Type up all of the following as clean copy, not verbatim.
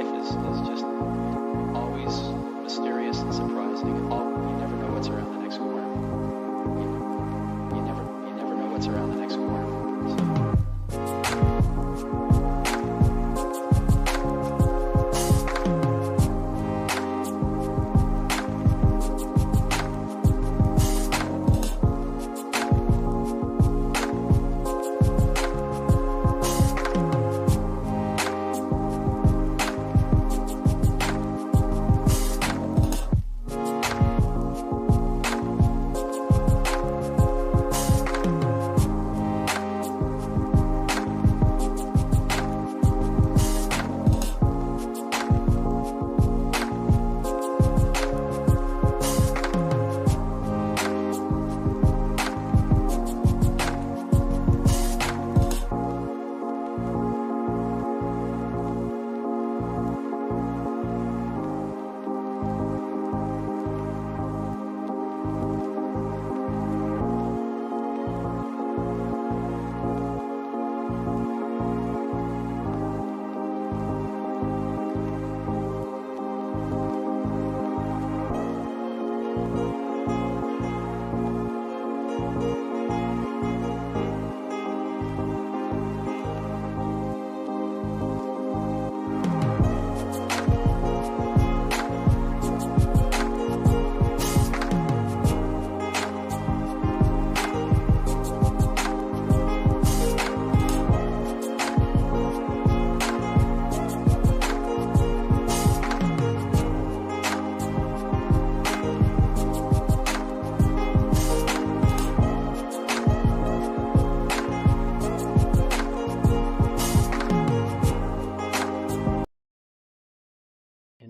life is just always mysterious and surprising. You never know what's around the next corner. You never know what's around the next corner.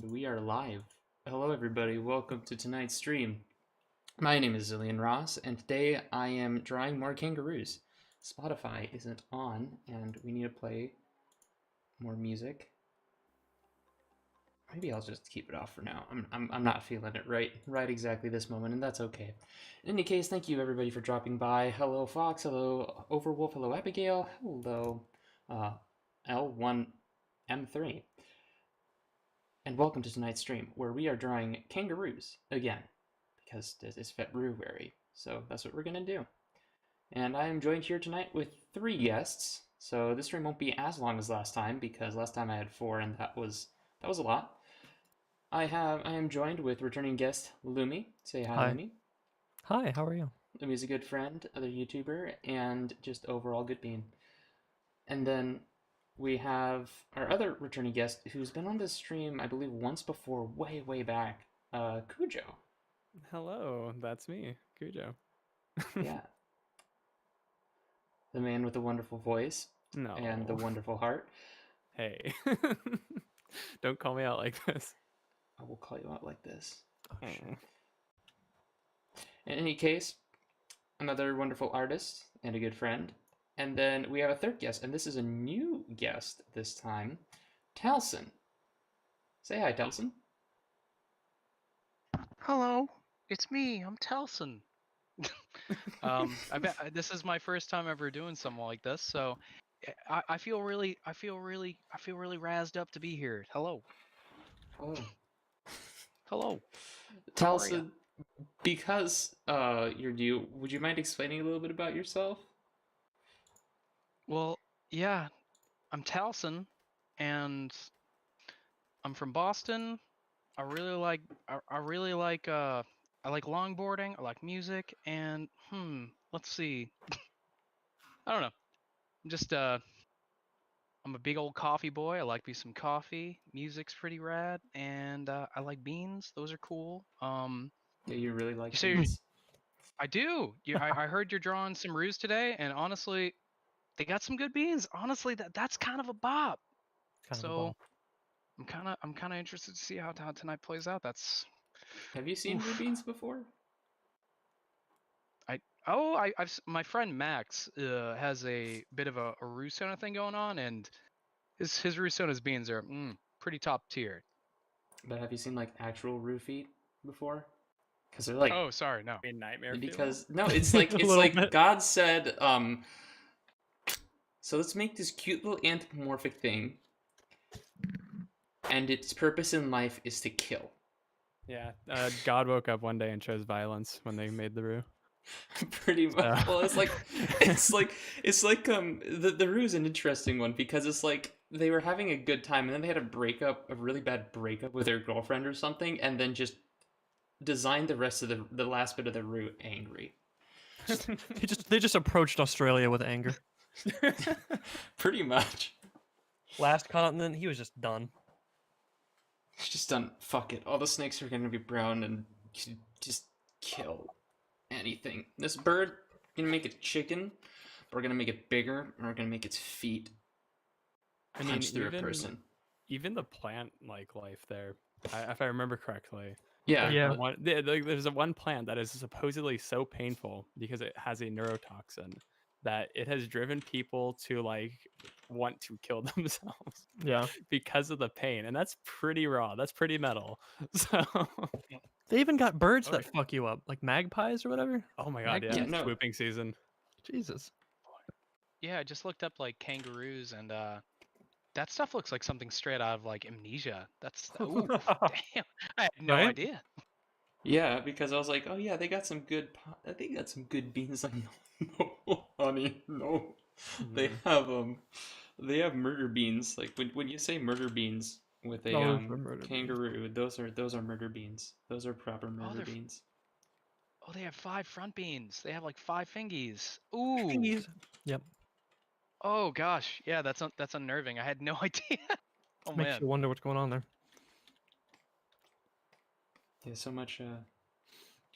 We are live. Hello everybody, welcome to tonight's stream. My name is Zillian Ross, and today I am drawing more kangaroos. Spotify isn't on, and we need to play more music. Maybe I'll just keep it off for now. I'm not feeling it right exactly this moment, and that's okay. In any case, thank you everybody for dropping by. Hello Fox, hello Overwolf, hello Abigail, hello L1M3. And welcome to tonight's stream, where we are drawing kangaroos again, because this is FebROOary, so that's what we're going to do. And I am joined here tonight with 3 guests, so this stream won't be as long as last time, because last time I had 4, and that was a lot. I am joined with returning guest Lumi. Say hi, Lumi. Hi, how are you? Lumi's a good friend, other YouTuber, and just overall good bean. And then we have our other returning guest who's been on this stream, I believe, once before, way back, Cujo. Hello, that's me, Cujo. Yeah. The man with the wonderful voice. No. And the wonderful heart. Hey. Don't call me out like this. I will call you out like this. Oh, shit. In any case, another wonderful artist and a good friend. And then we have a third guest, and this is a new guest this time, Talcen. Say hi, Talcen. Hello, it's me. I'm Talcen. I bet this is my first time ever doing something like this, so I feel really razzed up to be here. Hello. Oh. Hello. Talcen, because you're new, would you mind explaining a little bit about yourself? Well, yeah, I'm Talcen, and I'm from Boston. I like longboarding. I like music, and let's see. I don't know. I'm a big old coffee boy. I like me some coffee. Music's pretty rad, and I like beans. Those are cool. Yeah, you really like so beans? I do. I heard you're drawing some roos today, and honestly, they got some good beans. Honestly, that's kind of a bop. So I'm kind of interested to see how tonight plays out. Have you seen blue beans before? My friend Max has a bit of a Roosona thing going on, and his Roosona's beans are pretty top tier. But have you seen like actual roofie before? Because they're like, oh, sorry, no. Nightmare. Because no, it's like God said, so let's make this cute little anthropomorphic thing, and its purpose in life is to kill. Yeah, God woke up one day and chose violence when they made the Roo. Pretty much. So- Well, the Roo is an interesting one because it's like they were having a good time and then they had a really bad breakup with their girlfriend or something, and then just designed the rest of the last bit of the Roo angry. They just approached Australia with anger. Pretty much. Last continent, he was just done. It's just done. Fuck it. All the snakes are gonna be brown and just kill anything. This bird, gonna make it chicken. We're gonna make it bigger. And we're gonna make its feet I mean, punch through a even- person. Even the plant-like life there, if I remember correctly. Yeah. Yeah. There's a one plant that is supposedly so painful because it has a neurotoxin that it has driven people to like want to kill themselves Yeah. because of the pain, and that's pretty raw. That's pretty metal. So, They even got birds Okay. that fuck you up, like magpies or whatever. oh my god, Magpies? yeah, Yeah, no. swooping season. Jesus. Yeah, I just looked up like kangaroos, and that stuff looks like something straight out of like Amnesia. That's ooh, damn. I had no Right? idea. Yeah, because I was like, oh yeah, they got some good. They got some good beans. Like, no, honey, no. They Mm. have murder beans. Like when you say murder beans with a Those are murder beans. kangaroo, those are murder beans. Those are proper murder they're beans. Oh, they have 5 front beans. They have like 5 fingies. Ooh. Fingies. Yep. Oh gosh, yeah, that's unnerving. I had no idea. Oh Makes man. you wonder what's going on there. Yeah, so much. Do you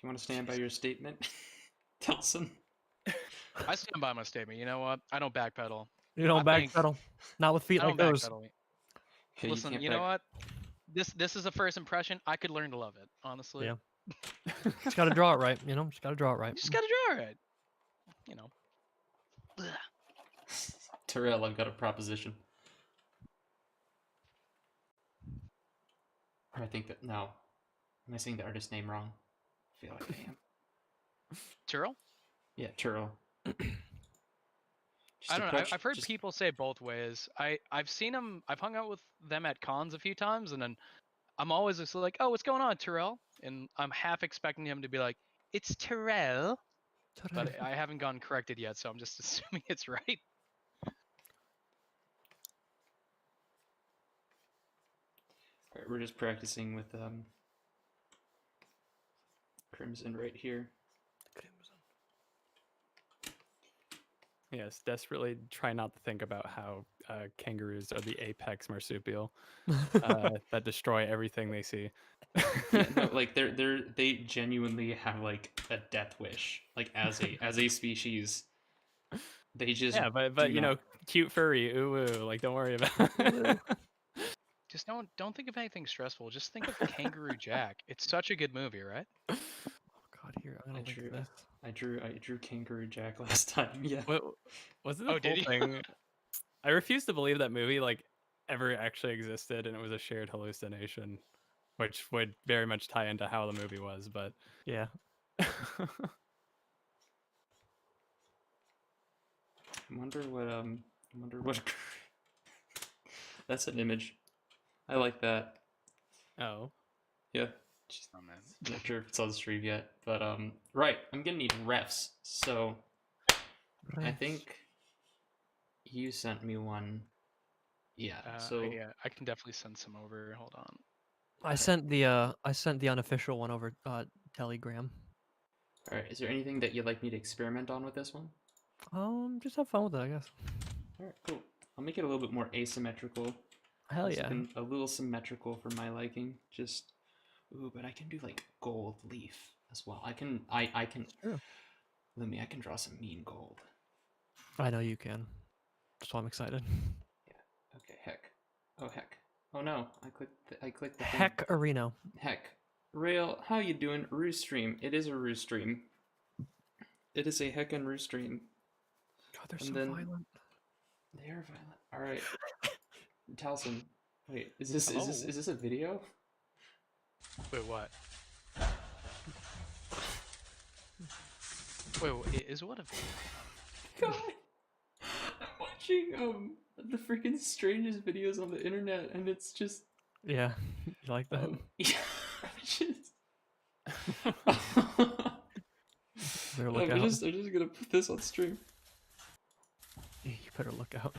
want to stand by your statement, Talcen? I stand by my statement. You know what? I don't backpedal. You don't I think- backpedal. Not with feet I like don't those. backpedal. Yeah, Listen, can't you know back- what? This is a first impression. I could learn to love it, honestly. Yeah. Just gotta draw it right, you know? Just gotta draw it right. You just gotta draw it. You know. Ugh. Terrell, I've got a proposition. Or I think that no. Am I saying the artist name wrong? I feel like I am. Tyrrell? Yeah, Terrell. I don't know. I've heard people say both ways. I've seen them. I've hung out with them at cons a few times, and then I'm always just like, "Oh, what's going on, Tyrrell?" And I'm half expecting him to be like, "It's Tyrrell," but I haven't gotten corrected yet, so I'm just assuming it's right. Alright, we're just practicing with Crimson right here. Yes, desperately try not to think about how kangaroos are the apex marsupial that destroy everything they see. Yeah, no, like they genuinely have like a death wish. Like as a species, they just Yeah, but do you know, not- cute furry, ooh woo, like don't worry about it. Just don't think of anything stressful. Just think of Kangaroo Jack. It's such a good movie, right? Oh god, here, I'm I gonna look drew- at this. I drew Kangaroo Jack last time. Yeah. What wasn't the Oh, whole did you? thing? I refuse to believe that movie like ever actually existed and it was a shared hallucination, which would very much tie into how the movie was, but Yeah. I wonder what That's an image. I like that. oh. Yeah. Just Oh man. not sure if it's on the stream yet, but right. I'm gonna need refs. So I think you sent me one. Yeah. So yeah, I can definitely send some over. Hold on. I sent the unofficial one over Telegram. all right. Is there anything that you'd like me to experiment on with this one? Just have fun with it, I guess. All right. Cool. I'll make it a little bit more asymmetrical. Hell I was yeah. looking a little symmetrical for my liking. Just ooh, but I can do like gold leaf as well. I can True. Lumi, I can draw some mean gold. I know you can. So I'm excited. Okay, heck. Oh heck. Oh no, I clicked the thing. Heck Areno. Heck. Rail, how you doing? Roo stream. It is a Roo stream. It is a heckin' Roo stream. God, they're And so then- violent. They are violent. Alright. Talcen. Wait, is this Hello? is this a video? Wait, what? Wait, is what a video? God. I'm watching the freaking strangest videos on the internet and it's just Yeah, you like that? Yeah. Better look I'm out. just gonna put this on stream. You better look out.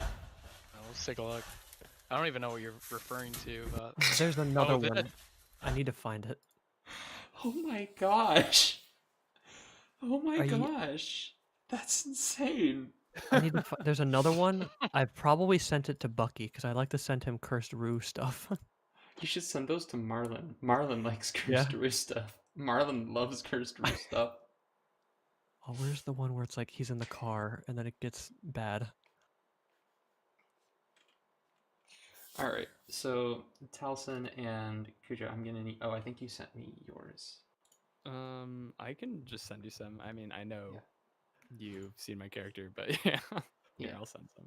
Let's take a look. I don't even know what you're referring to, but There's another oh, one. that, I need to find it. Oh my gosh. Oh my Are you? gosh. That's insane. I need to. There's another one. I probably sent it to Bucky because I like to send him cursed Rue stuff. You should send those to Marlon. Marlon likes Yeah. cursed Roo stuff. Marlon loves cursed Roo stuff. Oh, where's the one where it's like he's in the car and then it gets bad? All right, so Talcen and Cujo, I'm gonna need. Oh, I think you sent me yours. I can just send you some. I mean, I know Yeah. you've seen my character, but yeah. Here, Yeah. I'll send some.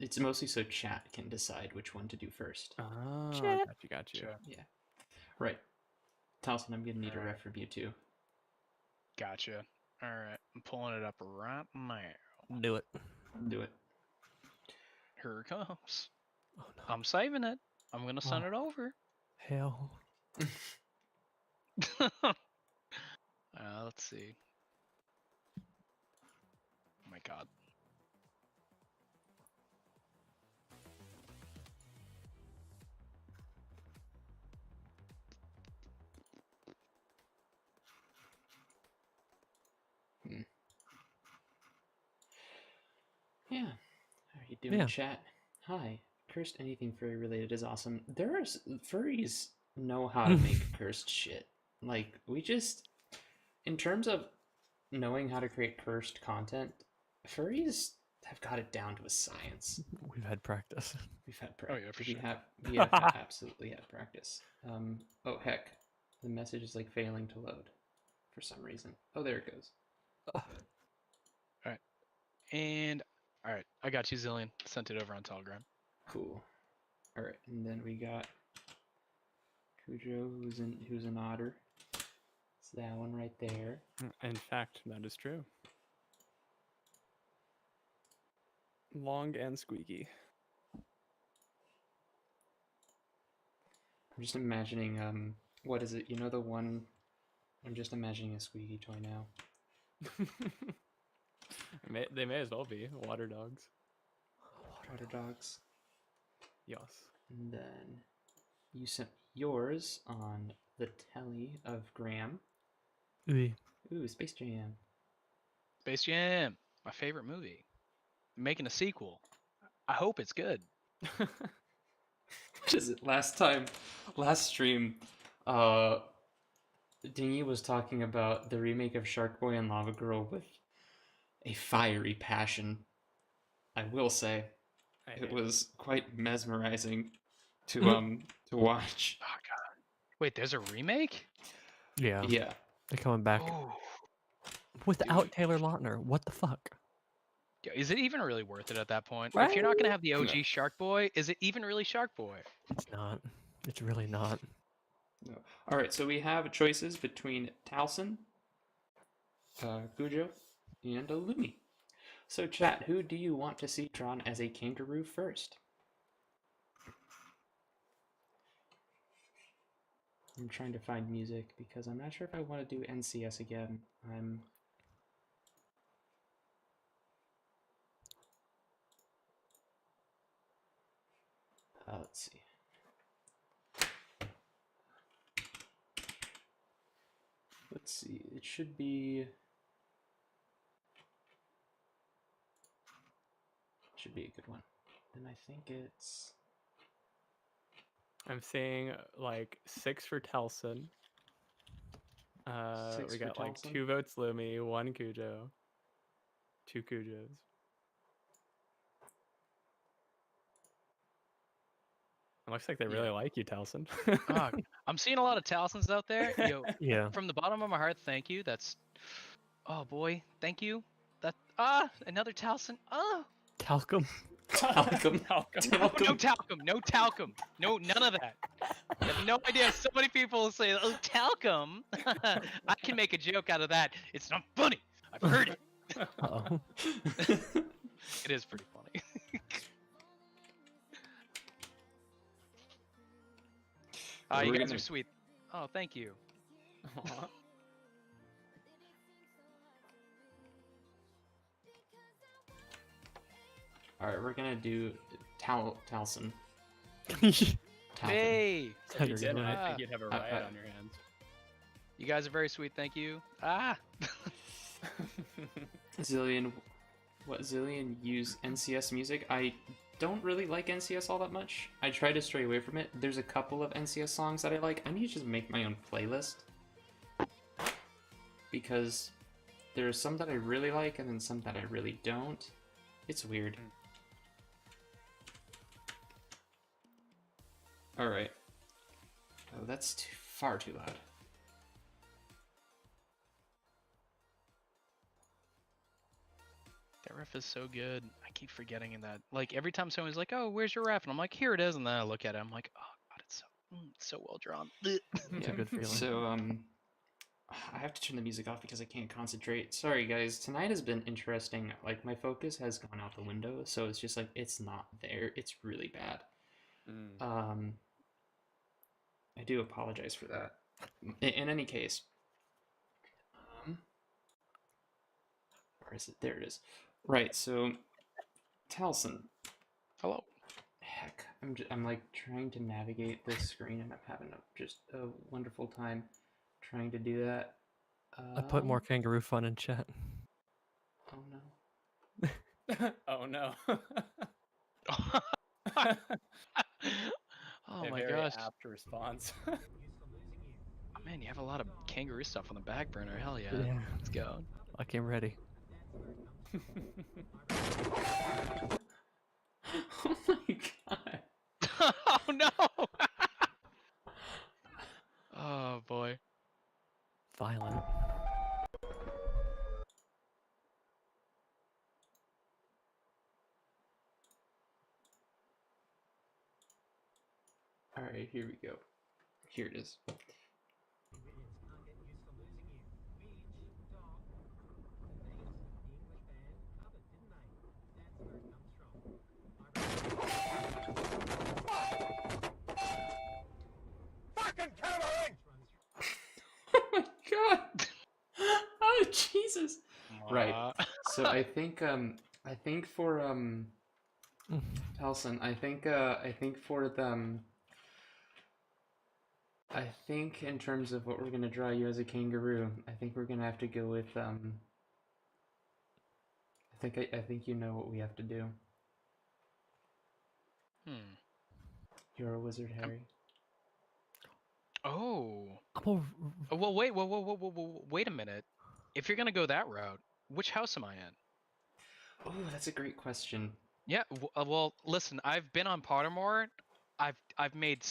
It's mostly so chat can decide which one to do first. Oh, Chat. got you. Sure. Yeah. Right. Talcen, I'm gonna need a Alright. ref from you too. gotcha. All right, I'm pulling it up right now. Do it. Do it. Here it comes. Oh no. I'm saving it. I'm gonna send Oh. it over. Hell. Let's see. Oh my god. Yeah. How are you doing, Yeah. chat? Hi. Cursed anything furry related is awesome. There's furries know how to make cursed shit. Like, we just, in terms of knowing how to create cursed content, furries have got it down to a science. We've had practice. We've had Oh, yeah, for we sure. we have absolutely had practice. Oh heck, the message is like failing to load for some reason. Oh, there it goes. And all right, I got you, Zillion. Sent it over on Telegram. Cool. All right, and then we got Cujo, who's an otter. It's that one right there. In fact, that is true. Long and squeaky. I'm just imagining what is it? You know the one. I'm just imagining a squeaky toy now. They may as well be water dogs. Water dogs. Yes. And then you sent yours on the telly of Graham. Ooh. Ooh, Space Jam. Space Jam, my favorite movie. Making a sequel. I hope it's good. What is it? Last stream, Dingy was talking about the remake of Shark Boy and Lava Girl with a fiery passion. I will say, it was quite mesmerizing to watch. Oh god. Wait, there's a remake? Yeah. Yeah. They're coming back Oh. without dude. Taylor Lautner. What the fuck? Is it even really worth it at that point? If you're not gonna have the OG No. Shark Boy, is it even really Shark Boy? It's not. It's really not. No. All right, so we have choices between Talcen, Cujo, and a Lumi. So, chat, who do you want to see drawn as a kangaroo first? I'm trying to find music because I'm not sure if I want to do NCS again. Let's see. Let's see. It should be. Should be a good one. And I think it's. I'm seeing like 6 for Talcen. 6 We for got like Talcen? 2 votes Lumi, 1 Cujo, 2 Cujos. It looks like they really like you, Talcen. Oh, I'm seeing a lot of Talcens out there. Yo, Yeah. from the bottom of my heart, thank you. That's, oh boy, thank you. That another Talcen. Oh, Talcum. Talcum. no talcum, no talcum, no none of that. You have no idea. So many people say, "Oh, talcum." I can make a joke out of that. It's not funny. I've heard it. Uh-oh. It is pretty funny. You We're guys gonna- are sweet. Oh, thank you. Aw. All right, we're gonna do Talcen. Hey, So if you You're did, right. I think you'd have a riot on your hands. you guys are very sweet. Thank you. Ah. Zillion use NCS music? I don't really like NCS all that much. I try to stray away from it. There's a couple of NCS songs that I like. I need to just make my own playlist. Because there's some that I really like and then some that I really don't. It's weird. Alright. Oh, that's far too loud. That riff is so good. I keep forgetting that. Like every time someone's like, "Oh, where's your riff?" and I'm like, "Here it is," and then I look at it, I'm like, "Oh God, it's so well drawn." It's a good feeling. So, I have to turn the music off because I can't concentrate. Sorry, guys. Tonight has been interesting. Like, my focus has gone out the window, so it's just like, it's not there. It's really bad. I do apologize for that. In any case, where is it? There it is. Right, so, Talcen. Hello. Heck, I'm like trying to navigate this screen and I'm having just a wonderful time trying to do that. I put more kangaroo fun in chat. Oh no. Oh no. Oh A my very gosh. apt response. Oh, man, you have a lot of kangaroo stuff on the back burner. Hell yeah. Yeah. Let's go. I came ready. Oh my god. Oh no. Oh boy. Violent. Alright, here we go. Here it is. Oh my god! Oh Jesus! Right. So I think for Talcen, I think for them, I think in terms of what we're gonna draw you as a kangaroo, I think we're gonna have to go with I think you know what we have to do. You're a wizard, Harry. Oh. Oh, Oh, well, wait, whoa, wait a minute. If you're gonna go that route, which house am I in? Oh, that's a great question. Yeah, well, listen, I've been on Pottermore. I've made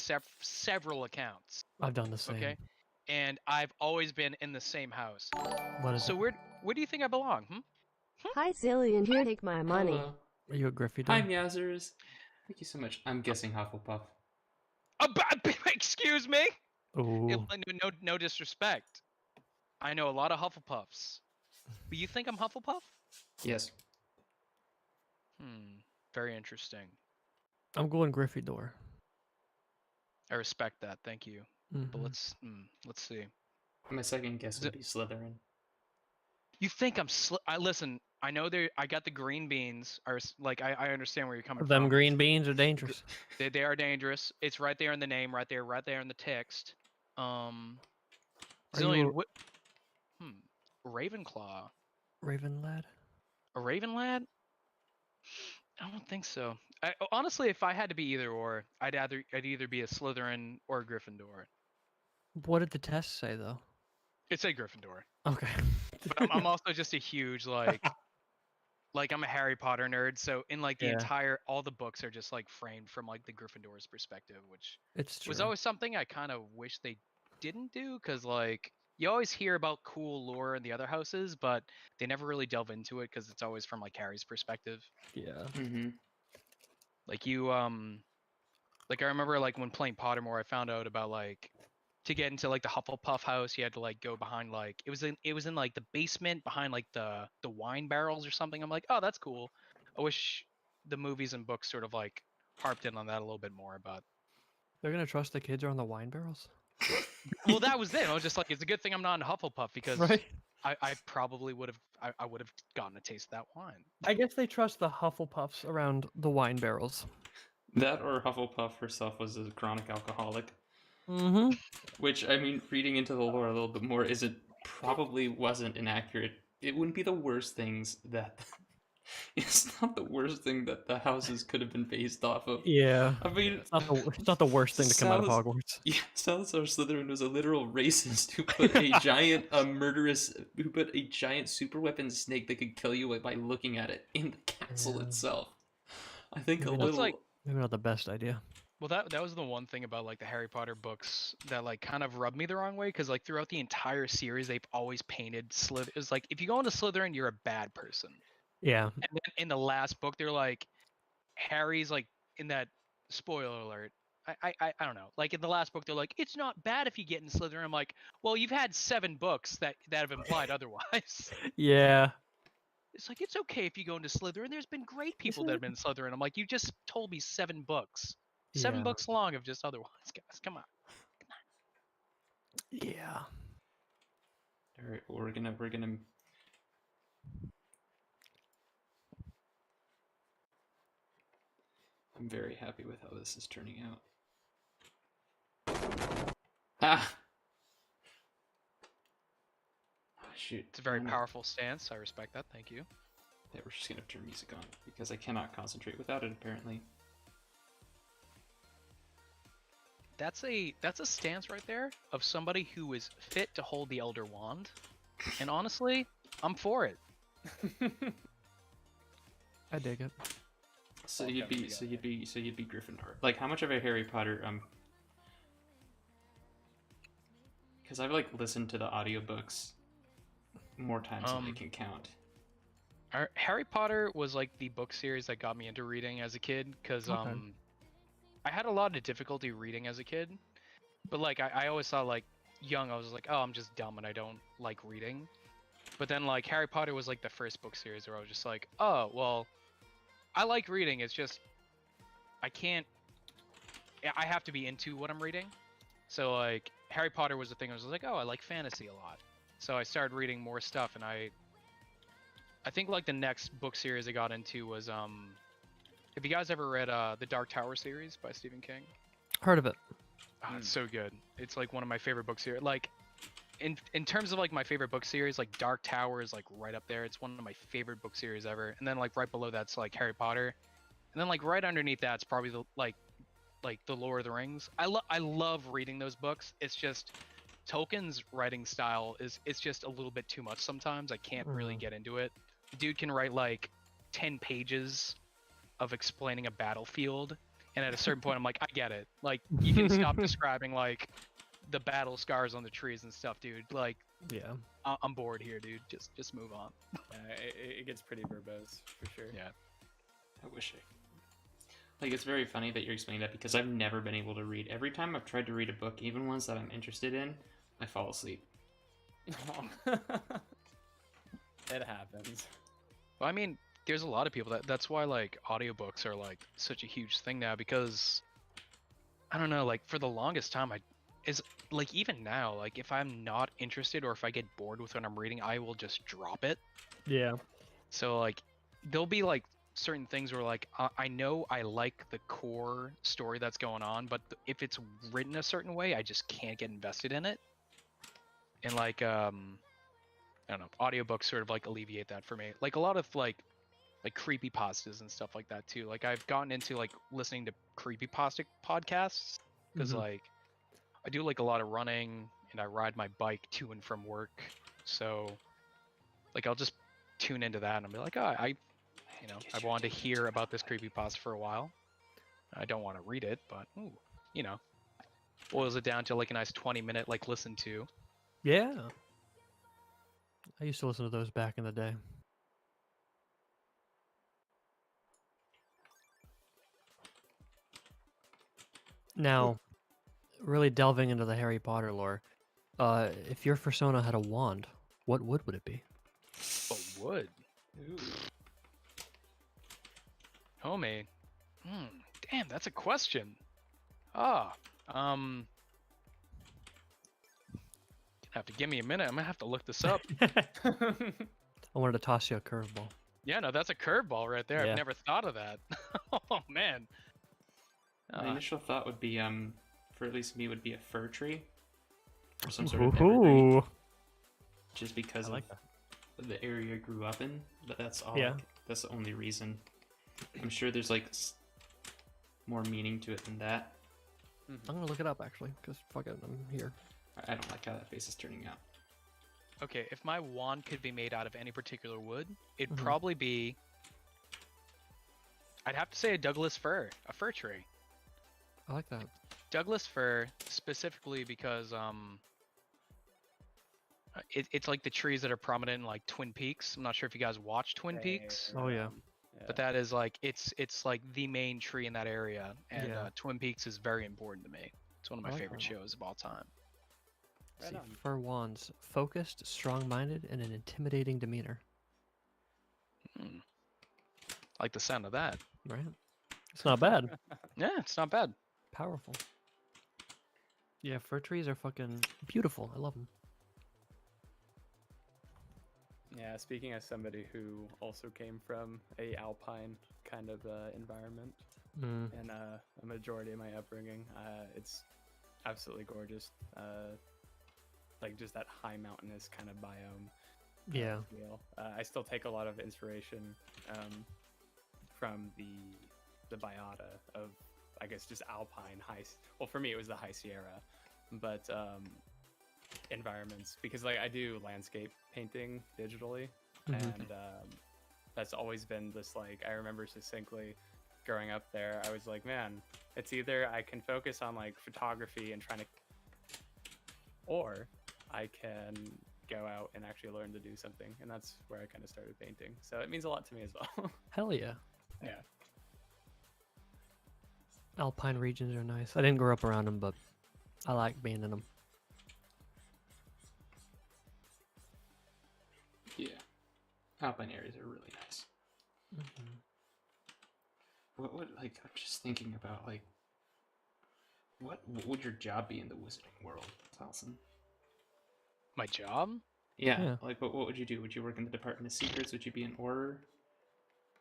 several accounts. I've done the same. Okay, and I've always been in the same house. What is So it? where do you think I belong? Hi, Zillion. Here, take my money. Hello. Are you a Gryffindor? Hi, Meowsers. Thank you so much. I'm guessing Hufflepuff. Oh, excuse me. Ooh. No disrespect. I know a lot of Hufflepuffs. But you think I'm Hufflepuff? Yes. Very interesting. I'm going Gryffindor. I respect that. Thank you. But Mhm. let's see. My second guess would be Slytherin. You think I'm listen, I know I got the green beans. I understand where you're coming Them from. green beans are dangerous. They are dangerous. It's right there in the name, right there in the text. Zillion, what? Ravenclaw. Raven lad? A Raven lad? I don't think so. Honestly, if I had to be either or, I'd either be a Slytherin or a Gryffindor. What did the test say though? It said Gryffindor. Okay. But I'm also just a huge like I'm a Harry Potter nerd, so in like the entire all the books are just like framed from like the Gryffindor's perspective, which It's true. was always something I kind of wish they didn't do, because like you always hear about cool lore in the other houses, but they never really delve into it because it's always from like Harry's perspective. Yeah. Like like I remember like when playing Pottermore, I found out about like to get into like the Hufflepuff house, you had to like go behind like it was in like the basement behind like the wine barrels or something. I'm like, oh, that's cool. I wish the movies and books sort of like harped in on that a little bit more, but They're gonna trust the kids around the wine barrels, Well, that was it. I was just like, it's a good thing I'm not in Hufflepuff because right? I probably would have I would have gotten a taste of that wine. I guess they trust the Hufflepuffs around the wine barrels. That or Hufflepuff herself was a chronic alcoholic. Mm-hmm. Which, I mean, reading into the lore a little bit more, probably wasn't inaccurate. It wouldn't be the worst things that. It's not the worst thing that the houses could have been based off of. Yeah. I mean, It's not the worst thing to come out of Hogwarts. Yeah, Salazar Slytherin was a literal racist who put a giant, who put a giant super weapon snake that could kill you by looking at it in the castle Yeah. itself. I think Maybe a not- little. like- Maybe not the best idea. Well, that was the one thing about like the Harry Potter books that like kind of rubbed me the wrong way because like throughout the entire series they've always painted Slytherin. It's like if you go into Slytherin, you're a bad person. Yeah. And then in the last book, they're like Harry's like in that spoiler alert. I don't know. Like in the last book, they're like it's not bad if you get in Slytherin. I'm like, well, you've had 7 books that have implied otherwise. Yeah. It's like it's okay if you go into Slytherin. There's been great people that have been in Slytherin. I'm like, you just told me 7 books. 7 Yeah. books long of just otherwise, guys. Come on. Yeah. All right, we're gonna. I'm very happy with how this is turning out. Ah. Oh, shoot. It's a very No. powerful stance. I respect that. Thank you. Yeah, we're just gonna turn music on because I cannot concentrate without it. Apparently. That's a stance right there of somebody who is fit to hold the Elder Wand. And honestly, I'm for it. I dig it. So All you'd coming be Gryffindor. Like, how much of a Harry Potter because I've like listened to the audiobooks more times than I can count. Harry Potter was like the book series that got me into reading as a kid because Okay. I had a lot of difficulty reading as a kid, but like I always thought like young I was like, oh, I'm just dumb and I don't like reading. But then like Harry Potter was like the first book series where I was just like, oh well, I like reading. It's just I have to be into what I'm reading. So like Harry Potter was the thing I was like, oh, I like fantasy a lot. So I started reading more stuff, and I think like the next book series I got into was have you guys ever read the Dark Tower series by Stephen King? Heard of it. Oh, it's so good. It's like one of my favorite book series. Like in terms of like my favorite book series, like Dark Tower is like right up there. It's one of my favorite book series ever. And then like right below that's like Harry Potter. And then like right underneath that's probably the like the Lord of the Rings. I love reading those books. It's just Tolkien's writing style it's just a little bit too much sometimes. I can't really get into it. The dude can write like 10 pages of explaining a battlefield, and at a certain point I'm like, I get it. Like you can stop describing like the battle scars on the trees and stuff, dude. Like Yeah. I'm bored here, dude. Just move on. It gets pretty verbose for sure. Yeah. I wish I. Like, it's very funny that you're explaining that because I've never been able to read. Every time I've tried to read a book, even ones that I'm interested in, I fall asleep. It happens. Well, I mean, there's a lot of people that's why like audiobooks are like such a huge thing now because I don't know, like for the longest time is like even now, like if I'm not interested or if I get bored with what I'm reading, I will just drop it. Yeah. So like there'll be like certain things where like I know I like the core story that's going on, but if it's written a certain way, I just can't get invested in it. And like I don't know, audiobooks sort of like alleviate that for me. Like a lot of like creepypastas and stuff like that too. Like I've gotten into like listening to creepypasta podcasts because like I do like a lot of running and I ride my bike to and from work. So like I'll just tune into that and I'll be like, oh, I wanted to hear about this creepypasta for a while. I don't want to read it, but ooh, boils it down to like a nice 20-minute like listen to. Yeah. I used to listen to those back in the day. Now, really delving into the Harry Potter lore, if your persona had a wand, what wood would it be? But wood. Ooh. Homie. Damn, that's a question. Ah. Have to give me a minute. I'm gonna have to look this up. I wanted to toss you a curveball. Yeah, no, that's a curveball right there. Yeah. I've never thought of that. Oh man. My Uh, initial thought would be, for at least me, would be a fir tree or some sort of evergreen, Ooh. just because I like of the area I grew up in. But that's all. Yeah. That's the only reason. I'm sure there's like more meaning to it than that. I'm gonna look it up actually, because fuck it, I'm here. I don't like how that face is turning out. okay, if my wand could be made out of any particular wood, it'd Mhm. probably be. I'd have to say a Douglas fir, a fir tree. I like that. Douglas fir specifically because it's like the trees that are prominent in like Twin Peaks. I'm not sure if you guys watch Twin Peaks, Oh, yeah. but that is like it's like the main tree in that area, and Yeah. Twin Peaks is very important to me. It's one of my I like favorite that. shows of all time. Right See, on. fur wands, focused, strong-minded, and an intimidating demeanor. Hmm. Like the sound of that. Right? It's not bad. Yeah, it's not bad. Powerful. Yeah, fir trees are fucking beautiful. I love them. Yeah, speaking as somebody who also came from a alpine kind of environment, Mm. and a majority of my upbringing, it's absolutely gorgeous. Like just that high mountainous kind of biome. Yeah. Feel. I still take a lot of inspiration from the biota of, I guess, just alpine high. Well, for me, it was the High Sierra, but environments, because like I do landscape painting digitally, Mhm. and that's always been this, like, I remember succinctly growing up there, I was like, man, it's either I can focus on like photography and trying to, or I can go out and actually learn to do something, and that's where I kind of started painting. So it means a lot to me as well. Hell yeah. Yeah. Alpine regions are nice. I didn't grow up around them, but I like being in them. Yeah, alpine areas are really nice. Mhm. What would, like, I'm just thinking about, like, what would your job be in the wizarding world, Talcen? My job? Yeah, Yeah. like, what would you do? Would you work in the Department of Secrets? Would you be an Auror?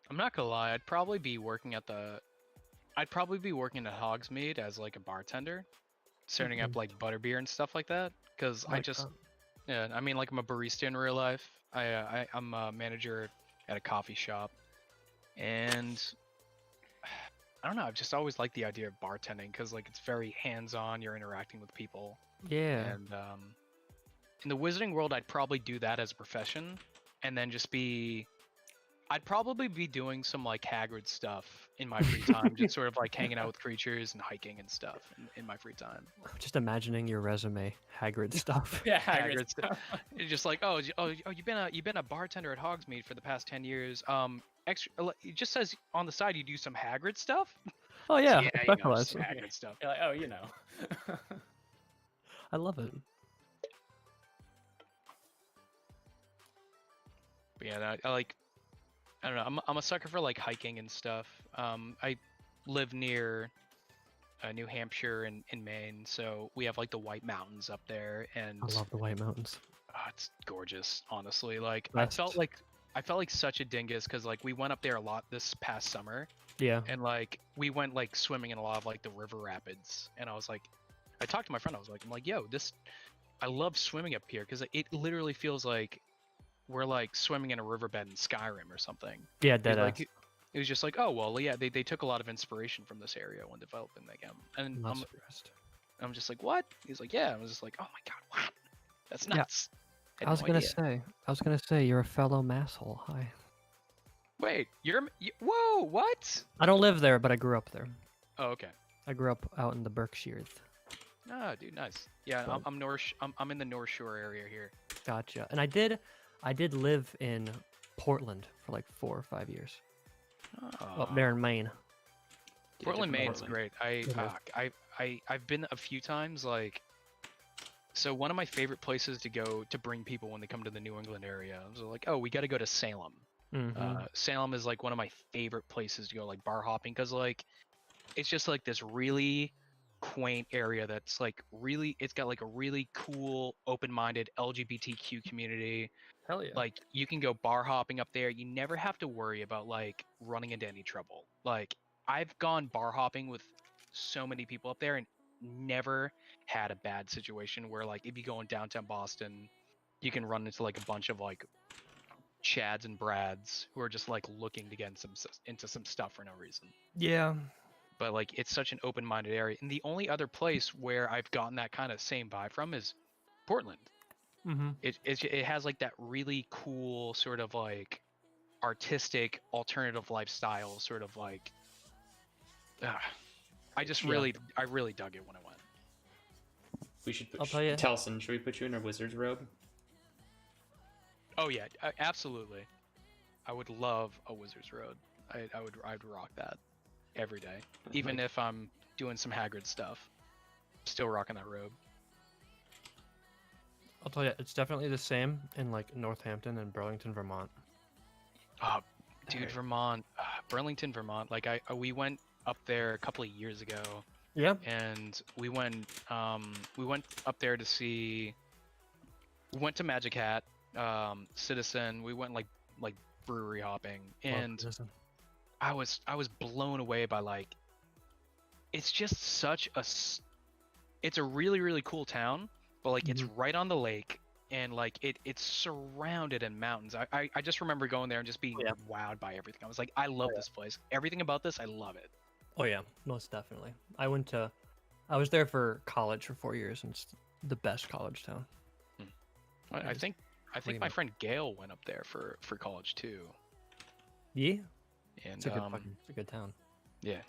I'm not gonna lie. I'd probably be working at Hogsmeade as like a bartender, serving up like butterbeer and stuff like that. Cause I like just, that. yeah, I mean, like I'm a barista in real life. I'm a manager at a coffee shop, and I don't know. I've just always liked the idea of bartending because like it's very hands-on. You're interacting with people, Yeah. and in the wizarding world, I'd probably do that as a profession, and then just be. I'd probably be doing some like Hagrid stuff in my free time, just sort of like hanging out with creatures and hiking and stuff in my free time. Just imagining your resume, Hagrid stuff. Yeah, Hagrid stuff. It's just like, you've been a bartender at Hogsmeade for the past 10 years. It just says on the side you do some Hagrid stuff. Oh yeah, Yeah, I you know, specialize. some Hagrid stuff. You're like, oh, you know. I love it. But yeah, I don't know. I'm a sucker for like hiking and stuff. I live near New Hampshire and in Maine, so we have like the White Mountains up there, and I love the White Mountains. it's gorgeous. Honestly, like Best. I felt like such a dingus because like we went up there a lot this past summer, Yeah. and like we went like swimming in a lot of like the river rapids, and I was like, I talked to my friend. I'm like, yo, I love swimming up here because it literally feels like we're like swimming in a riverbed in Skyrim or something. Yeah, It was dead like ass. it was just like, oh well, yeah, they took a lot of inspiration from this area when developing the game, and I'm not surprised. I'm just like, what? He's like, yeah. I was just like, oh my god, what? That's Yeah. nuts. Had I was no gonna idea. say, you're a fellow masshole. Hi. Wait, whoa, what? I don't live there, but I grew up there. Oh, okay. I grew up out in the Berkshires. Ah, dude, nice. Yeah, Cool. I'm in the North Shore area here. Gotcha. And I did live in Portland for like 4 or 5 years. Up there in Maine. Yeah, Portland, different Maine's great. I've been a few times. Like, so one of my favorite places to go to bring people when they come to the New England area. I was like, oh, we got to go to Salem. Mhm. Salem is like one of my favorite places to go, like bar hopping, because like it's just like this really quaint area that's like really, it's got like a really cool, open-minded LGBTQ community. Hell yeah. Like you can go bar hopping up there. You never have to worry about like running into any trouble. Like I've gone bar hopping with so many people up there and never had a bad situation where like if you go in downtown Boston, you can run into like a bunch of like Chads and Brads who are just like looking to get into some stuff for no reason. Yeah. But like it's such an open-minded area, and the only other place where I've gotten that kind of same vibe from is Portland. Mm-hmm. It has like that really cool sort of like artistic alternative lifestyle sort of like. I just Yeah. really dug it when I went. We should put I'll tell ya. Talcen, should we put you in a wizard's robe? Oh yeah, absolutely. I would love a wizard's robe. I'd rock that every day, even Like, if I'm doing some Hagrid stuff. Still rocking that robe. I'll tell you, it's definitely the same in like Northampton and Burlington, Vermont. Oh, dude, Alright. Vermont, Burlington, Vermont. Like we went up there a couple of years ago, Yeah. and we went up there to see. We went to Magic Hat, Citizen. We went like brewery hopping, and Listen. I was blown away by like. It's just such a. It's a really cool town, but like it's right on the lake, and like it's surrounded in mountains. I just remember going there and just being Yeah. wowed by everything. I was like, I love this place. Everything about this, I love it. Oh yeah, most definitely. I was there for college for 4 years, and it's the best college town. I just think my dreaming. friend Gail went up there for college too, Yeah. and It's a good town. yeah.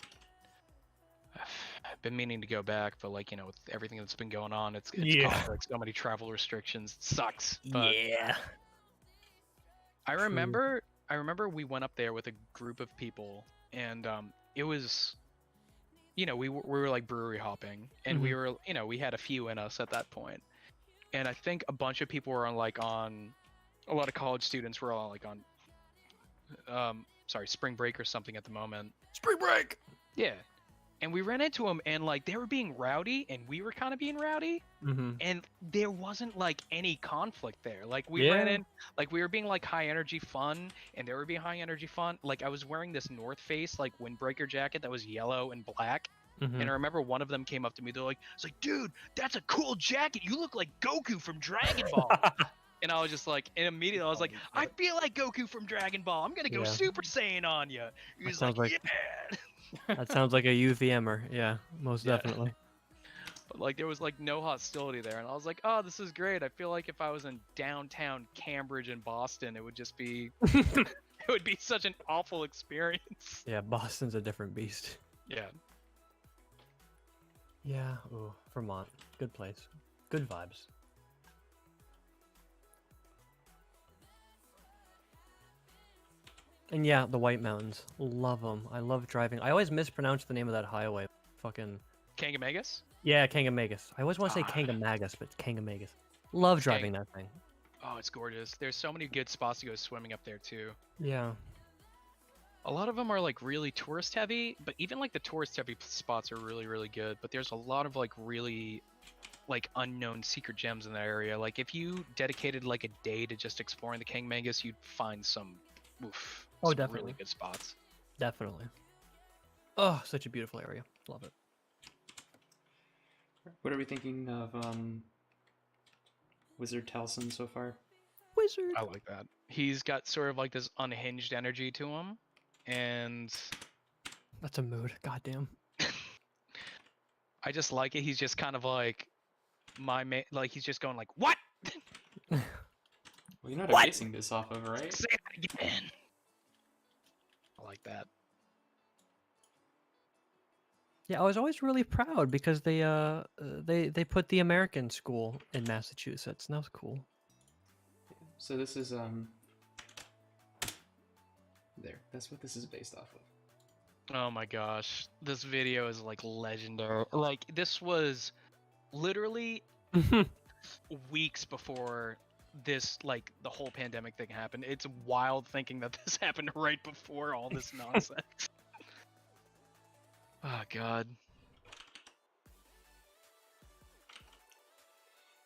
I've been meaning to go back, but like with everything that's been going on, it's Yeah. caused like so many travel restrictions. It sucks. But Yeah. I remember we went up there with a group of people, and it was, we were like brewery hopping, and we were, we had a few in us at that point, and I think a bunch of people were on a lot of college students were all like on, spring break or something at the moment. Spring break. Yeah. And we ran into them, and like they were being rowdy, and we were kind of being rowdy, Mm-hmm. and there wasn't like any conflict there. Like we ran Yeah. in, like we were being like high energy fun, and they were being high energy fun. Like I was wearing this North Face like windbreaker jacket that was yellow and black, Mm-hmm. and I remember one of them came up to me. They're like, "It's like, dude, that's a cool jacket. You look like Goku from Dragon Ball." And I was just like, and immediately I was like, I feel like Goku from Dragon Ball. I'm gonna go Yeah. Super Saiyan on you. He was like, sounds like- yeah. That sounds like a UVMer. Yeah, most Yeah. definitely. But like there was like no hostility there, and I was like, oh, this is great. I feel like if I was in downtown Cambridge in Boston, it would just be it would be such an awful experience. Yeah, Boston's a different beast. Yeah. Yeah. Ooh, Vermont, good place, good vibes. And yeah, the White Mountains, love them. I love driving. I always mispronounce the name of that highway. Fucking Kangamagus? yeah, Kangamagus. I always want to say Ah. Kangamagus, but it's Kangamagus. Love driving that thing. Oh, it's gorgeous. There's so many good spots to go swimming up there too. Yeah. A lot of them are like really tourist heavy, but even like the tourist heavy spots are really good. But there's a lot of like really like unknown secret gems in that area. Like if you dedicated like a day to just exploring the Kangamagus, you'd find some Oh, some definitely. really good spots. Definitely. Oh, such a beautiful area. Love it. What are we thinking of Wizard Talcen so far? Wizard. I like that. He's got sort of like this unhinged energy to him, and That's a mood. Goddamn. I just like it. He's just kind of like like he's just going like, what? Well, you're not What? basing this off of, right? Say that again. I like that. Yeah, I was always really proud because they put the American school in Massachusetts, and that was cool. So this is there. That's what this is based off of. Oh my gosh, this video is like legendary. Like this was literally weeks before this, like the whole pandemic thing happened. It's wild thinking that this happened right before all this nonsense. Oh god.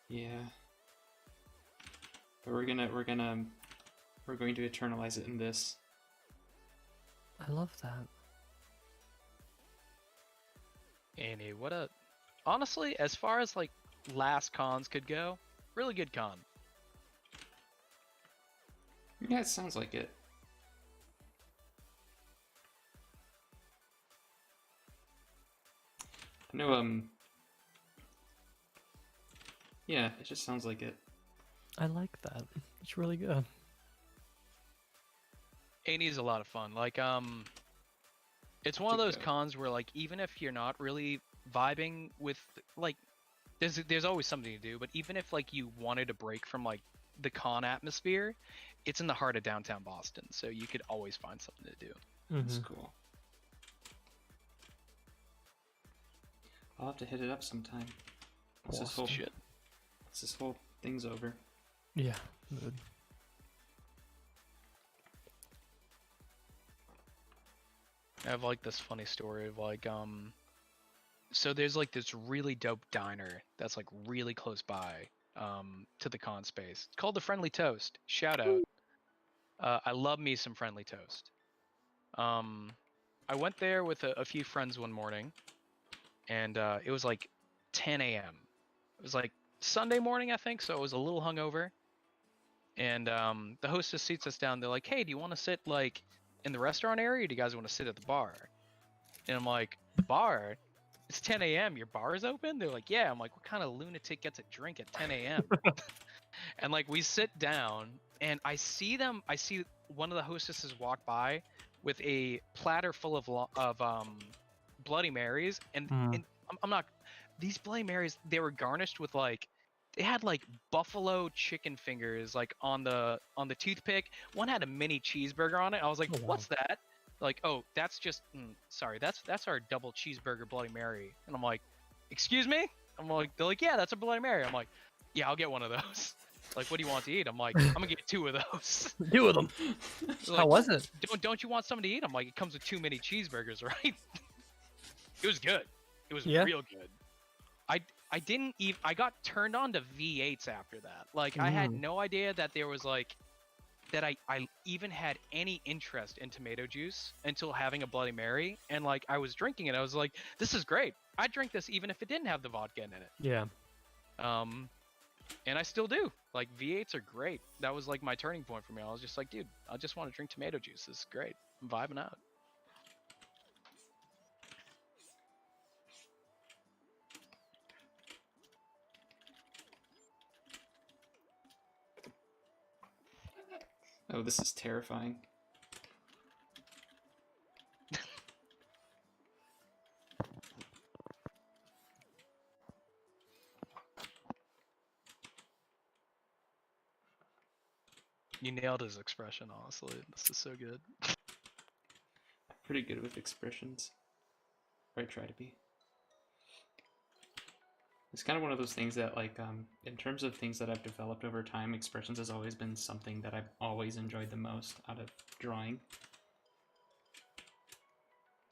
Yeah. But we're going to eternalize it in this. I love that. Annie, what a... Honestly, as far as like last cons could go, really good con. Yeah, it sounds like it. I know, yeah, it just sounds like it. I like that. It's really good. Annie's a lot of fun. Like, it's one of those cons where like even if you're not really vibing with like, there's always something to do. But even if like you wanted a break from like the con atmosphere, it's in the heart of downtown Boston, so you could always find something to do. That's cool. I'll have to hit it up sometime. Once this whole thing's over. Yeah. Mood. I have like this funny story of like so there's like this really dope diner that's like really close by to the con space. It's called the Friendly Toast. Shout out. I love me some Friendly Toast. I went there with a few friends one morning, and it was like 10 a.m. It was like Sunday morning, I think, so I was a little hungover. And the hostess seats us down. They're like, "Hey, do you want to sit like in the restaurant area, or do you guys want to sit at the bar?" And I'm like, "The bar? It's 10 a.m. Your bar is open?" They're like, "Yeah." I'm like, "What kind of lunatic gets a drink at 10 a.m.?" And like we sit down, and I see one of the hostesses walk by with a platter full of Bloody Marys, and I'm not. These Bloody Marys, they were garnished with like, they had like buffalo chicken fingers like on the toothpick. One had a mini cheeseburger on it. I was like, Oh, wow. "What's that?" Like, "Oh, that's just sorry, that's our double cheeseburger Bloody Mary." And I'm like, "Excuse me?" I'm like, they're like, "Yeah, that's a Bloody Mary." I'm like, "Yeah, I'll get one of those." Like, "What do you want to eat?" I'm like, "I'm gonna get 2 of those." 2 of them. They're How like, was it? Don't you want something to eat? I'm like, "It comes with 2 mini cheeseburgers, right?" It was good. It was real good. I didn't even, I got turned on to V8s after that. Like, I had no idea that there was like, that I even had any interest in tomato juice until having a Bloody Mary. And like, I was drinking it. I was like, "This is great. I'd drink this even if it didn't have the vodka in it." Yeah. And I still do. Like, V8s are great. That was like my turning point for me. I was just like, "Dude, I just want to drink tomato juice. This is great. I'm vibing out." Oh, this is terrifying. You nailed his expression, honestly. This is so good. Pretty good with expressions. Or I try to be. It's kind of one of those things that, like, in terms of things that I've developed over time, expressions has always been something that I've always enjoyed the most out of drawing.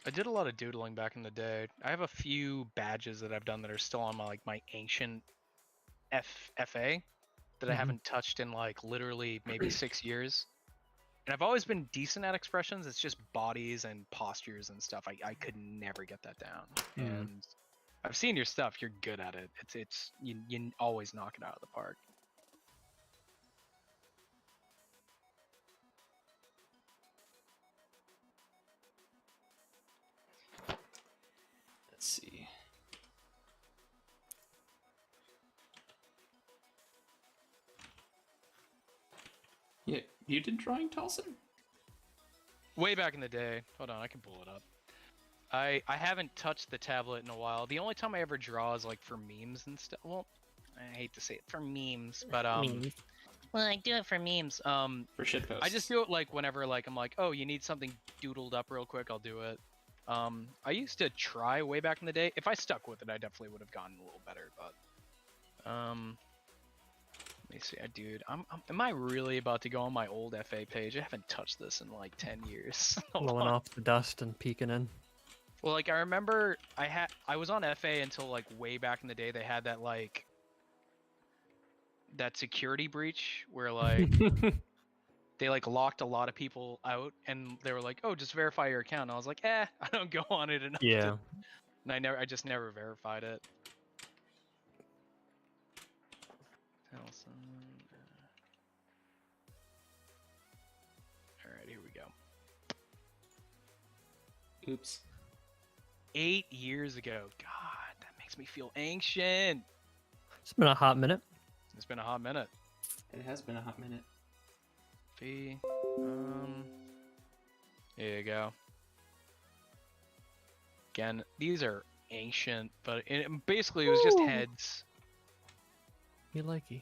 I did a lot of doodling back in the day. I have a few badges that I've done that are still on my ancient FA that I haven't touched in like literally maybe 6 years. And I've always been decent at expressions. It's just bodies and postures and stuff. I could never get that down. And I've seen your stuff. You're good at it. It's you always knock it out of the park. Let's see. Yeah, you did drawing, Talcen? Way back in the day. Hold on, I can pull it up. I haven't touched the tablet in a while. The only time I ever draw is like for memes and stuff. Well, I hate to say it, for memes, but well, I do it for memes. For shitposts. I just do it like whenever like I'm like, "Oh, you need something doodled up real quick," I'll do it. I used to try way back in the day. If I stuck with it, I definitely would have gotten a little better, but let me see. Dude, am I really about to go on my old FA page? I haven't touched this in like 10 years. Blowing off the dust and peeking in. Well, like I remember I was on FA until like way back in the day. They had that like that security breach where like they like locked a lot of people out, and they were like, "Oh, just verify your account." And I was like, I don't go on it enough. Yeah. And I just never verified it. Talcen. All right, here we go. Oops. 8 years ago. God, that makes me feel ancient. It's been a hot minute. It's been a hot minute. It has been a hot minute. Fee. Here you go. Again, these are ancient, but basically it was just Ooh. heads. Me likey.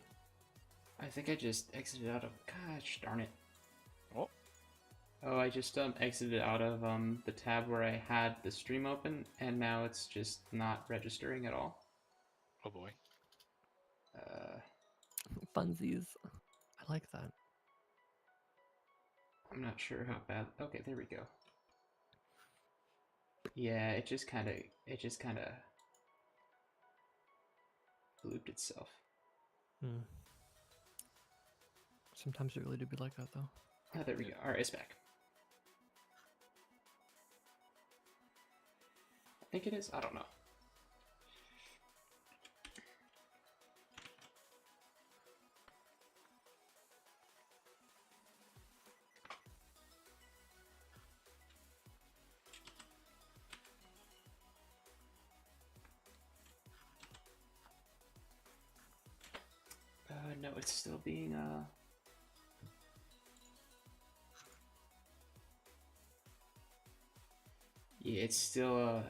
I think I just exited out of. Gosh darn it. Oh. Oh, I just exited out of the tab where I had the stream open, and now it's just not registering at all. Oh boy. Funsies. I like that. I'm not sure how bad. Okay, there we go. Yeah, it just kind of looped itself. Hmm. Sometimes it really do be like that, though. Oh, there we go. All right, it's back. I think it is. I don't know. No, it's still being yeah, it's still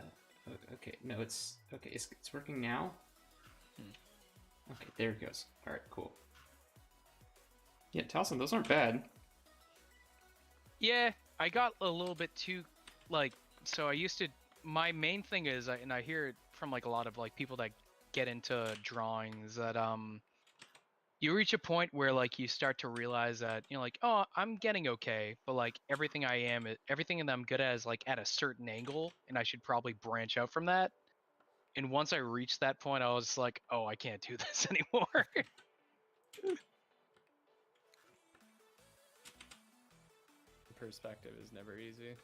okay. No, it's okay. It's working now. Okay, there it goes. All right, cool. Yeah, Talcen, those aren't bad. Yeah, I got a little bit too, like, so I used to, my main thing is, and I hear it from like a lot of like people that get into drawings, that you reach a point where like you start to realize that, you know, like, oh, I'm getting okay, but like everything that I'm good at is like at a certain angle, and I should probably branch out from that. And once I reached that point, I was like, oh, I can't do this anymore. Perspective is never easy.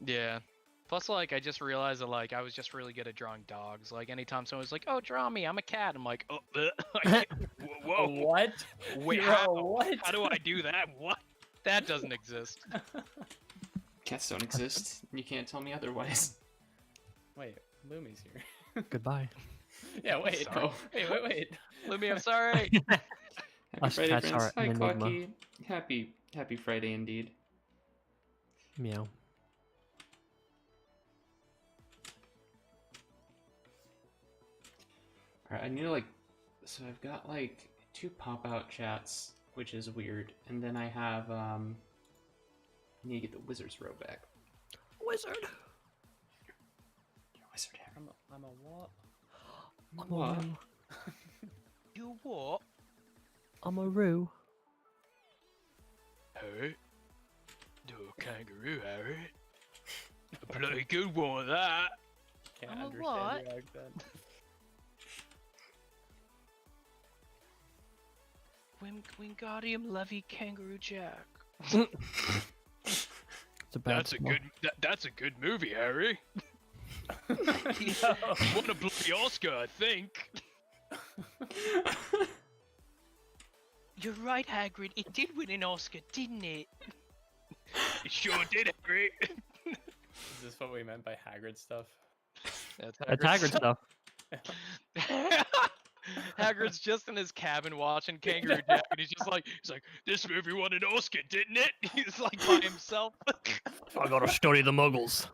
Yeah. Plus, like, I just realized that, like, I was just really good at drawing dogs. Like, anytime someone was like, "Oh, draw me, I'm a cat," I'm like, "Oh, whoa, What? wait, You're how? what? How do I do that? What? That doesn't exist." Cats don't exist. You can't tell me otherwise. Wait, Lumi's here. Goodbye. Yeah, wait. So- Wait. Lumi, I'm sorry. Happy Us Friday, cats friends. are Hi, an enigma. Clocky. Happy Friday indeed. Meow. Alright, I need to so I've got like 2 pop-out chats, which is weird, and then I have I need to get the wizard's row back. Wizard. Wizard hair. I'm a what? I'm What? a roo. You what? I'm a roo. Hey, do a kangaroo, Harry. A bloody good one, that. Can't I'm a understand what? your accent. Wingardium Levy Kangaroo Jack. It's a bad That's a smell. good. That's a good movie, Harry. Yo. Won a bloody Oscar, I think. You're right, Hagrid. It did win an Oscar, didn't it? It sure did, Harry. Is this what we meant by Hagrid stuff? That's That's Hagrid stuff. Hagrid's just in his cabin watching Kangaroo Jack, and he's like, this movie won an Oscar, didn't it? He's like by himself. I gotta study the Muggles.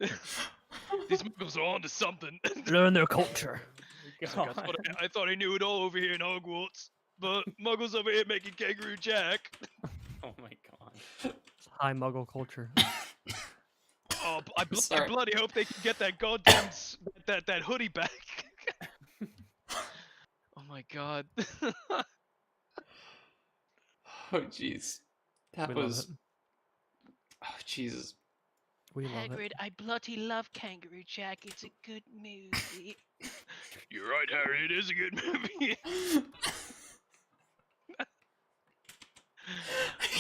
These Muggles are onto something. Learn their culture. He's like, I thought I knew it all over here in Hogwarts, but Muggles over here making Kangaroo Jack. Oh my god. It's high Muggle culture. Oh, I Sorry. bloody hope they can get that goddamn that hoodie back. Oh my god. Oh jeez. That We love was it. oh Jesus. We love it. I bloody love Kangaroo Jack. It's a good movie. You're right, Harry. It is a good movie.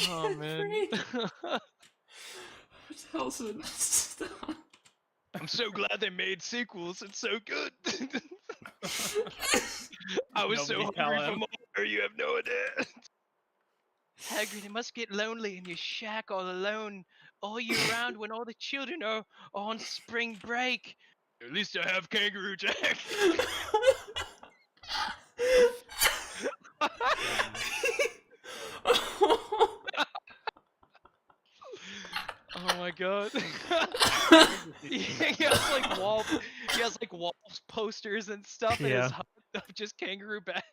Oh man. Talcen, stop. I'm so glad they made sequels. It's so good. I was so Nobody tell hungry for him. more. You have no idea. Hagrid, it must get lonely in your shack all alone all year round when all the children are on spring break. At least I have Kangaroo Jack. Oh my god. He has like wall posters and stuff in his Yeah. hut of just kangaroo back.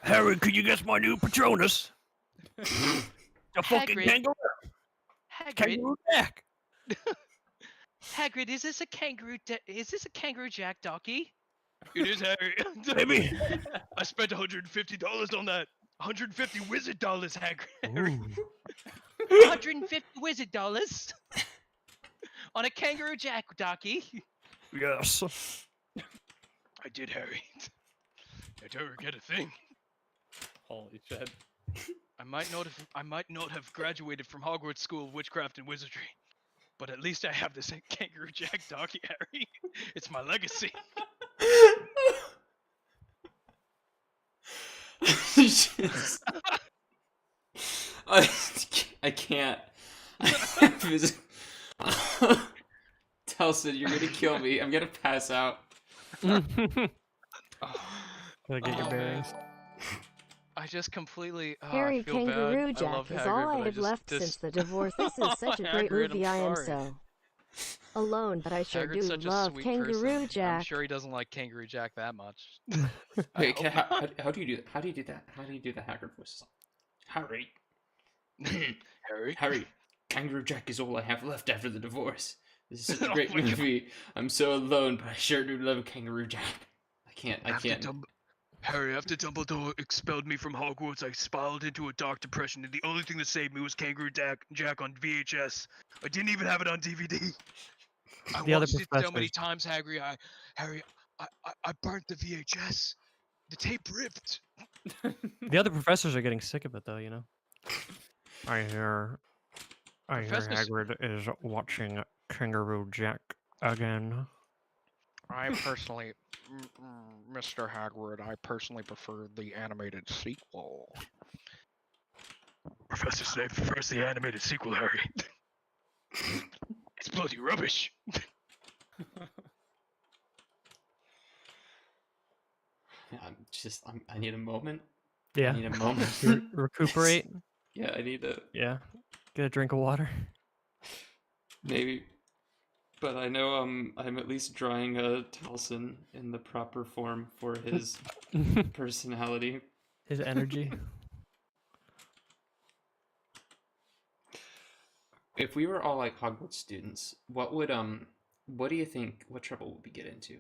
Harry, can you guess my new Patronus? A fucking Hagrid. kangaroo. Hagrid, Kangaroo Jack. Hagrid, is this a kangaroo Jack Docky? It is, Harry. Baby. I spent $150 on that. 150 wizard dollars, Hagrid. Ooh. 150 wizard dollars on a kangaroo Jack Docky. Yes. I did, Harry. I don't regret a thing. Holy shit. I might not have graduated from Hogwarts School of Witchcraft and Wizardry, but at least I have this kangaroo Jack Docky, Harry. It's my legacy. Just- I can't. Talcen, you're gonna kill me. I'm gonna pass out. Gotta get your Oh, man. bearings. I just completely. I Harry feel Kangaroo bad. I love Jack is Hagrid, all but I have just, left this... since the divorce. This is such a great Hagrid, movie. I'm I am sorry. so alone, but I sure Hagrid's do such a love sweet Kangaroo person. I'm Jack. sure he doesn't like Kangaroo Jack that much. I Wait, hope not. how do you do that? How do you do that? How do you do the Hagrid voice? Harry, Harry? Harry, Kangaroo Jack is all I have left after the divorce. This is such a Oh great my God. movie. I'm so alone, but I sure do love Kangaroo Jack. I can't. Harry, after Dumbledore expelled me from Hogwarts, I spiraled into a dark depression, and the only thing that saved me was Kangaroo Jack on VHS. I didn't even have it on DVD. I The other watched it so many professors. times, Harry. I burnt the VHS. The tape ripped. The other professors are getting sick of it, though. You know. I hear Professors- Hagrid is watching Kangaroo Jack again. I personally, Mr. Hagrid, I personally prefer the animated sequel. Professor Snape prefers the animated sequel, Harry. It's bloody rubbish. I need a moment. Yeah. I need a moment. Recuperate. Yeah, I need to Yeah. Get a drink of water. maybe. But I know I'm at least drawing a Talcen in the proper form for his personality. His energy. If we were all like Hogwarts students, what do you think? What trouble would we get into?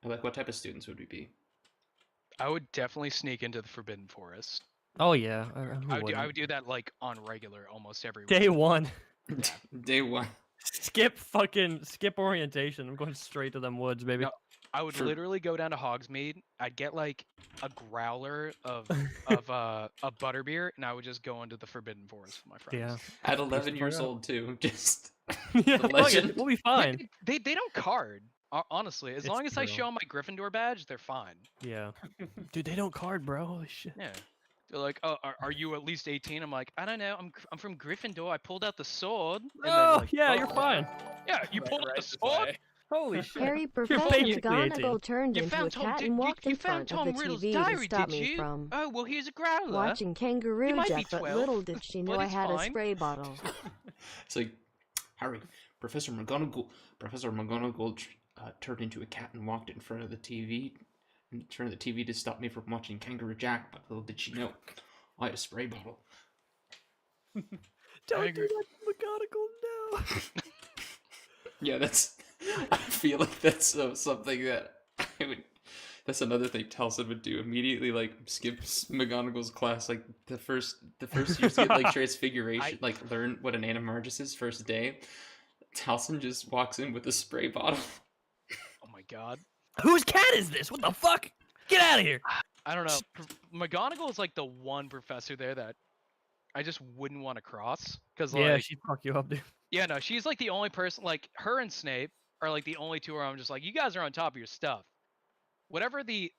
Or, like, what type of students would we be? I would definitely sneak into the Forbidden Forest. Oh yeah. Who I wouldn't? would do that like on regular, almost every week. Day one. Day one. Skip orientation. I'm going straight to them woods, baby. No, I would For- literally go down to Hogsmeade. I'd get like a growler of a butterbeer, and I would just go into the Forbidden Forest with my friends. Yeah. At 11 the years fuck out. old too. Just Yeah. The fuck it, legend. We'll be Yeah, fine. they don't card. Honestly, as It's long as I true. show 'em my Gryffindor badge, they're fine. Yeah. Dude, they don't card, bro. Holy shit. Yeah. They're like, "Oh, are you at least 18?" I'm like, "I don't know. I'm from Gryffindor. I pulled out the sword." And they're Oh, like, yeah, "Oh, you're fine. Yeah, you pulled out the this sword. way. Holy shit. Harry, You're Professor basically 18. McGonagall turned You into a found Tom. cat Did, and walked you in found front of Tom the Riddle's TV diary, to stop did me you? from Oh, well, here's a growler. watching Kangaroo might be Jack, but 12, little did she know but I it's had a fine. spray bottle. It's like, Harry, Professor McGonagall turned into a cat and walked in front of the TV, and turned the TV to stop me from watching Kangaroo Jack. But little did she know, I had a spray bottle. Don't do that, McGonagall, no. Yeah, I feel like that's something that I would. That's another thing Talcen would do immediately. Like, skip McGonagall's class. Like the first years get like transfiguration. Like, learn what an animagus is first day. Talcen just walks in with a spray bottle. Oh my god. Whose cat is this? What the fuck? Get out of here. I don't know. McGonagall is like the one professor there that I just wouldn't want to cross because Yeah, like she'd fuck you up, dude. yeah, no, she's like the only person, like her and Snape are like the only two where I'm just like, you guys are on top of your stuff. Whatever the,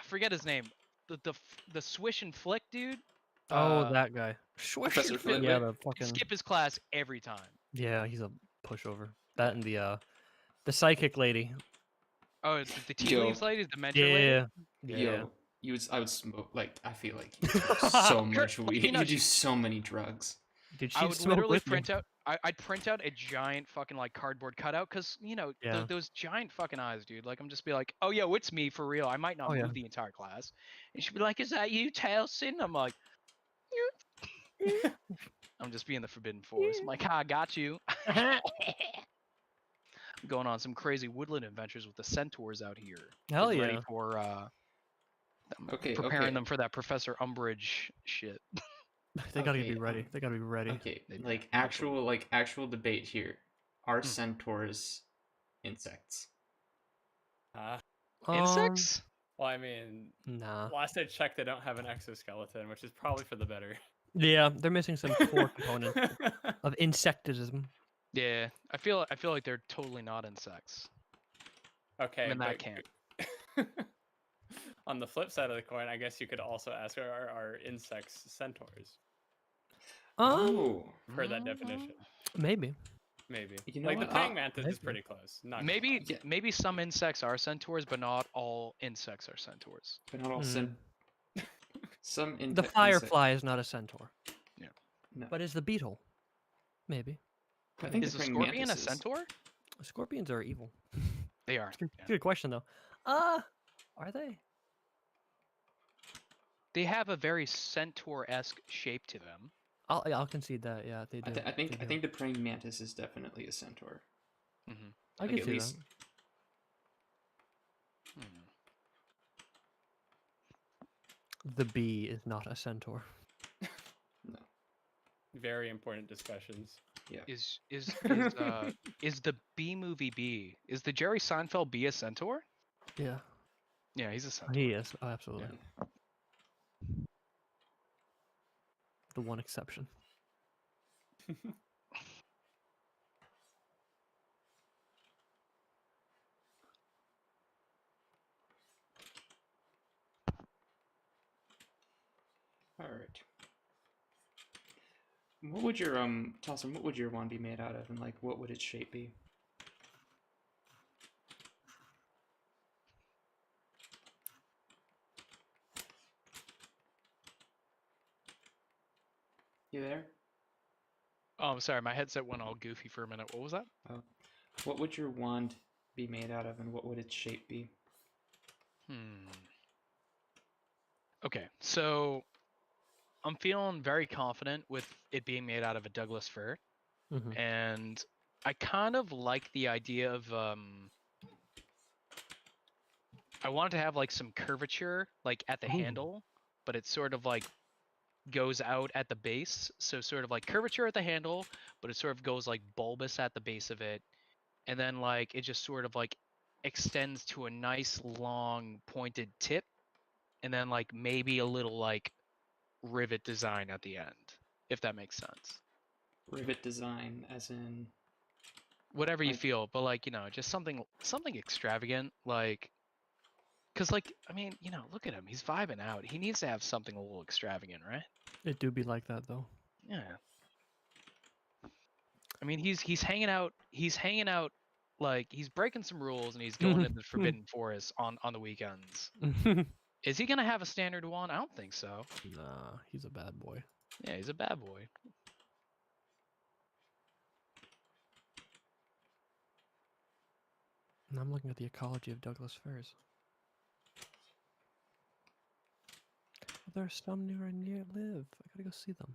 forget his name, the swish and flick dude. Oh, that guy. Swish Professor and flick. Flitwick? Yeah, the fucking. Skip his class every time. Yeah, he's a pushover. That and the psychic lady. Oh, the tea Yo. leaves lady, the mentor lady. Yeah. Yeah. Yo, I would smoke, like, I feel like you do so much weed. you know, You do so many drugs. Dude, I she'd would smoke literally with me. print out. I'd print out a giant fucking like cardboard cutout because you know Yeah. those giant fucking eyes, dude. Like I'm just be like, oh yo, it's me for real. I might not Oh, move yeah. the entire class, and she'd be like, is that you, Talcen? I'm like, I'm just being the Forbidden Force. I'm like, ha, I got you. I'm going on some crazy woodland adventures with the centaurs out here. Hell Getting ready yeah. for Okay, preparing okay. them for that Professor Umbridge shit. They gotta be Okay, ready. They gotta be ready. Okay, They do, like absolutely. actual debate here. Are Mm. centaurs insects? Insects? Well, I mean, Nah. last I checked, they don't have an exoskeleton, which is probably for the better. Yeah, they're missing some core components of insectism. Yeah, I feel like they're totally not insects. Okay, in that but camp. on the flip side of the coin, I guess you could also ask, are insects centaurs? Oh, Per that definition. Maybe. Maybe. You know Like the what? praying mantis is Maybe. pretty close. Not gonna Maybe lie. Yeah. maybe some insects are centaurs, but not all insects are centaurs. but not all some The firefly is not a centaur. Yeah. No. But is the beetle? Maybe. I think Is the the praying scorpion a mantis is. centaur? Scorpions are evil. They are. Good, Yeah. good question though. Are they? They have a very centaur-esque shape to them. I'll concede that. Yeah, they do. I They think do. the praying mantis is definitely a centaur. Mm-hmm. I Like, can at see least that. The bee is not a centaur. no. Very important discussions. Yeah. Is the Bee movie Bee? Is the Jerry Seinfeld Bee a centaur? Yeah, Yeah, he's a centaur. he is. Oh, absolutely. Yeah. The one exception. All right. What would your Talcen, what would your wand be made out of, and like what would its shape be? You there? Oh, I'm sorry, my headset went all goofy for a minute. What was that? Oh. What would your wand be made out of, and what would its shape be? Okay, so I'm feeling very confident with it being made out of a Douglas fir, Mhm. and I kind of like the idea of I want to have like some curvature like at the Ooh. handle, but it sort of like goes out at the base, so sort of like curvature at the handle, but it sort of goes like bulbous at the base of it, and then like it just sort of like extends to a nice long pointed tip, and then like maybe a little like rivet design at the end, if that makes sense. Rivet design, as in. Whatever you Like- feel, but like, you know, just something extravagant, like, because like, I mean, you know, look at him, he's vibing out. He needs to have something a little extravagant, right? It do be like that though. Yeah. I mean, he's hanging out. He's hanging out, like he's breaking some rules, and he's going into the Forbidden Forest on the weekends. Is he gonna have a standard wand? I don't think so. Nah, he's a bad boy. Yeah, he's a bad boy. And I'm looking at the ecology of Douglas firs. There's some near I live. I gotta go see them.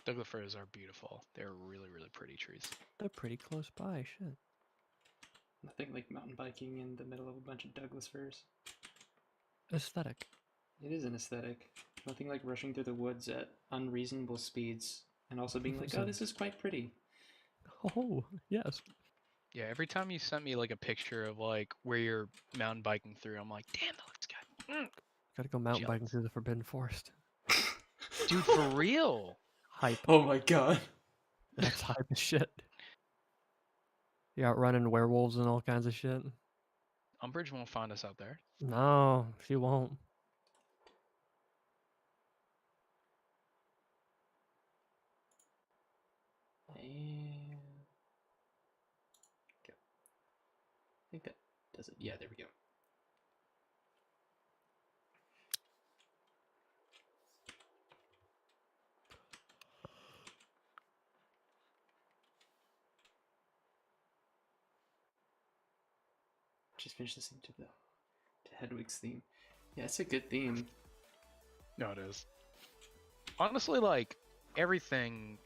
Douglas firs are beautiful. They're really, really pretty trees. They're pretty close by. Shit. Nothing like mountain biking in the middle of a bunch of Douglas firs. Aesthetic. It is an aesthetic. Nothing like rushing through the woods at unreasonable speeds and also being like, oh, this is quite pretty. Oh, yes. Yeah, every time you sent me like a picture of like where you're mountain biking through, I'm like, damn, that looks good. Gotta go mountain biking Jealous. through the Forbidden Forest. Dude, for real. Hype. Oh my god. That's hype as shit. You out running werewolves and all kinds of shit. Umbridge won't find us out there. No, she won't. And... go. I think that does it. Yeah, there we go. Just finished listening to Hedwig's theme. Yeah, it's a good theme. No, it is. Honestly, like everything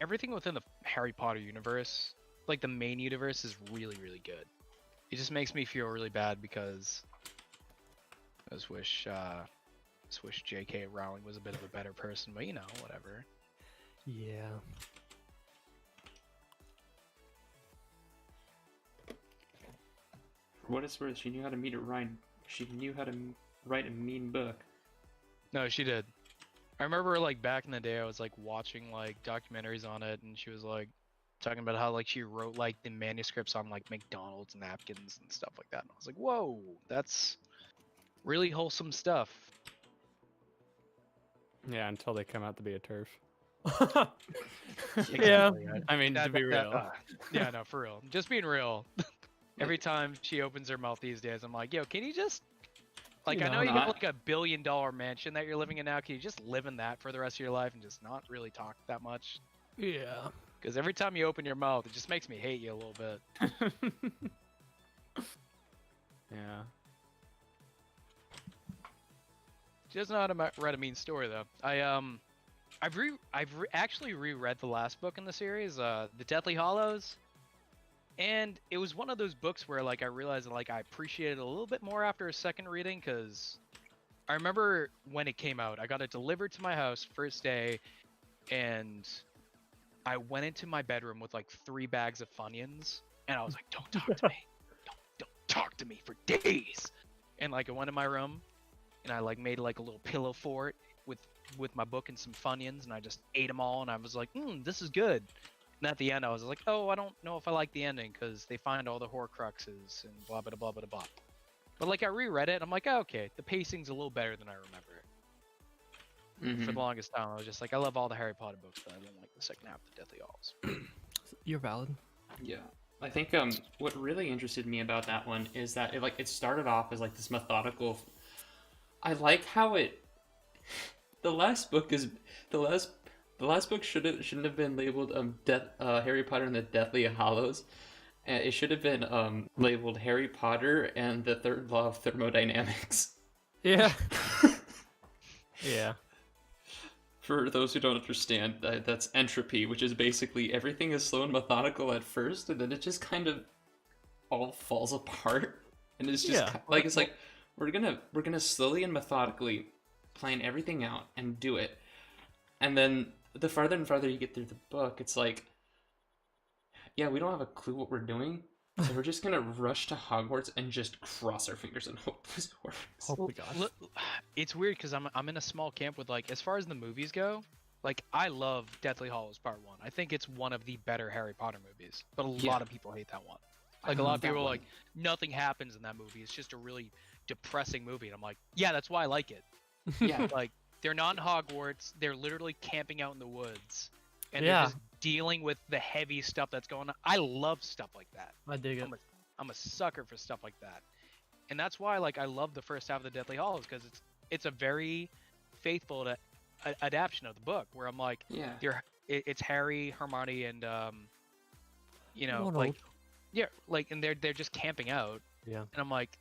within the Harry Potter universe, like the main universe, is really, really good. It just makes me feel really bad because I just wish J.K. Rowling was a bit of a better person, but you know, whatever. Yeah. For what it's worth, she knew how to write a mean book. No, she did. I remember like back in the day, I was like watching like documentaries on it, and she was like talking about how like she wrote like the manuscripts on like McDonald's napkins and stuff like that. And I was like, whoa, that's really wholesome stuff. Yeah, until they come out to be a turf. Yeah. I mean, to be real. Yeah, no, for real. Just being real. Every time she opens her mouth these days, I'm like, yo, can you just like, You I know know, you got not- like $1 billion mansion that you're living in now. Can you just live in that for the rest of your life and just not really talk that much? Yeah. Because every time you open your mouth, it just makes me hate you a little bit. Yeah. She doesn't know how to write a mean story though. I've actually reread the last book in the series, The Deathly Hallows, and it was one of those books where like I realized like I appreciated it a little bit more after a second reading, because I remember when it came out, I got it delivered to my house first day, and I went into my bedroom with like 3 bags of Funyuns, and I was like, "Don't talk to me, don't talk to me for days." And like I went in my room, and I like made like a little pillow for it with my book and some Funyuns, and I just ate them all, and I was like, this is good. And at the end, I was like, oh, I don't know if I like the ending because they find all the Horcruxes and blah blah blah blah blah. But like I reread it, and I'm like, oh, okay, the pacing's a little better than I remember. For the longest time, I was just like, I love all the Harry Potter books, but I didn't like the second half of the Deathly Hallows. You're valid. Yeah. I think what really interested me about that one is that it started off as like this methodical. I like how the last book shouldn't have been labeled Harry Potter and the Deathly Hallows. It should have been labeled Harry Potter and the Third Law of Thermodynamics. Yeah. Yeah. For those who don't understand, that's entropy, which is basically everything is slow and methodical at first, and then it just kind of all falls apart. And it's just it's like we're gonna slowly and methodically plan everything out and do it. And then the farther and farther you get through the book, it's like, yeah, we don't have a clue what we're doing, so we're just gonna rush to Hogwarts and just cross our fingers and hope this works. Oh my gosh. It's weird because I'm in a small camp with like, as far as the movies go, like I love Deathly Hallows Part 1. I think it's one of the better Harry Potter movies, but a lot of people hate that one. Like a lot of people are like, nothing happens in that movie. It's just a really depressing movie. And I'm like, yeah, that's why I like it. Yeah. Like they're not in Hogwarts. They're literally camping out in the woods, and Yeah. they're just dealing with the heavy stuff that's going on. I love stuff like that. I dig it. I'm a sucker for stuff like that, and that's why like I love the first half of the Deathly Hallows, because it's a very faithful adaptation of the book. Where I'm like, Yeah. it's Harry, Hermione, and Ronald. like like, and they're just camping out. Yeah. And I'm like,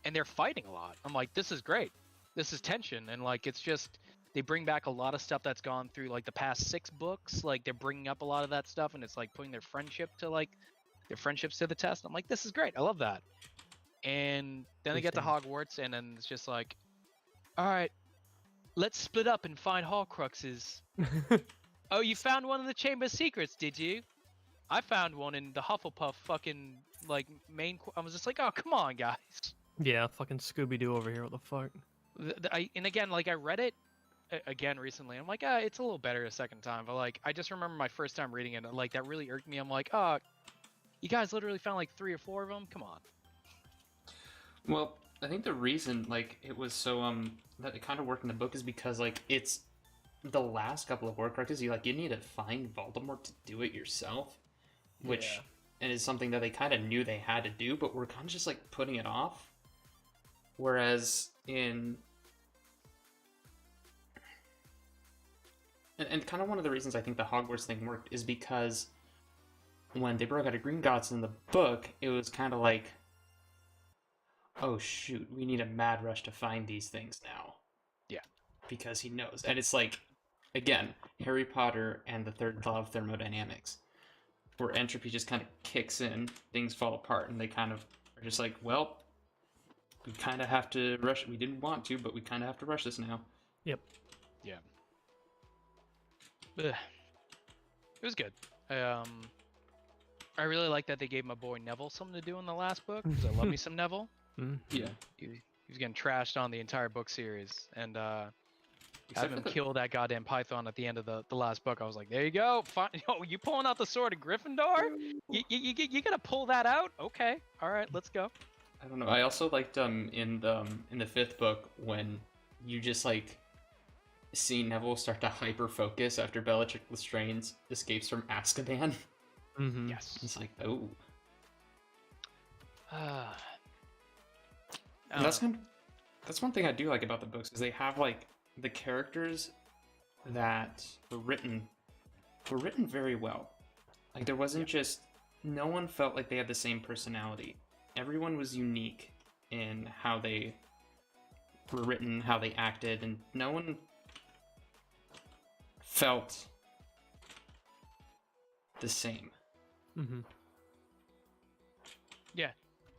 and they're fighting a lot. I'm like, this is great. This is tension, and like it's just they bring back a lot of stuff that's gone through like the past 6 books. Like they're bringing up a lot of that stuff, and it's like putting their friendships to the test. I'm like, this is great. I love that. And then they get to Hogwarts, and then it's just like, all right, let's split up and find Horcruxes. Oh, you found one in the Chamber of Secrets, did you? I found one in the Hufflepuff fucking like main. I was just like, oh, come on, guys. Yeah, fucking Scooby Doo over here. What the fuck? And again, like I read it again recently. I'm like, it's a little better a second time. But like, I just remember my first time reading it, and like that really irked me. I'm like, you guys literally found like 3 or 4 of them. Come on. Well, I think the reason like it was so that it kind of worked in the book is because like it's the last couple of Horcruxes. You need to find Voldemort to do it yourself, which and is something that they kind of knew they had to do, but we're kind of just like putting it off. Whereas in and kind of one of the reasons I think the Hogwarts thing worked is because when they broke out of Gringotts in the book, it was kind of like, oh shoot, we need a mad rush to find these things now. Yeah. Because he knows. And it's like, again, Harry Potter and the third law of thermodynamics, where entropy just kind of kicks in, things fall apart, and they kind of are just like, well, we kind of have to rush. We didn't want to, but we kind of have to rush this now. Yep. Yeah. Ugh. It was good. I really like that they gave my boy Neville something to do in the last book, because I love me some Neville. Yeah. He was getting trashed on the entire book series, and Except having him for the- kill that goddamn Python at the end of the last book, I was like, there you go. Fine. Yo, you pulling out the sword of Gryffindor? You gonna pull that out? Okay. All right, let's go. I don't know. I also liked in the fifth book when you just like see Neville start to hyper focus after Bellatrix Lestrange escapes from Azkaban. Mm-hmm. Yes. It's like, oh, I and that's don't know. that's one thing I do like about the books is they have like the characters that were written very well. Like there wasn't just no one felt like they had the same personality. Everyone was unique in how they were written, how they acted, and no one felt the same. Mm-hmm. Yeah.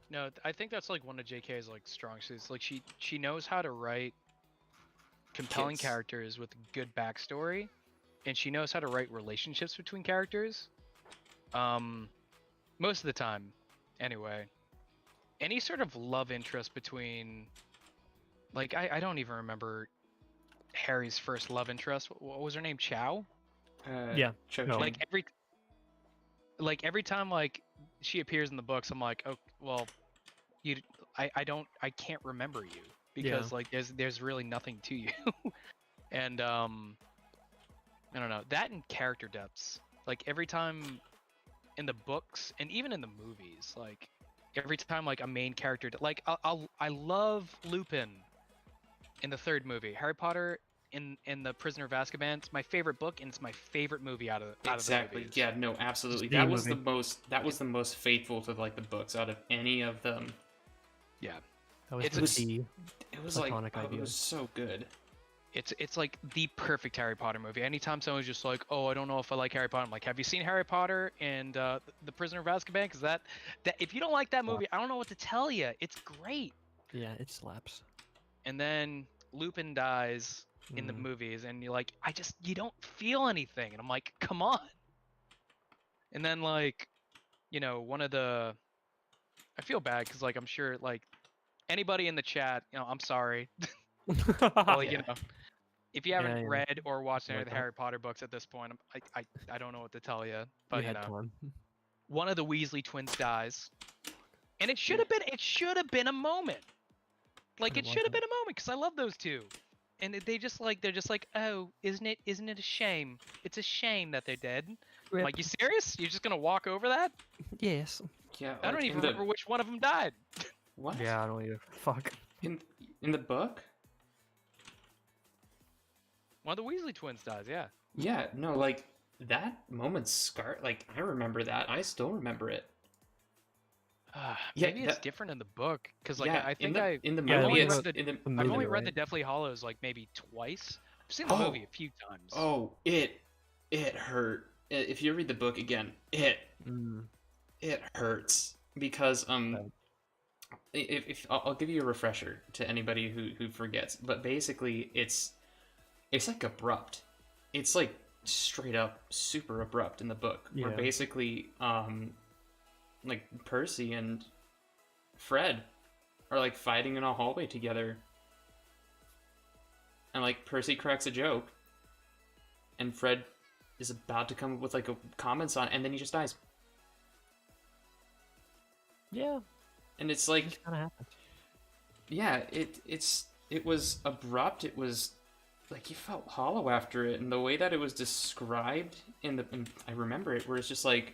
No, I think that's like one of JK's like strong suits. Like she knows how to write compelling Kids. characters with good backstory, and she knows how to write relationships between characters. Most of the time, anyway. Any sort of love interest between, like I don't even remember Harry's first love interest. What was her name? Chow? Yeah. Cho No. Chang. Like every time like she appears in the books, I'm like, oh well, I can't remember you because like there's really nothing to you. And I don't know, that and character depths. Like every time in the books and even in the movies, like every time like a main character, like I love Lupin in the third movie. Harry Potter in the Prisoner of Azkaban, it's my favorite book and it's my favorite movie out of the Exactly. movies. Yeah, no, absolutely. Just the That was movie. the most faithful to like the books out of any of them. Yeah. That was It's the was- D. It was Platonic like, oh, it ideas. was so good. It's like the perfect Harry Potter movie. Anytime someone's just like, "Oh, I don't know if I like Harry Potter," I'm like, "Have you seen Harry Potter and the Prisoner of Azkaban?" Because that if you don't like that movie, I don't know what to tell you. It's great. Yeah, it slaps. And then Lupin dies in the movies, and you're like, you don't feel anything, and I'm like, come on. And then like, one of the, I feel bad because like I'm sure like anybody in the chat, I'm sorry. Well, Yeah. if you haven't Yeah. read or watched any Like of the that. Harry Potter books at this point, I don't know what to tell you. You But had time. one of the Weasley twins dies, and it should have been a moment. Like And it it should have wasn't. been a moment because I love those two, and they're just like, oh, isn't it a shame? It's a shame that they're dead. I'm like, you serious? You're just gonna walk over that? Yes. Yeah, I don't like, even in the- remember which one of them died. What? Yeah, I don't either. Fuck. In the book? One of the Weasley twins dies. Yeah. Yeah, no, like that moment's scar. Like I remember that. I still remember it. Yeah, Maybe it's that- different in the book because like yeah, I think in the Yeah, I've movie, only it's read the- in the The I've movie, only read the right? Deathly Hollows like maybe twice. I've seen the Oh. movie a few times. Oh, it hurt. If you read the book again, it hurts because if I'll give you a refresher to anybody who forgets, but basically it's like abrupt. It's like straight up super abrupt in the book. Where Yeah. basically like Percy and Fred are like fighting in a hallway together. and like Percy cracks a joke, and Fred is about to come up with like a comments on it, and then he just dies. Yeah, And it's it like, just kind of happened. yeah, it was abrupt. It was like you felt hollow after it, and the way that it was described and I remember it, where it's just like,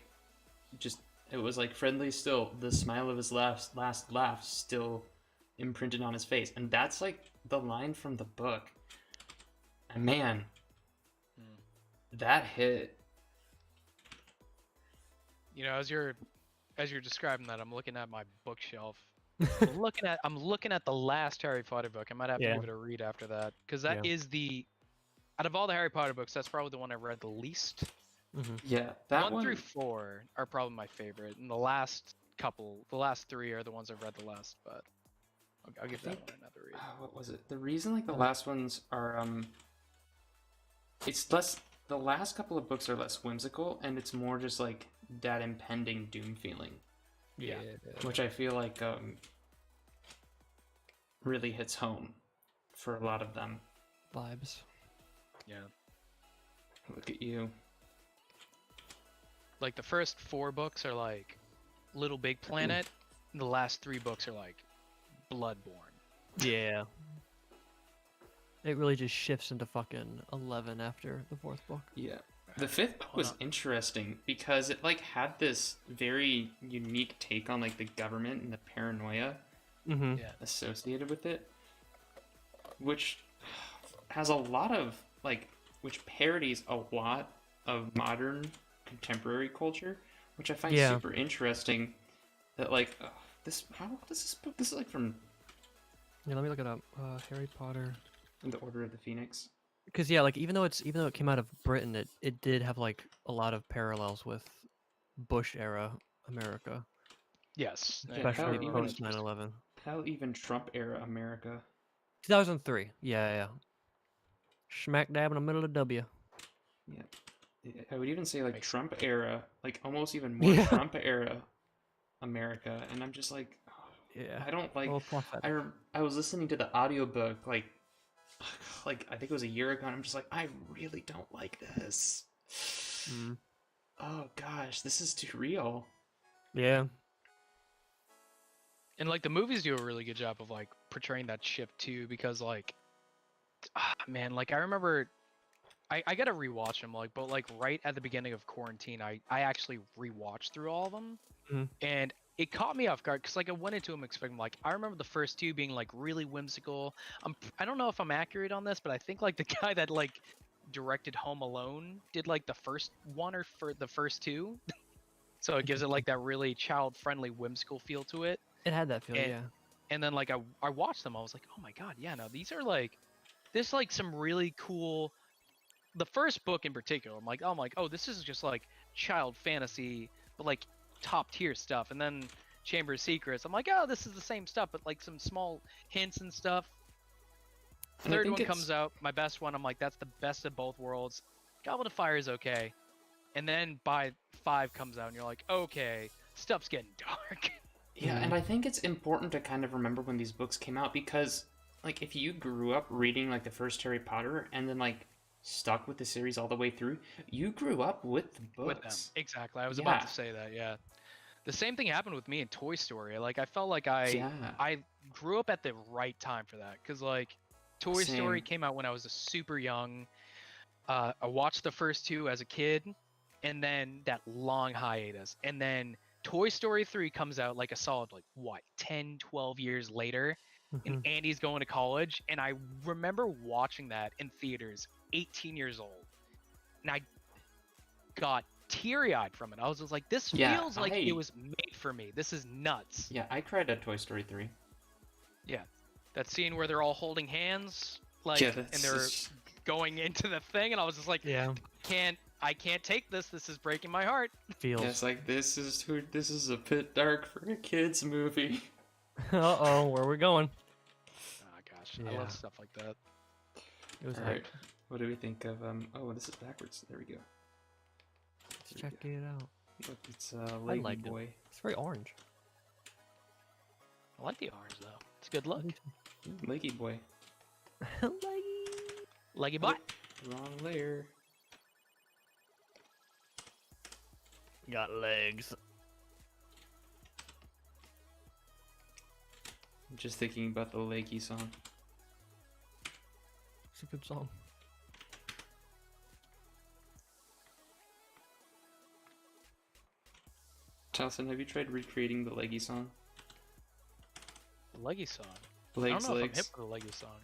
it was like friendly still, the smile of his last laugh still imprinted on his face, and that's like the line from the book. And man, that hit. You know, as you're describing that, I'm looking at my bookshelf. I'm looking at the last Harry Potter book. I might have to Yeah. give it a read after that, because that Yeah. is out of all the Harry Potter books, that's probably the one I read the least. Mm-hmm. Yeah, that 1 one. through 4 are probably my favorite, and the last 3 are the ones I've read the less. But I'll give that one another read. What was it? The reason like the last ones are it's less. The last couple of books are less whimsical, and it's more just like that impending doom feeling, Yeah. which I feel like really hits home for a lot of them. Vibes. Yeah. Look at you. Like the first 4 books are like Little Big Planet, and the last 3 books are like Bloodborne. Yeah. It really just shifts into fucking 11 after the 4th book. Yeah. The 5th book was interesting because it like had this very unique take on like the government and the paranoia Mm-hmm. Yeah. associated with it, which has a lot of like, which parodies a lot of modern contemporary culture, which I find Yeah. super interesting. That like, how old is this book? This is like from Yeah, let me look it up. Harry Potter. The Order of the Phoenix. Because yeah, like even though it came out of Britain, it did have like a lot of parallels with Bush era America, Yes. Yeah, especially even- post 9/11. Hell, even Trump era America. 2003. Yeah. Smack dab in the middle of W. Yeah. I would even say like Makes- Trump era, like almost even more Yeah. Trump era America, and I'm just like, Yeah. I don't like. Well, prophetic. I was listening to the audiobook like I think it was a year ago, and I'm just like, I really don't like this. Mm. Oh gosh, this is too real. Yeah. And like the movies do a really good job of like portraying that shift too, because like, man, like I remember, I gotta rewatch them, like, but like right at the beginning of quarantine, I actually rewatched through all of them, Mhm. and it caught me off guard because like I went into them expecting like I remember the first 2 being like really whimsical. I don't know if I'm accurate on this, but I think like the guy that like directed Home Alone did like the first one or for the first 2. So it gives it like that really child-friendly, whimsical feel to it. It had that feel. And- Yeah. And then like I watched them, I was like, oh my god, yeah, no, these are like, this like some really cool. The first book in particular, I'm like, oh, this is just like child fantasy, but like top tier stuff. And then Chamber of Secrets, I'm like, oh, this is the same stuff, but like some small hints and stuff. And I Third think one it's- comes out, my best one. I'm like, that's the best of both worlds. Goblet of Fire is okay, and then by 5 comes out, and you're like, okay, stuff's getting dark. Yeah, and I think it's important to kind of remember when these books came out, because like if you grew up reading like the first Harry Potter and then like stuck with the series all the way through, you grew up with the books. With them, exactly. I was about Yeah. to say that. Yeah, the same thing happened with me in Toy Story. Like I felt like I grew up at the right time for that, because like Toy Story Same. came out when I was super young. I watched the first 2 as a kid, and then that long hiatus, and then Toy Story 3 comes out like a solid like what 10 12 years later, and Mhm. Andy's going to college, and I remember watching that in theaters 18 years old, and I got teary-eyed from it. I was just like, this Yeah, feels like I- it was made for me. This is nuts. Yeah, I cried at Toy Story 3. That scene where they're all holding hands, like, Yeah, and that's they're just- going into the thing, and I was just like, Yeah. I can't take this. This is breaking my heart. Feels. Yeah, it's like this is a bit dark for a kids movie. Uh-oh, where are we going? Oh gosh, I Yeah. love stuff like that. It was All like, right, what do we think of oh, this is backwards. There we go. let's check it out. Look, it's Lady liked it. Boy. It's very orange. I like the orange though. It's a good look. Lakey Boy. Like- Leggy butt. Wrong layer. Got legs. I'm just thinking about the Lakey song. It's a good song. Talcen, have you tried recreating the Leggy song? Leggy song. I Legs, don't know if I'm legs. hip with the leggy song.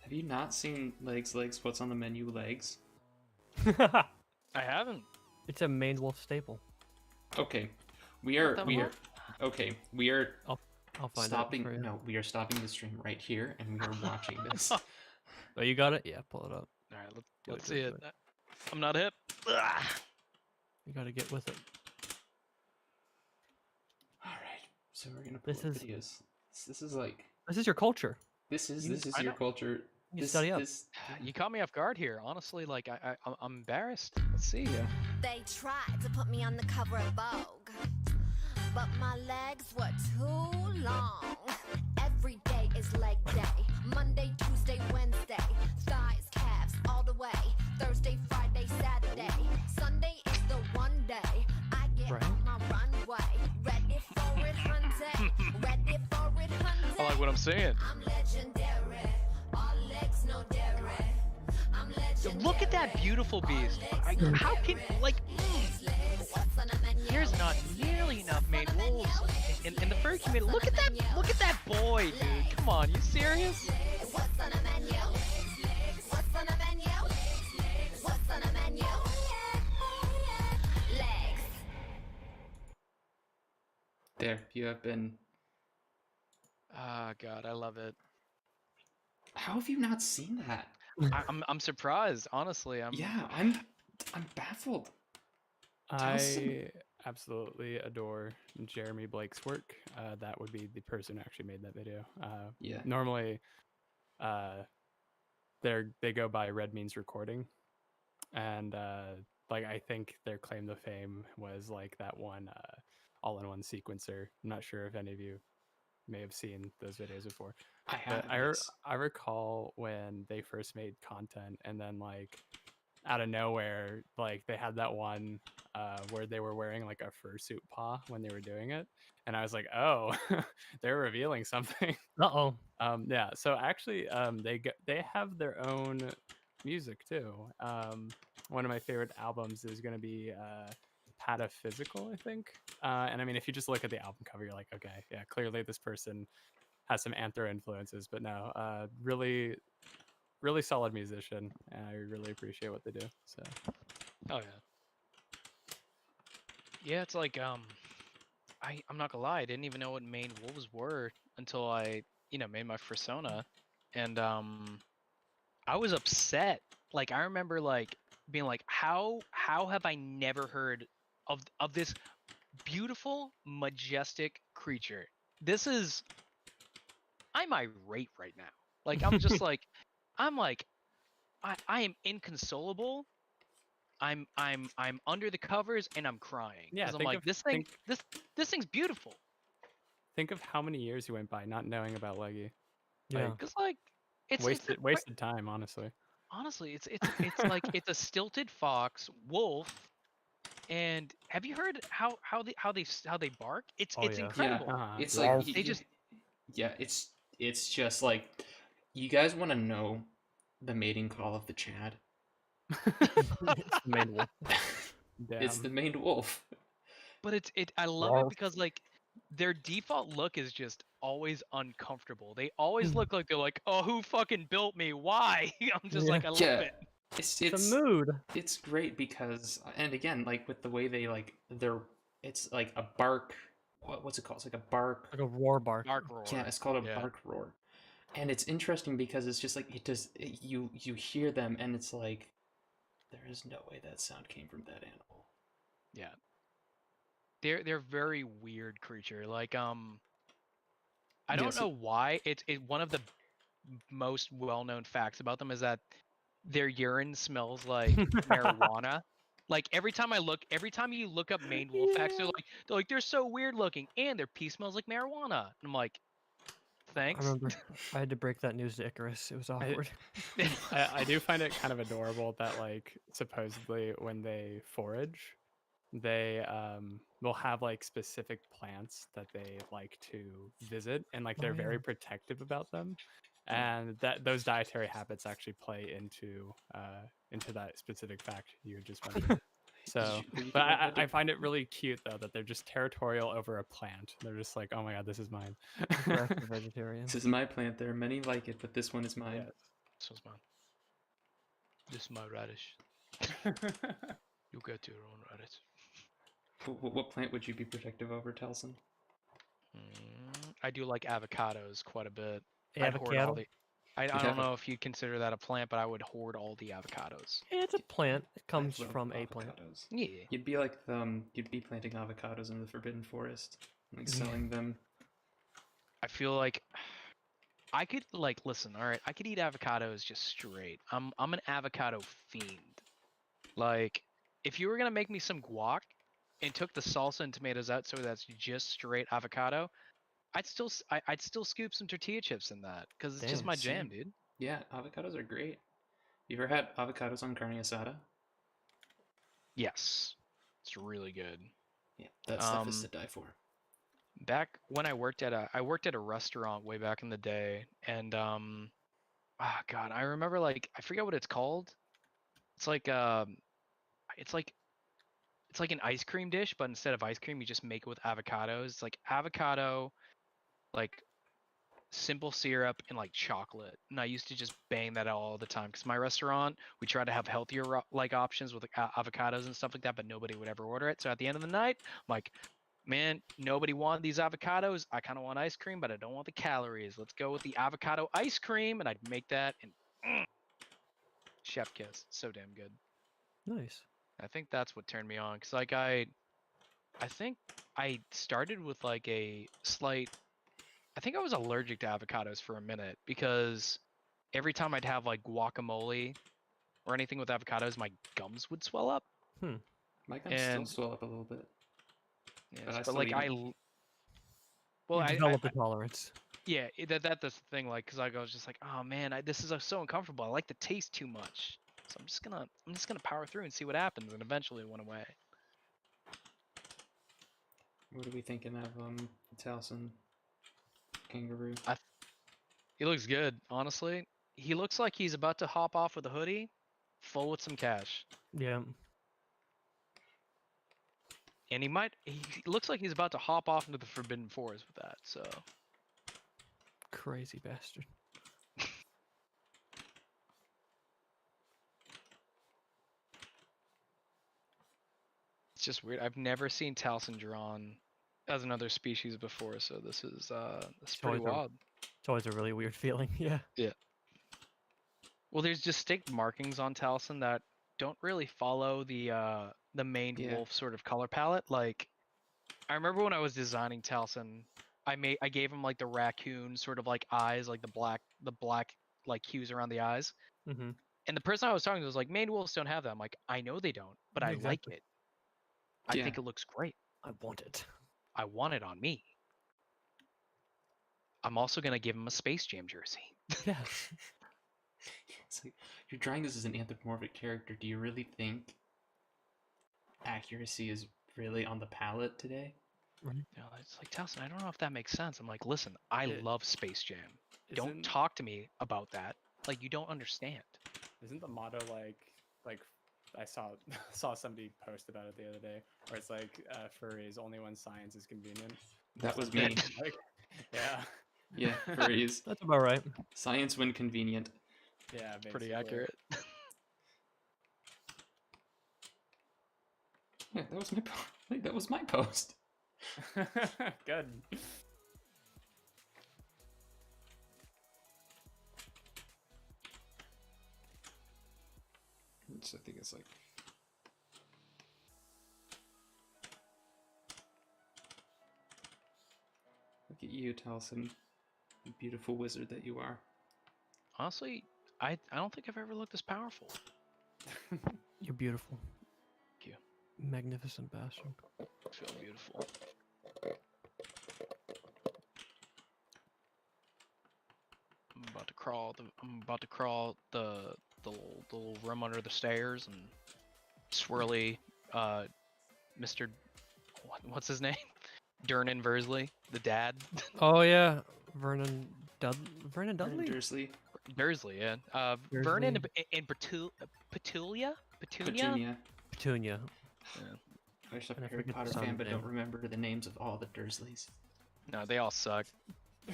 Have you not seen Legs, legs? What's on the menu? Legs. I haven't. It's a main wolf staple. Okay, we What the are. Okay, we are I'll find stopping. it for you. No, we are stopping the stream right here, and we are watching this. Oh, you got it? Yeah, pull it up. All right, Do let's do see it. I'm not hip. Ugh. You gotta get with it. All right, so we're gonna pull This up is- videos. This is like This is your culture. this is I your know. culture. You This study up. this You caught me off guard here. Honestly, like I'm embarrassed. Let's see. They tried to put me on the cover of Vogue, but my legs were too long. Every day is leg day. Monday, Tuesday, Wednesday. Thighs, calves, all the way. Thursday, Friday, Saturday. Sunday is the one day I get Right. on my runway. Ready for it, hunting. Ready for it, hunting. I like what I'm seeing. I'm legendary. All legs, no dairy. I'm legendary. Look at that beautiful beast. How can there's not nearly enough main wolves in the furry community. Look at that boy, dude. Come on, you serious? What's on the menu? What's on the menu? What's on the menu? Legs. there. You have been. Ah, God, I love it. How have you not seen that? I'm surprised, honestly. Yeah, I'm baffled. Talcen. I absolutely adore Jeremy Blake's work. That would be the person who actually made that video. Yeah. Normally, they go by Red Means Recording, and like I think their claim to fame was like that one all-in-one sequencer. I'm not sure if any of you may have seen those videos before. I But have. I recall when they first made content, and then like out of nowhere, like they had that one where they were wearing like a fursuit paw when they were doing it, and I was like, oh, they're revealing something. Uh-oh. Yeah. So actually, they have their own music too. One of my favorite albums is going to be Pataphysical, I think. And I mean, if you just look at the album cover, you're like, okay, yeah, clearly this person has some anthro influences, but no, really, really solid musician, and I really appreciate what they do. So, Oh yeah. Yeah, it's like I'm not gonna lie, I didn't even know what main wolves were until I, made my persona, and I was upset. Like I remember like being like, how have I never heard of this beautiful, majestic creature? I'm irate right now. Like I'm just like I am inconsolable. I'm under the covers and I'm crying. Yeah, 'Cause I'm think like of- this thing think- this thing's beautiful. think of how many years you went by not knowing about Leggy. Yeah. Cause like it's Wasted time, honestly. honestly it's like it's a stilted fox wolf. And have you heard how they bark? It's Oh, yeah. incredible. Yeah, Uh-huh. it's Wow. like They just yeah, it's just like you guys want to know the mating call of the Chad. It's the main wolf. It's Damn. the maned wolf. But I love Wow. it because like their default look is just always uncomfortable. They always look like they're like, oh, who fucking built me? Why? I'm just Yeah. like I love Yeah. it. It's It's a mood. it's great because and again like with the way they like it's like a bark what's it called? It's like a bark. Like a roar bark. Dark roar. Yeah, it's called a Yeah. bark roar. And it's interesting because it's just like you hear them and it's like there is no way that sound came from that animal. Yeah. They're very weird creature. Like I don't Yes. know why. It's one of the most well-known facts about them is that their urine smells like marijuana. Like every time you look up maned wolf facts, they're like they're so weird looking, and their pee smells like marijuana. And I'm like, Thanks. remember I had to break that news to Icarus. It was awkward. I do find it kind of adorable that like supposedly when they forage, they will have like specific plants that they like to visit, and like they're Oh, very yeah. protective about them, and that those dietary habits actually play into that specific fact you just mentioned. So, Were you but like, had I to- find it really cute though that they're just territorial over a plant. They're just like, oh my god, this is mine. Aggressive vegetarian. This is my plant. There are many like it, but this one is mine. Yes. This one's mine. This is my radish. You get your own radish. What plant would you be protective over, Talcen? I do like avocados quite a bit. I'd hoard all Avocado. the. I You'd don't have a- know if you'd consider that a plant, but I would hoard all the avocados. It's a plant. It I comes love from a plant. avocados. Yeah. You'd be like you'd be planting avocados in the Forbidden Forest, like Yeah. selling them. I feel like I could like listen. All right, I could eat avocados just straight. I'm an avocado fiend. Like, if you were gonna make me some guac and took the salsa and tomatoes out, so that's just straight avocado, I'd still scoop some tortilla chips in that because it's just Damn, my jam, same. dude. Yeah, avocados are great. You ever had avocados on carne asada? Yes, it's really good. Yeah, that stuff is Um, to die for. Back when I worked at a restaurant way back in the day, and God, I remember like I forget what it's called. It's like it's like it's like an ice cream dish, but instead of ice cream, you just make it with avocados. It's like avocado, like simple syrup, and like chocolate. And I used to just bang that out all the time because my restaurant, we try to have healthier like options with avocados and stuff like that, but nobody would ever order it. So at the end of the night, I'm like, man, nobody wanted these avocados. I kind of want ice cream, but I don't want the calories. Let's go with the avocado ice cream, and I'd make that and chef kiss. So damn good. Nice. I think that's what turned me on because like I think I started with like a slight. I think I was allergic to avocados for a minute because every time I'd have like guacamole or anything with avocados, my gums would swell up. My gums still And swell up a little bit. yes, But I but still like eat 'em. well, You develop a tolerance. yeah, that's the thing. Like, cause I was just like, oh man, this is so uncomfortable. I like the taste too much, so I'm just gonna power through and see what happens, and eventually it went away. What are we thinking of Talcen kangaroo? He looks good, honestly. He looks like he's about to hop off with a hoodie, full with some cash, Yeah. and he looks like he's about to hop off into the Forbidden Forest with that. So Crazy bastard. it's just weird. I've never seen Talcen drawn as another species before, so this is pretty always a- wild. It's always a really weird feeling. Yeah. Well, there's distinct markings on Talcen that don't really follow the main Yeah. wolf sort of color palette. Like, I remember when I was designing Talcen, I gave him like the raccoon sort of like eyes, like the black like hues around the eyes. Mm-hmm. And the person I was talking to was like, main wolves don't have that. I'm like, I know they don't, but I like Exactly. it. I Yeah. think it looks great. I want it. I want it on me. I'm also gonna give him a Space Jam jersey. Yes. It's like you're drawing this as an anthropomorphic character. Do you really think accuracy is really on the palette today? You know, it's like Talcen, I don't know if that makes sense. I'm like, listen, I Yeah. love Space Jam. Don't Isn't- talk to me about that. Like you don't understand. Isn't the motto like I saw somebody post about it the other day, where it's like furries only when science is convenient. That was me. Like, yeah. Yeah, furries. That's about right. Science when convenient. Yeah, Pretty basically. accurate. Yeah, that was my that was my post. Good. I think it's like look at you, Talcen, you beautiful wizard that you are. Honestly, I don't think I've ever looked this powerful. You're beautiful. Thank you. Magnificent bastard. I feel beautiful. I'm about to crawl the little room under the stairs and swirly, Mr. What's his name? Durnan Versley, the dad. Oh yeah, Vernon Vernon Dudley. Dursley. Dursley, yeah. Vernon and Petunia. Petunia. Petunia. Yeah. I wish I'm And a I Harry forget the Potter son's fan, but don't name. remember the names of all the Dursleys. No, they all suck.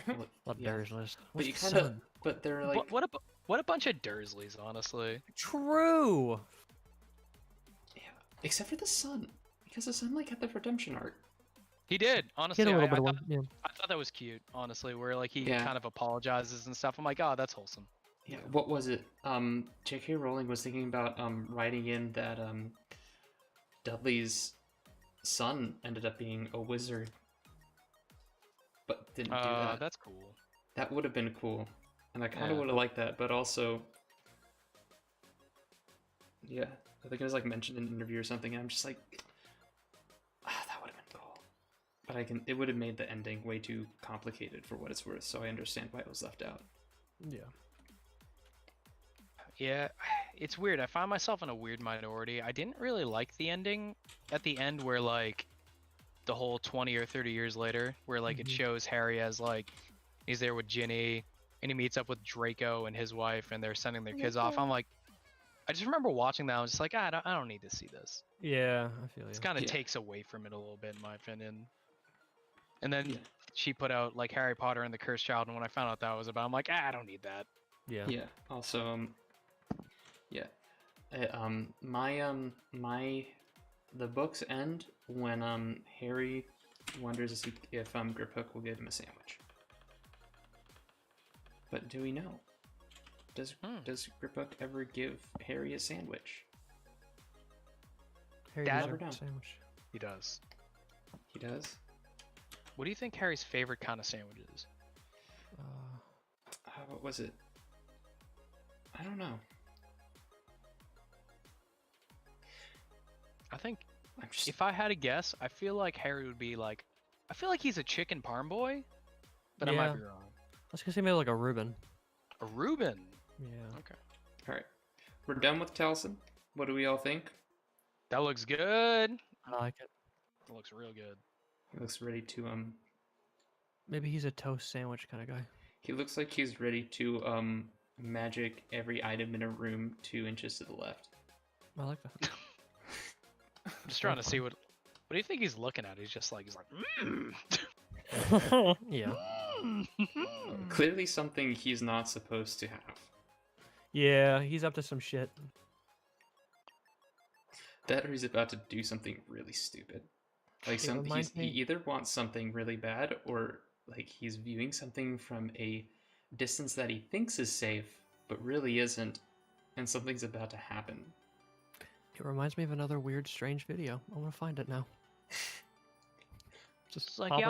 Well, Love yeah. Dursley's. But you What's kind the of, son? but they're like, What a bunch of Dursleys, honestly. True. yeah, except for the son, because the son like had the redemption arc. He did, He honestly. had a little I bit of thought, one. Yeah. I thought that was cute, honestly, where like he Yeah. kind of apologizes and stuff. I'm like, oh, that's wholesome. Yeah, what was it? J.K. Rowling was thinking about writing in that Dudley's son ended up being a wizard, but didn't do that. That's cool. That would have been cool, and I kind of Yeah. would have liked that, but also, yeah, I think it was like mentioned in an interview or something, and I'm just like, that would have been cool, but it would have made the ending way too complicated for what it's worth, so I understand why it was left out. Yeah. Yeah, it's weird. I find myself in a weird minority. I didn't really like the ending at the end where like the whole 20 or 30 years later where like it Mhm. shows Harry as like he's there with Ginny and he meets up with Draco and his wife and they're sending their kids off. I'm like, I just remember watching that. I was just like, I don't need to see this. Yeah, I feel This you. kind of Yeah. takes away from it a little bit in my opinion. And then Yeah. she put out like Harry Potter and the Cursed Child, and when I found out that was about, I'm like, I don't need that. Yeah. Yeah. Also, yeah. The books end when Harry wonders if Griphook will give him a sandwich. But do we know? Does Griphook ever give Harry a sandwich? Harry Dad- deserved Never a know. sandwich. He does. He does. What do you think Harry's favorite kind of sandwich is? What was it? I don't know. I think I'm just. if I had to guess, I feel like Harry would be like, I feel like he's a chicken parm boy, but I Yeah. might be wrong. Let's go see maybe like a Reuben. A Reuben. Yeah. Okay. All right. We're done with Talcen. What do we all think? That looks good. I like it. That looks real good. He looks ready to Maybe he's a toast sandwich kind of guy. He looks like he's ready to magic every item in a room 2 inches to the left. I like that. I'm just trying to see what do you think he's looking at? He's like, Yeah. Clearly something he's not supposed to have. Yeah, he's up to some shit. That or he's about to do something really stupid. Like It reminds he me- either wants something really bad or like he's viewing something from a distance that he thinks is safe but really isn't, and something's about to happen. It reminds me of another weird, strange video. I want to find it now. Just It's like pop it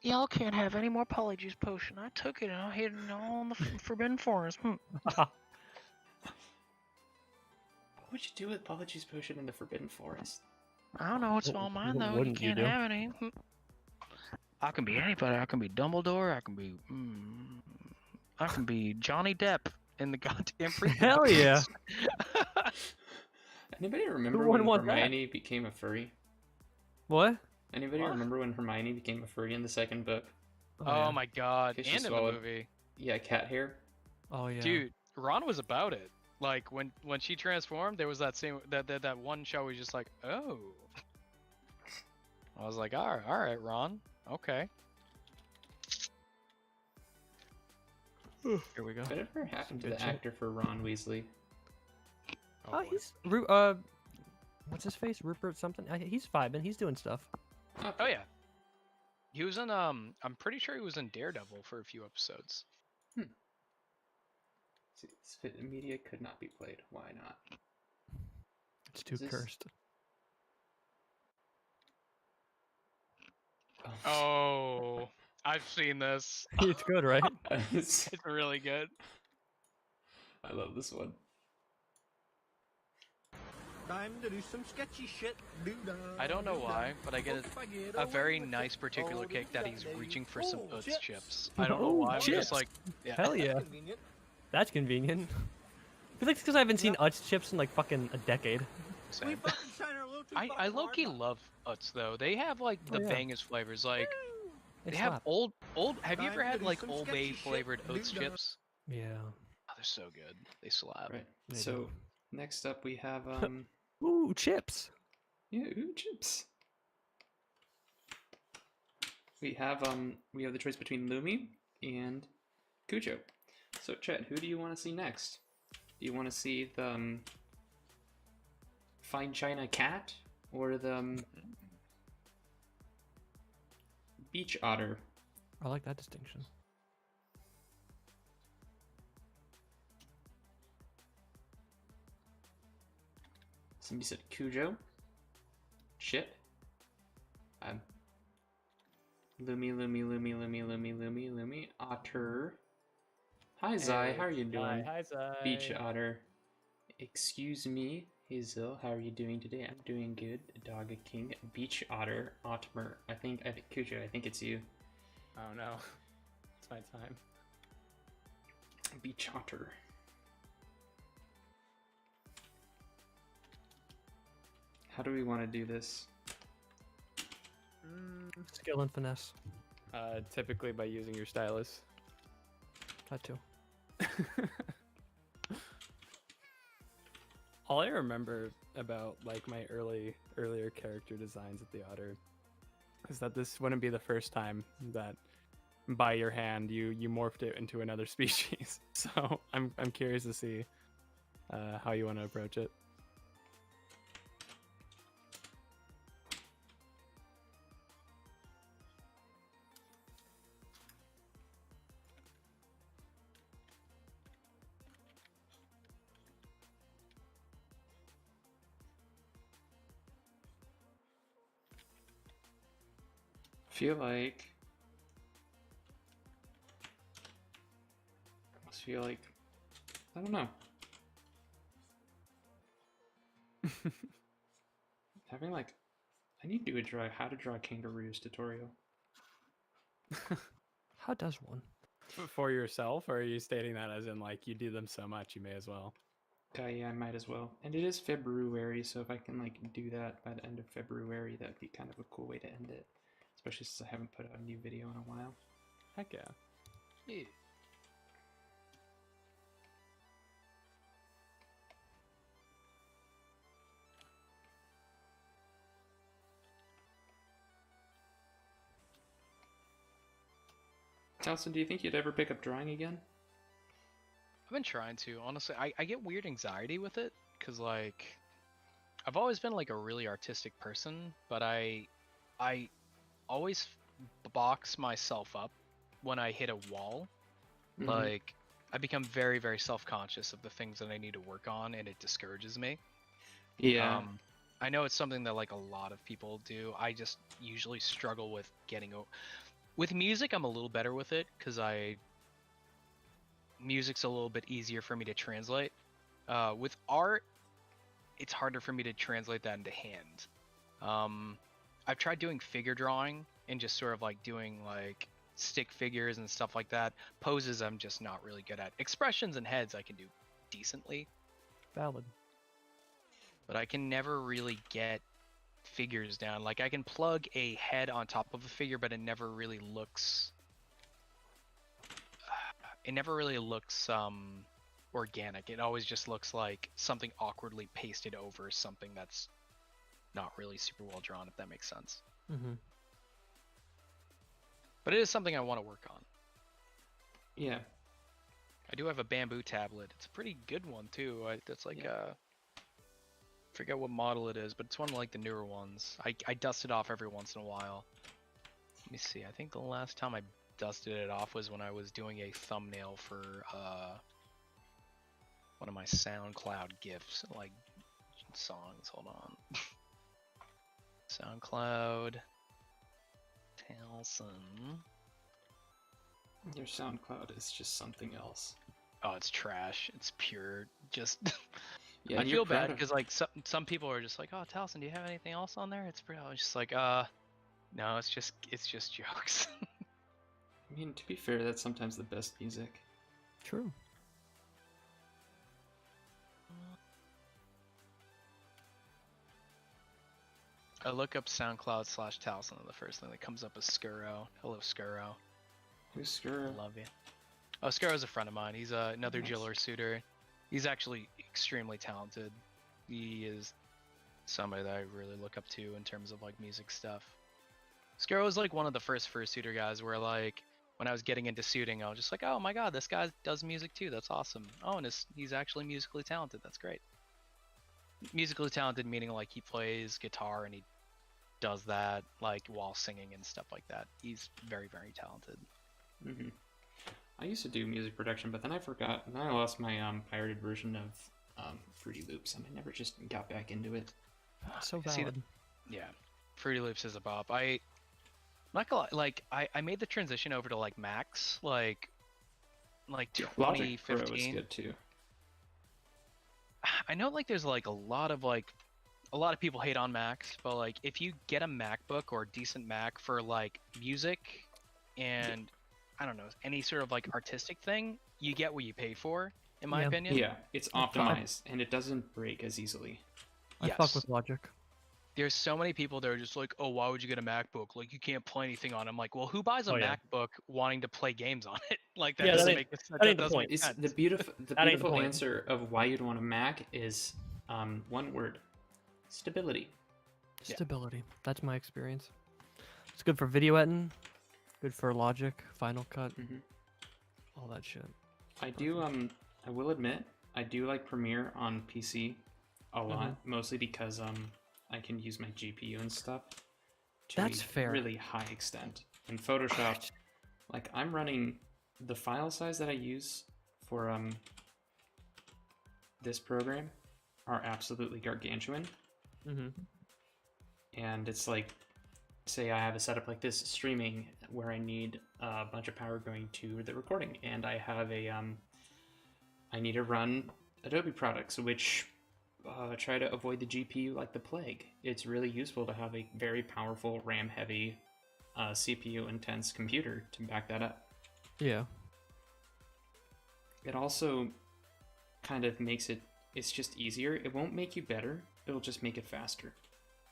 y'all up. can't have any more Polyjuice potion. I took it and I hid it all in the Forbidden Forest. What would you do with Polyjuice Potion in the Forbidden Forest? I don't know. It's all mine What though. You wouldn't you can't do? have any. I can be anybody. I can be Dumbledore. I can be Johnny Depp in the goddamn freaking Hell yeah. Anybody remember wouldn't when want that? Hermione became a furry? What? Anybody What? remember when Hermione became a furry in the second book? Oh yeah. my god. Okay, she And in the swallowed- movie. Yeah, cat hair. Oh yeah. Dude, Ron was about it. Like when she transformed, there was that same that one show where he's just like, oh. I was like, all right, Ron. Okay. Here we go. Whatever happened to Good the shit. actor for Ron Weasley? Oh, boy. he's what's his face? Rupert something. He's vibing. He's doing stuff. Oh yeah. He was in I'm pretty sure he was in Daredevil for a few episodes. See, Spit Media could not be played. Why not? It's too Is this- cursed. Oh, I've seen this. It's good, right? It's really good. I love this one. Time to do some sketchy shit. I don't know why, but I get a very nice particular kick that he's reaching for some Utz chips. I don't know why. I'm just like, yeah. Hell yeah. That's convenient. I feel like it's because I haven't seen Utz chips in like fucking a decade. Same. I low-key love Utz though. They have like the bangest flavors. Like they have slap. old. Have you ever had like Old Bay flavored Utz chips? Yeah. Oh, they're so good. They slap. Right. They So do. next up we have Ooh, chips. yeah, ooh, chips. We have the choice between Lumi and Cujo. So Chet, who do you want to see next? Do you want to see the Fine China Cat or the Beach Otter? I like that distinction. Somebody said Cujo. Chip. Lumi. Otter. Hi Zai, how are you doing? Hi Zai. Beach Otter. Excuse me, Hazel, how are you doing today? I'm doing good. Dog King. Beach Otter. Otmer. I think Cujo, I think it's you. Oh no. It's my time. Beach Otter. How do we want to do this? Skill and finesse. Typically by using your stylus. That too. All I remember about like my earlier character designs at the Otter is that this wouldn't be the first time that by your hand you morphed it into another species. So I'm curious to see how you want to approach it. Feel like I don't know. Having like I need to do how to draw kangaroos tutorial. How does one? For yourself, or are you stating that as in like you do them so much you may as well? Yeah, I might as well. And it is FebROOary, so if I can like do that by the end of FebROary, that'd be kind of a cool way to end it. Especially since I haven't put out a new video in a while. Heck yeah. Yeah. Talcen, do you think you'd ever pick up drawing again? I've been trying to, honestly. I get weird anxiety with it, because, like, I've always been, like, a really artistic person, but I always box myself up when I hit a wall. Mhm. Like, I become very, very self-conscious of the things that I need to work on, and it discourages me. Yeah. I know it's something that, like, a lot of people do. I just usually struggle with getting with music. I'm a little better with it, because music's a little bit easier for me to translate. With art, it's harder for me to translate that into hand. I've tried doing figure drawing and just sort of like doing like stick figures and stuff like that. Poses I'm just not really good at. Expressions and heads I can do decently, Valid. but I can never really get figures down. Like I can plug a head on top of a figure, but it never really looks organic. It always just looks like something awkwardly pasted over something that's not really super well drawn, if that makes sense. Mm-hmm. But it is something I want to work on. Yeah. I do have a bamboo tablet. It's a pretty good one too. It's like forget what model it is, but it's one of like the newer ones. I dust it off every once in a while. Let me see. I think the last time I dusted it off was when I was doing a thumbnail for one of my SoundCloud GIFs, like songs. Hold on. SoundCloud. Talcen. Your SoundCloud is just something else. Oh, it's trash. It's pure. Just. Yeah, I and you're feel bad proud of. because like some people are just like, oh, Talcen, do you have anything else on there? It's pretty. I was just like, no, it's just jokes. I mean, to be fair, that's sometimes the best music. True. I look up SoundCloud/Talcen, and the first thing that comes up is Skuro. Hello, Skuro. Who's Skuro? Love you. Oh, Skuro's a friend of mine. He's another Nice. Jiller suitor. He's actually extremely talented. He is somebody that I really look up to in terms of like music stuff. Skuro was like one of the first fursuiter guys where like when I was getting into suiting, I was just like, oh my god, this guy does music too. That's awesome. Oh, and he's actually musically talented. That's great. Musically talented meaning like he plays guitar and he does that like while singing and stuff like that. He's very, very talented. Mm-hmm. I used to do music production, but then I forgot, and then I lost my pirated version of Fruity Loops, and I never just got back into it. So See valid. Yeah, Fruity Loops is a bop. I'm not gonna lie, like I made the transition over to like Max like Logic Pro is 2015. good too. I know like there's like a lot of people hate on Macs, but like if you get a MacBook or a decent Mac for like music and I don't know, any sort of like artistic thing, you get what you pay for, in my Yeah. opinion. Yeah, it's I- optimized, and it doesn't break as easily. I fuck Yes. with Logic. There's so many people that are just like, oh, why would you get a MacBook? Like you can't play anything on it. I'm like, well, who buys a Oh, yeah. MacBook wanting to play games on it? Like that Yeah, that doesn't ain't- make that ain't the doesn't point. make It's sense. the beautiful That ain't the point. answer of why you'd want a Mac is one word: stability. Yeah. Stability. That's my experience. It's good for video editing, good for Logic, Final Cut, Mhm. all that shit. I do I will admit I do like Premiere on PC a lot, mostly because I can use my GPU and stuff to That's a fair. really high extent. In Photoshop, like I'm running the file size that I use for this program are absolutely gargantuan, Mm-hmm. and it's like, say I have a setup like this streaming where I need a bunch of power going to the recording, and I have a I need to run Adobe products which try to avoid the GPU like the plague. It's really useful to have a very powerful RAM heavy CPU intense computer to back that up. Yeah. It also kind of makes it's just easier. It won't make you better, it'll just make it faster.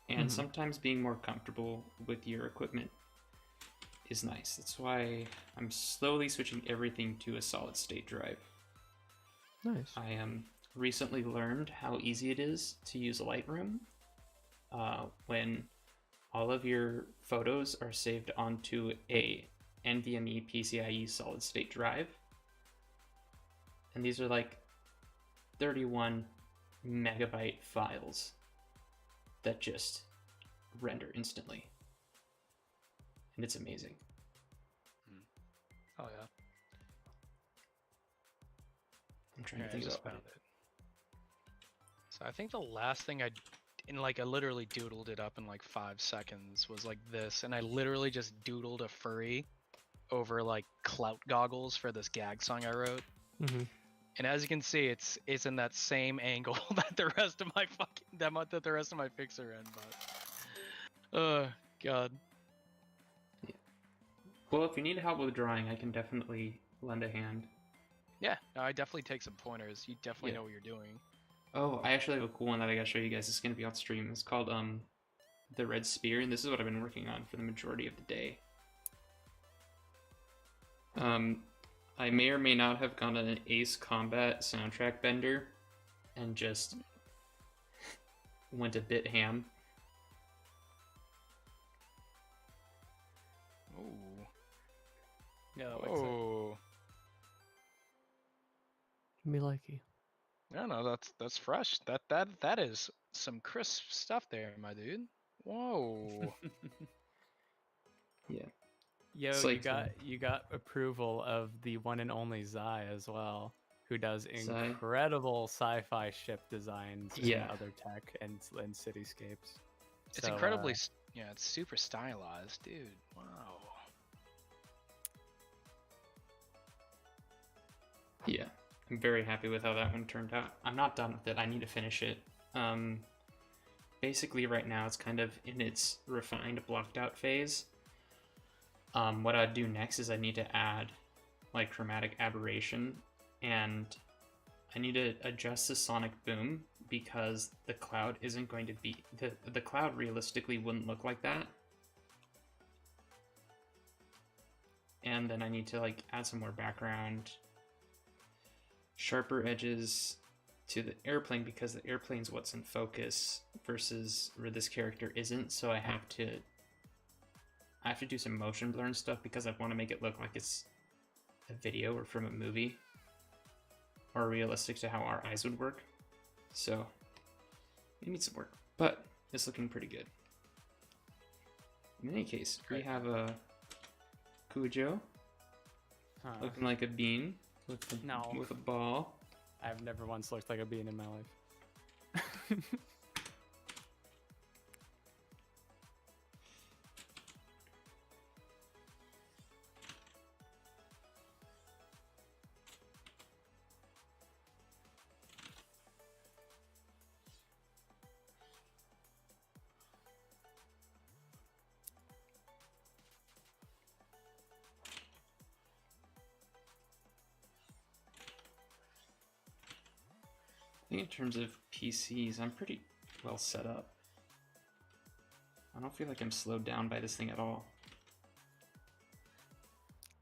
And sometimes being more comfortable with your equipment is nice. That's why I'm slowly switching everything to a solid state drive. Nice. I recently learned how easy it is to use Lightroom when all of your photos are saved onto a NVMe PCIe solid state drive. And these are like 31 megabyte files that just render instantly. And it's amazing. Oh yeah. I'm trying to I think just about found it. So I think the last thing I literally doodled it up in like 5 seconds was like this, and I literally just doodled a furry over like clout goggles for this gag song I wrote. Mm-hmm. And as you can see, it's in that same angle that the rest of my that the rest of my pics are in. But oh god. Well, if you need help with drawing, I can definitely lend a hand. Yeah, no, I definitely take some pointers. You definitely Yeah. know what you're doing. Oh, I actually have a cool one that I gotta show you guys. It's gonna be on stream. It's called the Red Spear, and this is what I've been working on for the majority of the day. I may or may not have gone on an Ace Combat soundtrack bender and just went a bit ham. Ooh. Yeah, that makes sense. Oh. Me likey. No, no, that's fresh. That is some crisp stuff there, my dude. Whoa. Yeah. Yo, It's you like, got approval of the one and only Zai as well, who does Zai? incredible sci-fi ship designs Yeah. and other tech and cityscapes. It's So, incredibly, yeah, it's super stylized, dude. Wow. Yeah. I I'm very happy with how that one turned out. I'm not done with it. I need to finish it. Basically, right now it's kind of in its refined, blocked out phase. What I'd do next is I need to add like chromatic aberration, and I need to adjust the sonic boom because the cloud isn't going to be the cloud realistically wouldn't look like that. And then I need to like add some more background, sharper edges to the airplane because the airplane's what's in focus versus where this character isn't. So I have to do some motion blur and stuff because I want to make it look like it's a video or from a movie or realistic to how our eyes would work. So it needs some work, but it's looking pretty good. In any case, we have a Cujo looking like a bean with a ball. I've never once looked like a bean in my life. I think in terms of PCs, I'm pretty well set up. I don't feel like I'm slowed down by this thing at all.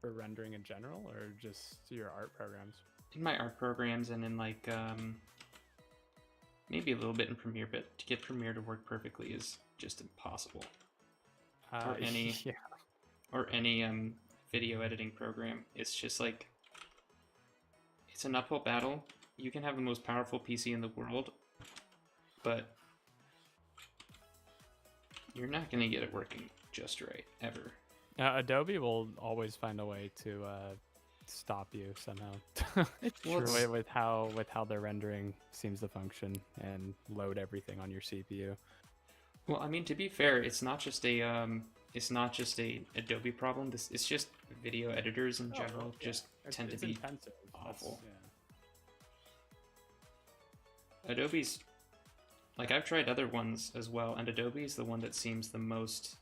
For rendering in general, or just your art programs? In my art programs and in like maybe a little bit in Premiere, but to get Premiere to work perfectly is just impossible. Or any yeah. or any video editing program. It's just like it's an uphill battle. You can have the most powerful PC in the world, but you're not going to get it working just right, ever. Adobe will always find a way to stop you somehow. It's with how their rendering seems to function and load everything on your CPU. Well, I mean, to be fair, it's not just a Adobe problem. It's just video editors in general just tend to be intensive. awful. Yeah. Adobe's, like, I've tried other ones as well, and Adobe is the one that seems the most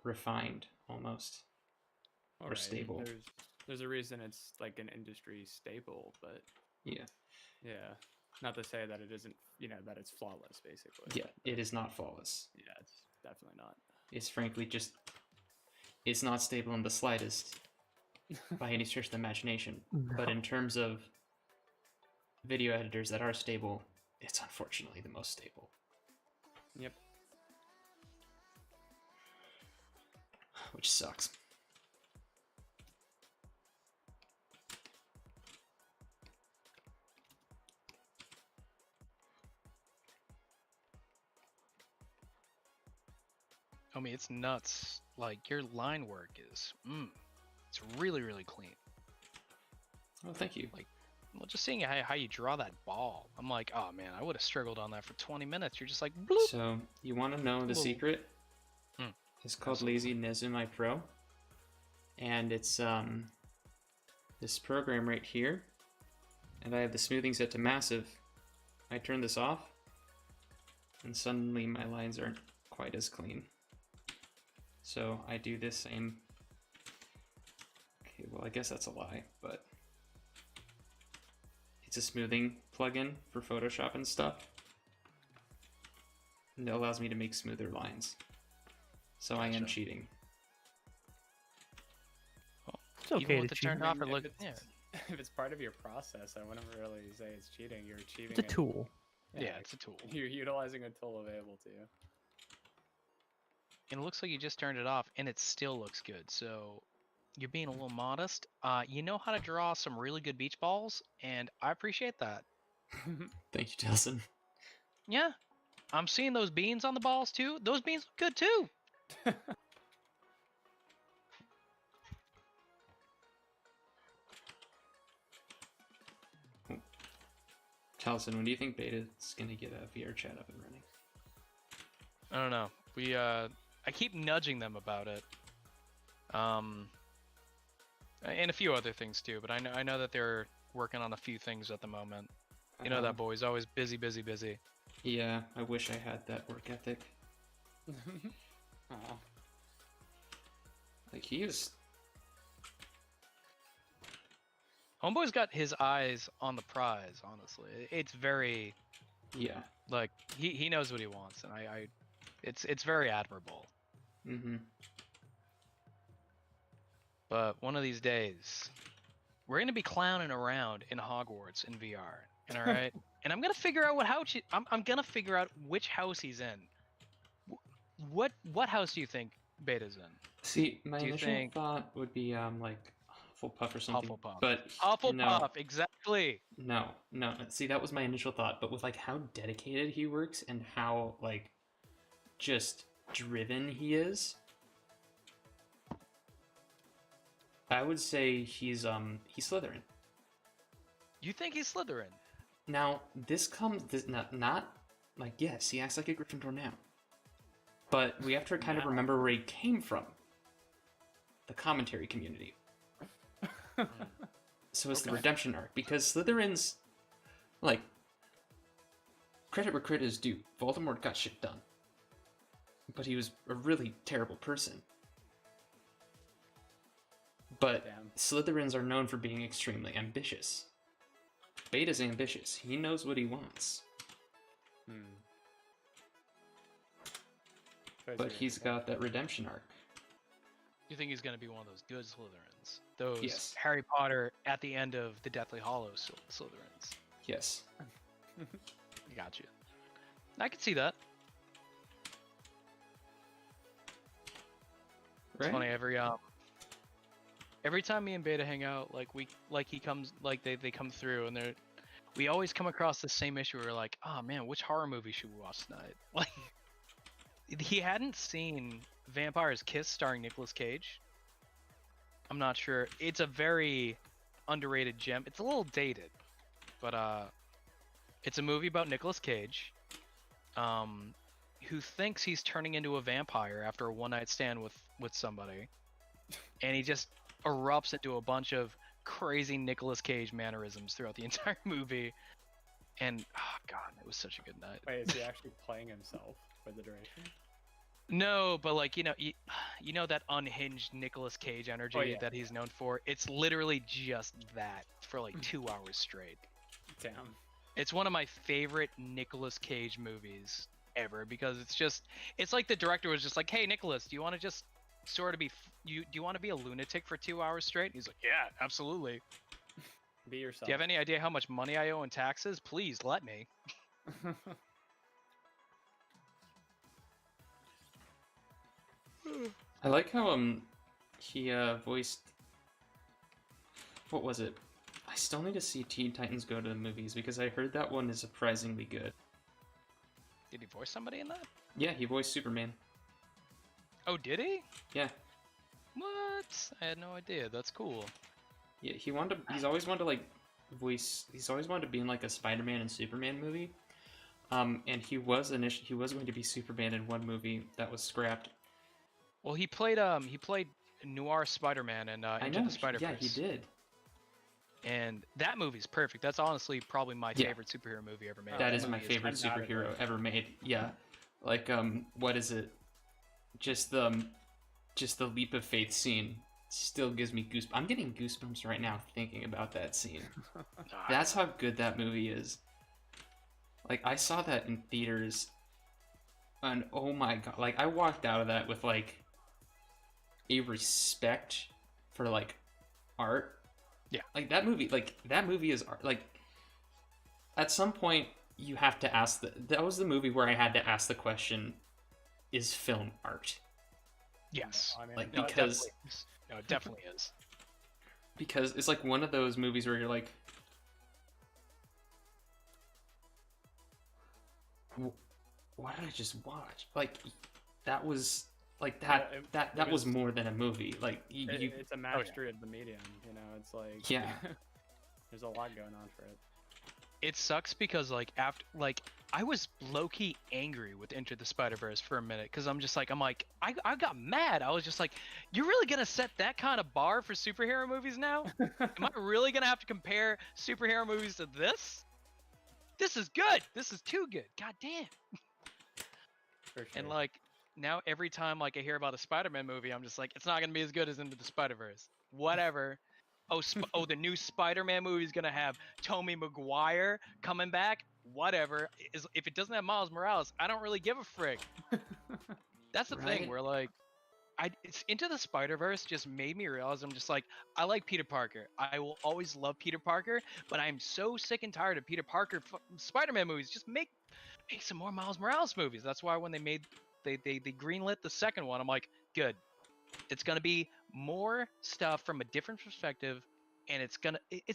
refined, almost, or stable. There's a reason it's like an industry staple, but yeah, not to say that it isn't, that it's flawless, basically. Yeah, it is not flawless. Yeah, it's definitely not. It's frankly just, it's not stable in the slightest, by any stretch of the imagination. No. But in terms of video editors that are stable, it's unfortunately the most stable. Yep. Which sucks. I mean, it's nuts. Like, your line work is, it's really, really clean. Oh, thank you. Like, well, just seeing how you draw that ball, I'm like, oh man, I would have struggled on that for 20 minutes. You're just like, bloop. So, you want to know the secret? It's called Lazy Nezumi Pro. And it's this program right here. And I have the smoothing set to massive. I turn this off, and suddenly my lines aren't quite as clean. So I do this same. Okay, well, I guess that's a lie, but it's a smoothing plugin for Photoshop and stuff. And it allows me to make smoother lines. So I am cheating. It's okay Even to with the cheat. turned off, or look, If it's part of your process, I wouldn't really say it's cheating. You're achieving It's a tool. yeah, it's a tool. You're utilizing a tool available to you. And it looks like you just turned it off, and it still looks good. So you're being a little modest. You know how to draw some really good beach balls, and I appreciate that. Thank you, Talcen. Yeah, I'm seeing those beans on the balls too. Those beans look good too. Talcen, when do you think Beta's gonna get a VR chat up and running? I don't know. I keep nudging them about it. And a few other things too, but I know that they're working on a few things at the moment. You know that boy's always busy, busy, busy. Yeah, I wish I had that work ethic. Aw. Like, he is... Homeboy's got his eyes on the prize. Honestly, it's very Yeah. like he knows what he wants, and it's very admirable. Mm-hmm. But one of these days, we're gonna be clowning around in Hogwarts in VR, and all right, and I'm gonna figure out what house I'm gonna figure out which house he's in. What house do you think Beta's in? See, my Do you initial think thought would be, like, Hufflepuff or something. Hufflepuff? But Hufflepuff, no, exactly. no. See, that was my initial thought. But with, like, how dedicated he works and how, like, just driven he is, I would say he's Slytherin. You think he's Slytherin? Now, not like, yes, he acts like a Gryffindor now. But we have to kind of remember where he came from. The commentary community. So it's the redemption arc, because Slytherins, like, credit where credit is due. Voldemort got shit done. But he was a really terrible person. But Damn. Slytherins are known for being extremely ambitious. Beta's ambitious. He knows what he wants. But he's got that redemption arc. You think he's gonna be one of those good Slytherins? Those Yes. Harry Potter at the end of the Deathly Hallows Slytherins. Yes. Got you. I could see that. It's Right? funny every time me and Beta hang out, he comes, like they come through, and we always come across the same issue. We're like, oh man, which horror movie should we watch tonight? Like, he hadn't seen Vampire's Kiss starring Nicolas Cage. I'm not sure. It's a very underrated gem. It's a little dated, but it's a movie about Nicolas Cage, who thinks he's turning into a vampire after a one-night stand with somebody, and he just erupts into a bunch of crazy Nicolas Cage mannerisms throughout the entire movie. And oh god, it was such a good night. Wait, is he actually playing himself for the duration? No, but like you know that unhinged Nicolas Cage energy that he's known for. It's literally just that for like 2 hours straight. Damn. It's one of my favorite Nicolas Cage movies ever, because it's like the director was just like, hey Nicolas, do you want to just sort of do you want to be a lunatic for 2 hours straight? He's like, yeah, absolutely. Be yourself. Do you have any idea how much money I owe in taxes? Please let me. I like how he voiced, what was it? I still need to see Teen Titans Go to the movies, because I heard that one is surprisingly good. Did he voice somebody in that? Yeah, he voiced Superman. Oh, did he? Yeah. What? I had no idea. That's cool. Yeah, he's always wanted to like he's always wanted to be in like a Spider-Man and Superman movie. And he was going to be Superman in one movie that was scrapped. Well, he played Noir Spider-Man and Into the Spider-Verse. Yeah, he did. And that movie's perfect. That's honestly probably my favorite superhero movie ever made. That is my favorite superhero ever made. Yeah. Like what is it? Just the leap of faith scene still gives me goosebumps. I'm getting goosebumps right now thinking about that scene. That's how good that movie is. Like, I saw that in theaters, and oh my god, like, I walked out of that with like a respect for like art. Yeah. Like that movie is art. Like, at some point you have to ask that was the movie where I had to ask the question, is film art? Yes. I mean, Like, No, because it definitely is. because it's like one of those movies where you're like, what did I just watch? Like, that was like that was more than a movie. Like it's a mastery of the medium. You know, it's like Yeah. there's a lot going on for it. it sucks because like after like I was low-key angry with Into the Spider-Verse for a minute because I got mad. I was just like, you're really gonna set that kind of bar for superhero movies now? Am I really gonna have to compare superhero movies to this? This is good. This is too good. God damn. For sure. And like now every time like I hear about a Spider-Man movie, I'm just like, it's not gonna be as good as Into the Spider-Verse. Whatever. Oh, the new Spider-Man movie is gonna have Tobey Maguire coming back. Whatever. If it doesn't have Miles Morales, I don't really give a frick. That's the thing Right. where like, it's Into the Spider-Verse just made me realize I'm just like, I like Peter Parker. I will always love Peter Parker, but I'm so sick and tired of Peter Parker Spider-Man movies. Just make some more Miles Morales movies. That's why when they greenlit the second one, I'm like, good. It's gonna be more stuff from a different perspective, and it's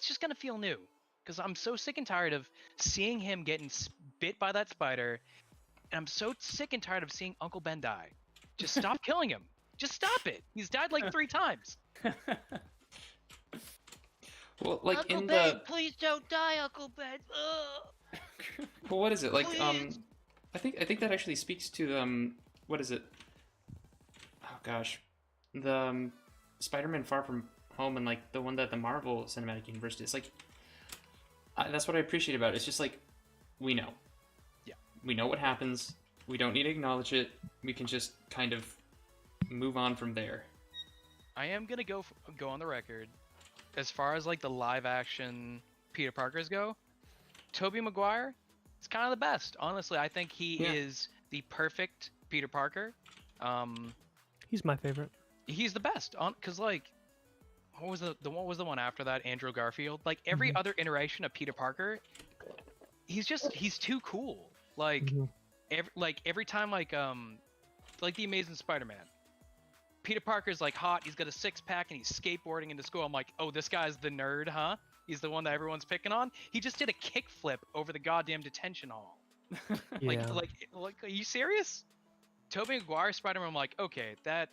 just gonna feel new. Because I'm so sick and tired of seeing him getting bit by that spider, and I'm so sick and tired of seeing Uncle Ben die. Just stop killing him. Just stop it. He's died like 3 times. Well, like Uncle in Ben, the please don't die, Uncle Ben. Ugh. well, what is it like? Please. I think that actually speaks to what is it? Oh gosh, the Spider-Man Far From Home and like the one that the Marvel Cinematic Universe did. It's like that's what I appreciate about it. It's just like we know. Yeah. We know what happens. We don't need to acknowledge it. We can just kind of move on from there. I am gonna go on the record. As far as like the live action Peter Parkers go, Tobey Maguire is kind of the best. Honestly, I think he Yeah. is the perfect Peter Parker. He's my favorite. He's the best because like what was the one after that, Andrew Garfield? Like every other iteration of Peter Parker, he's too cool. Like Mhm. every time like the Amazing Spider-Man, Peter Parker's like hot, he's got a 6-pack and he's skateboarding into school. I'm like, oh, this guy's the nerd, huh? He's the one that everyone's picking on. He just did a kickflip over the goddamn detention hall. Yeah. Like are you serious? Tobey Maguire Spider-Man, I'm like, okay, that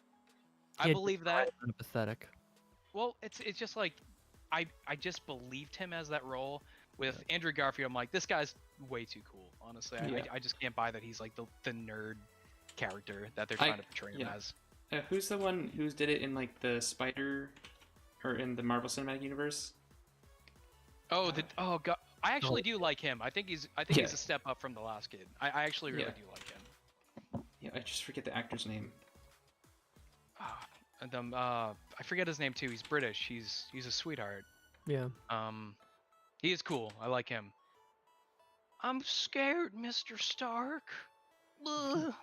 I He believe that. kind of pathetic. Well, it's just like I just believed him as that role. With Andrew Garfield, I'm like, this guy's way too cool. Honestly, Yeah. I just can't buy that he's like the nerd character that they're trying to portray him yeah. as. Who's the one who did it in like the Spider or in the Marvel Cinematic Universe? Oh god, I actually do like him. I think he's Yeah. a step up from the last kid. I actually really Yeah. do like him. Yeah, I just forget the actor's name. And I forget his name too. He's British. He's a sweetheart. Yeah. He is cool. I like him. I'm scared, Mr. Stark. Ugh.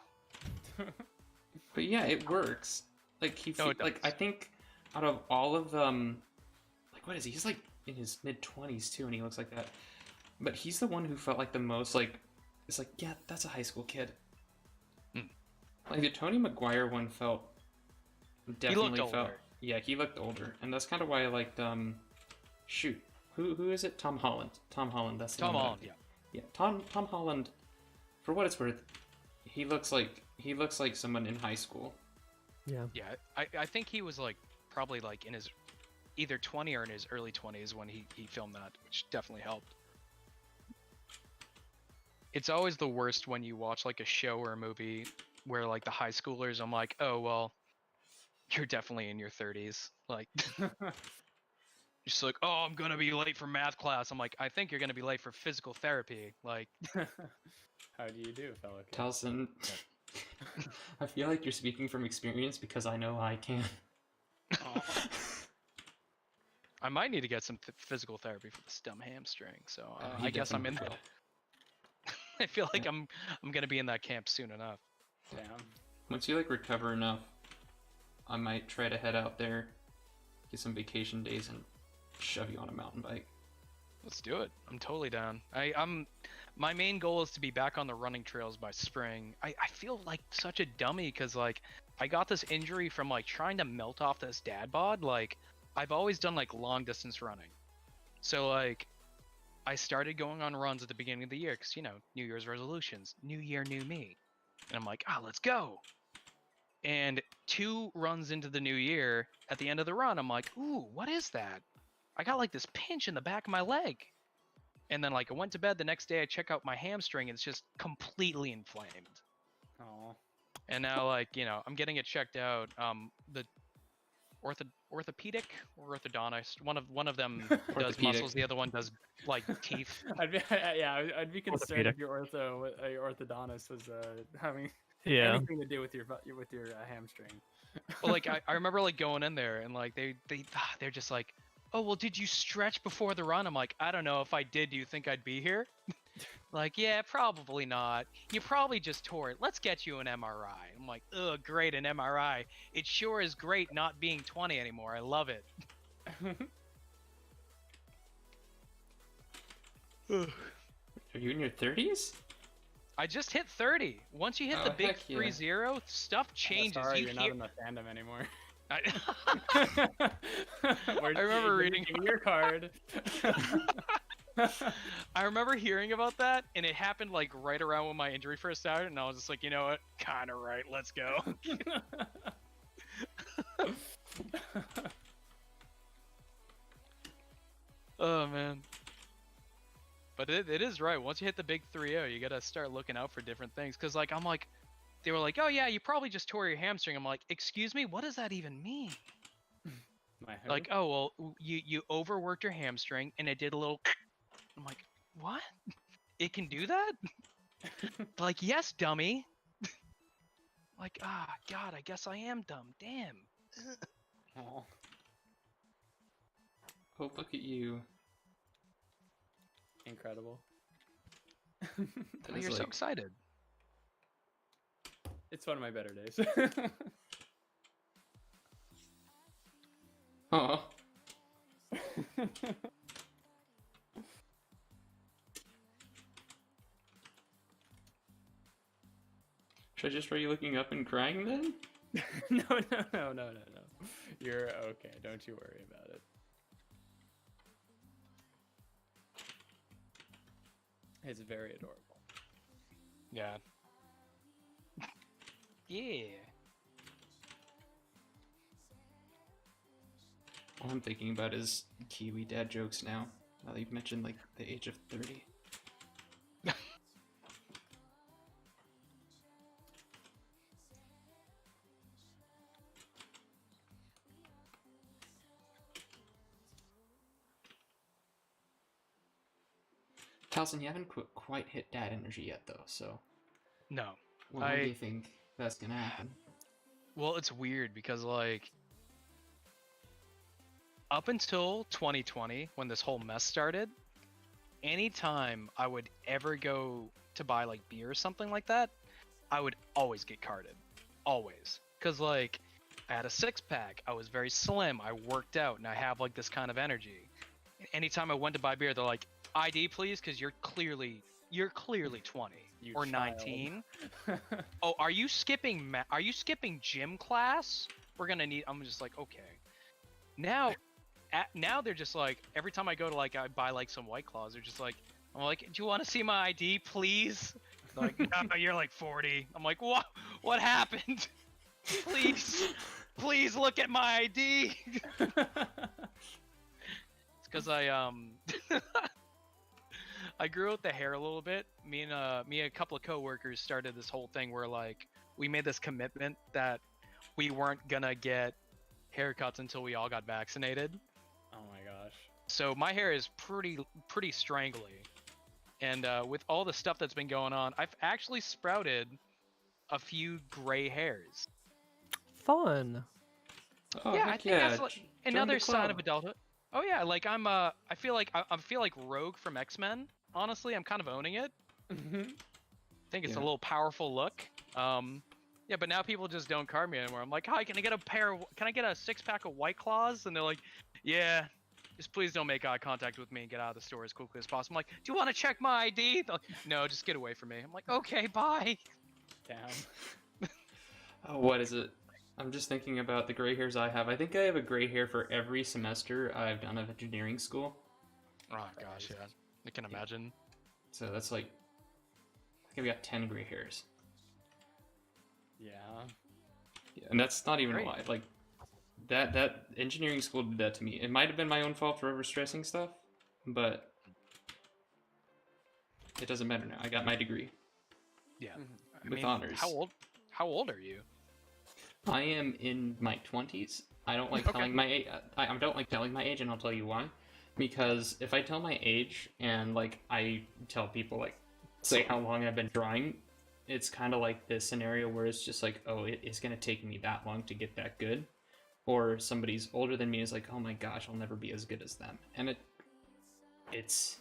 But yeah, it works. Like it does. like I think out of all of like what is he? He's like in his mid-20s too, and he looks like that. But he's the one who felt like the most like it's like yeah, that's a high school kid. Like the Tony Maguire one felt definitely felt older. yeah, he looked older, and that's kind of why I liked shoot who is it? Tom Holland. Tom Holland. That's the Tom one that- Holland. Yeah. Yeah, Tom Holland. For what it's worth, he looks like someone in high school. Yeah. Yeah. I think he was like probably like in his either 20 or in his early 20s when he filmed that, which definitely helped. It's always the worst when you watch like a show or a movie where like the high schoolers, I'm like, oh well, you're definitely in your 30s. Like, just like, oh, I'm gonna be late for math class. I'm like, I think you're gonna be late for physical therapy. Like, How do you do, fellow kid? Talcen, I feel like you're speaking from experience because I know I can. I might need to get some physical therapy for this dumb hamstring. So You I guess I'm in definitely that. I feel like I'm gonna be in that camp soon enough. Damn. Once you like recover enough, I might try to head out there, get some vacation days, and shove you on a mountain bike. Let's do it. I'm totally down. My main goal is to be back on the running trails by spring. I feel like such a dummy because like I got this injury from like trying to melt off this dad bod. Like I've always done like long distance running. So like I started going on runs at the beginning of the year because, you know, New Year's resolutions, new year, new me. And I'm like, let's go. And 2 runs into the new year, at the end of the run, I'm like, ooh, what is that? I got like this pinch in the back of my leg. And then like I went to bed the next day. I check out my hamstring. And it's just completely inflamed. Oh. And now like I'm getting it checked out. The orthopedic or orthodontist. One of them does Orthopedic. muscles. The other one does like teeth. I'd be concerned Orthopedic. if your orthodontist was having Yeah. anything to do with your hamstring. Well, like I remember like going in there and like they're just like, oh well, did you stretch before the run? I'm like, I don't know. If I did, do you think I'd be here? Like, yeah, probably not. You probably just tore it. Let's get you an MRI. I'm like, ugh, great, an MRI. It sure is great not being 20 anymore. I love it. Are you in your 30s? I just hit 30. Once you hit Oh, the big heck yeah. 30, stuff changes. Sorry, You you're hear... not in the fandom anymore. I remember reading. Give me your card. I remember hearing about that, and it happened like right around when my injury first started, and I was just like, you know what? Kind of right. Let's go. Oh man. But it is right. Once you hit the big 3-0, you gotta start looking out for different things. Cause like I'm like, they were like, oh yeah, you probably just tore your hamstring. I'm like, excuse me, what does that even mean? Like, oh well, you overworked your hamstring and it did a little. I'm like, what? It can do that? Like, yes, dummy. Like, God, I guess I am dumb. Damn. Oh. Oh, look at you. Incredible. That Oh, is you're so like- excited. It's one of my better days. Oh. Should I just try you looking up and crying then? No. You're okay. Don't you worry about it. It's very adorable. Yeah. Yeah. All I'm thinking about is Kiwi dad jokes now. Now that you've mentioned like the age of 30. Talcen, you haven't quite hit dad energy yet though, so No. when do you think that's gonna happen? Well, it's weird because like up until 2020 when this whole mess started, anytime I would ever go to buy like beer or something like that, I would always get carded. Always. Cuz like I had a six-pack, I was very slim, I worked out, and I have like this kind of energy. Anytime I went to buy beer, they're like, ID please, because you're clearly 20 You or child. 19. Oh, are you skipping gym class? We're gonna need. I'm just like, okay. Now they're just like, every time I go to like I buy like some White Claws, they're just like, I'm like, do you want to see my ID, please? They're like, no, you're like 40. I'm like, what? What happened? Please look at my ID. It's because I grew out the hair a little bit. Me and a couple of coworkers started this whole thing where like we made this commitment that we weren't gonna get haircuts until we all got vaccinated. Oh my gosh. So my hair is pretty strangly, and with all the stuff that's been going on, I've actually sprouted a few gray hairs. Fun. Oh, Yeah, heck I think that's like join another the sign of club. adulthood. Oh yeah, like I feel like Rogue from X-Men. Honestly, I'm kind of owning it. Think it's a Yeah. little powerful look. Yeah, but now people just don't card me anymore. I'm like, hi, can I get a 6-pack of White Claws? And they're like, yeah, just please don't make eye contact with me and get out of the store as quickly as possible. I'm like, do you want to check my ID? They're like, no, just get away from me. I'm like, okay, bye. Damn. Oh, what is it? I'm just thinking about the gray hairs I have. I think I have a gray hair for every semester I've done of engineering school. Oh gosh, yeah, I can imagine. So that's like, I think I've got 10 gray hairs. Yeah. Yeah, and that's not even Great. a lie. Like, that engineering school did that to me. It might have been my own fault for overstressing stuff, but It doesn't matter now. I got my degree. Yeah. I With mean, honors. How old are you? I am in my 20s. I don't like Okay. telling my age. I don't like telling my age, and I'll tell you why. Because if I tell my age and like I tell people like say how long I've been drawing, it's kind of like this scenario where it's just like, oh, it's gonna take me that long to get that good, or somebody's older than me is like, oh my gosh, I'll never be as good as them, and it's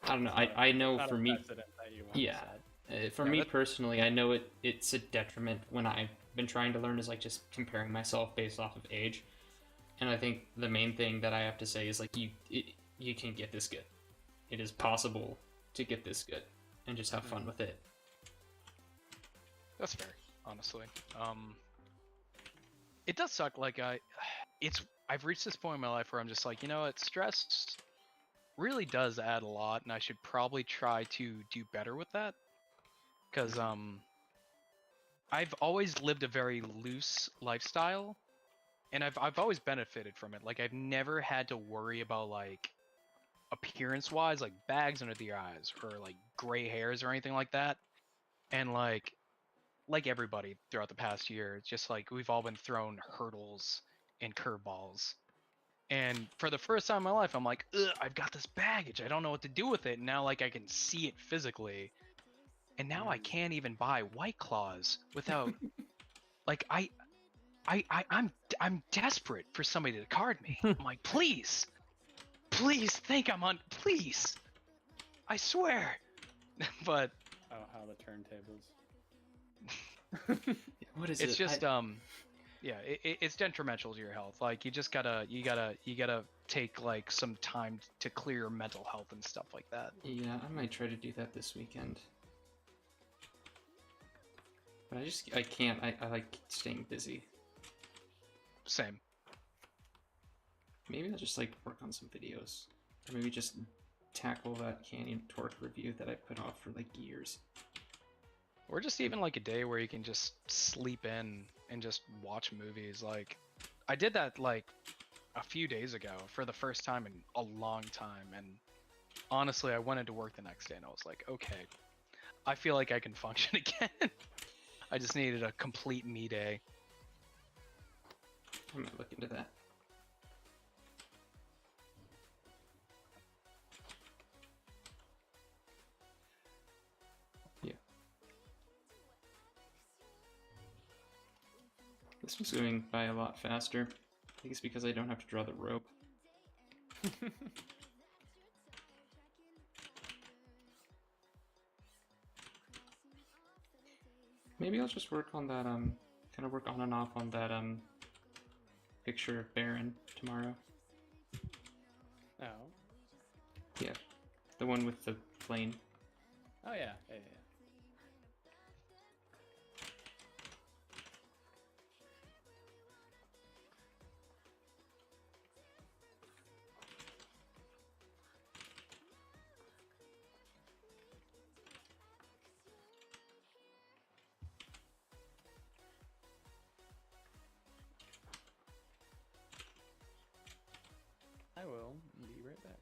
I don't know. I know Not for a me, precedent that you want yeah. to set. For me personally, I know it's a detriment when I've been trying to learn is like just comparing myself based off of age. And I think the main thing that I have to say is like you can get this good. It is possible to get this good and just have fun with it. That's fair, honestly. It does suck. Like I've reached this point in my life where I'm just like, you know what, stress really does add a lot, and I should probably try to do better with that. Because I've always lived a very loose lifestyle, and I've always benefited from it. Like I've never had to worry about like appearance wise, like bags under the eyes or like gray hairs or anything like that. And like everybody throughout the past year, it's just like we've all been thrown hurdles and curveballs. And for the first time in my life, I'm like, ugh, I've got this baggage. I don't know what to do with it. And now like I can see it physically. And now I can't even buy White Claws without like I'm desperate for somebody to card me. I'm like, please think I'm on, please, I swear. But Oh, how the turntables. What is it's it? just yeah, it's detrimental to your health. Like you just gotta take like some time to clear your mental health and stuff like that. Yeah, I might try to do that this weekend. But I can't. I like staying busy. Same. Maybe I'll just like work on some videos, or maybe just tackle that Canyon Torque review that I put off for like years. Or just even like a day where you can just sleep in and just watch movies. Like I did that like a few days ago for the first time in a long time, and honestly I went into work the next day and I was like, okay, I feel like I can function again. I just needed a complete me day. I might look into that. Yeah. This one's going by a lot faster. I think it's because I don't have to draw the rope. Maybe I'll just work on that, kind of work on and off on that, picture of Baron tomorrow. Oh. Yeah. The one with the plane. Oh yeah. I will be right back.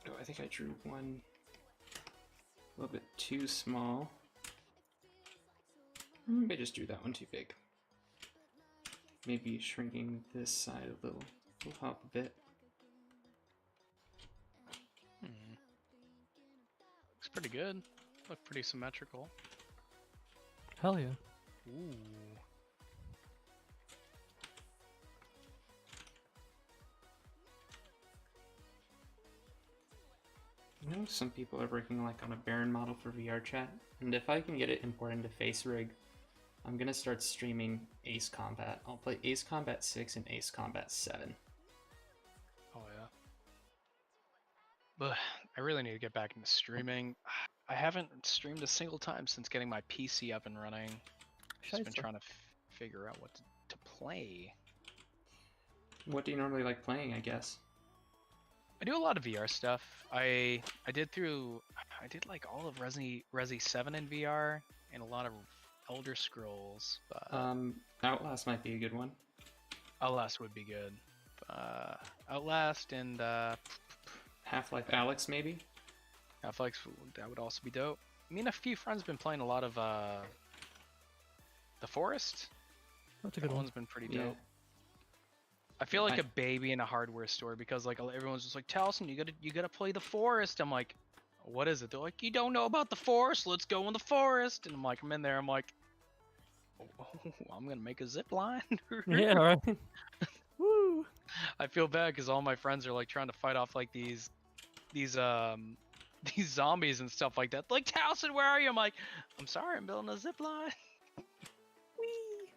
Oh, I think I drew one a little bit too small. Maybe I just drew that one too big. Maybe shrinking this side a little. Will help a bit. Looks pretty good. Look pretty symmetrical. Hell yeah. Ooh. I know some people are working like on a Baron model for VR chat, and if I can get it imported into FaceRig, I'm gonna start streaming Ace Combat. I'll play Ace Combat 6 and Ace Combat 7. Oh yeah. But I really need to get back into streaming. I haven't streamed a single time since getting my PC up and running. Just been trying to figure out what to play. What do you normally like playing, I guess? I do a lot of VR stuff. I did like all of Resi 7 in VR and a lot of Elder Scrolls. But Outlast might be a good one. Outlast would be good. Outlast and Half-Life Alex, maybe? Half-Life, that would also be dope. Me and a few friends been playing a lot of The Forest. That's a good That one. one's been pretty Yeah. dope. I feel like a baby in a hardware store because like everyone's just like, Talcen, you gotta play The Forest. I'm like, what is it? They're like, you don't know about The Forest? Let's go in the forest. And I'm like, I'm in there. I'm like, oh, I'm gonna make a zip line. Yeah, right. Woo! I feel bad because all my friends are like trying to fight off like these these zombies and stuff like that. Like, Talcen, where are you? I'm like, I'm sorry, I'm building a zip line. Whee!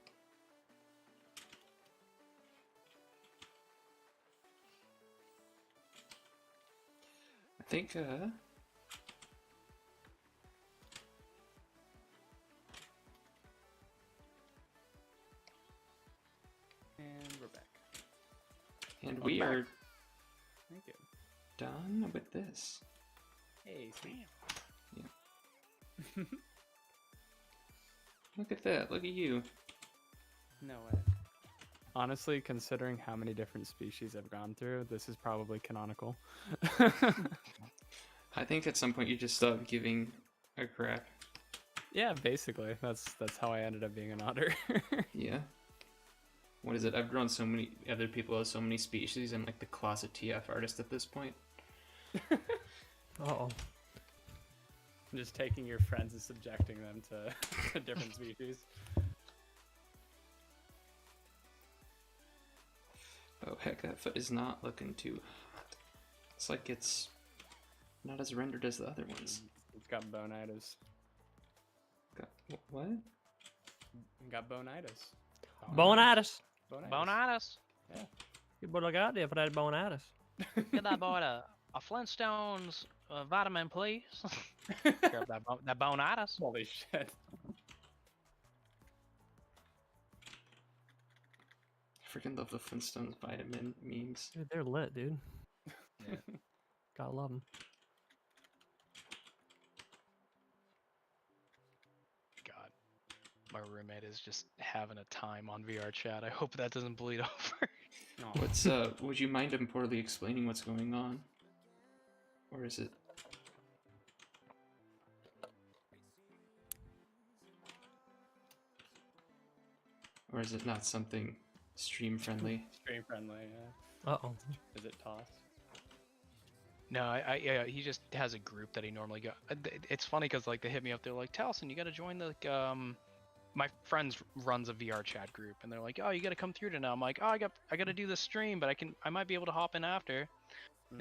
I think, And we're back. and we back. are Thank you. done with this. Hey, sweet. Look at that. Look at you. No way. Honestly, considering how many different species I've gone through, this is probably canonical. I think at some point you just stop giving a crap. Yeah, basically. That's how I ended up being an otter. Yeah. What is it? I've drawn so many other people as so many species. I'm like the closet TF artist at this point. Uh-oh. I'm just taking your friends and subjecting them to different species. Oh heck, that foot is not looking too hot. It's like it's not as rendered as the other ones. It's got bonitis. Got, what? Got bonitis. Bonitis. Bonitis. You better look out there for that bonitis. Get that boy a Flintstones vitamin, please. Grab that bonitis. Holy shit. I freaking love the Flintstones vitamin memes. Dude, they're lit, dude. Yeah. Gotta love them. God, my roommate is just having a time on VR chat. I hope that doesn't bleed over. Aw. What's would you mind him poorly explaining what's going on? Or is it not something stream friendly? Stream friendly, yeah. Uh-oh. Is it tossed? No, yeah, he just has a group that he normally go. It's funny because like they hit me up. They're like, Talcen, you got to join the my friends runs a VR chat group, and they're like, oh, you got to come through to now. I'm like, oh, I got to do this stream, but I might be able to hop in after.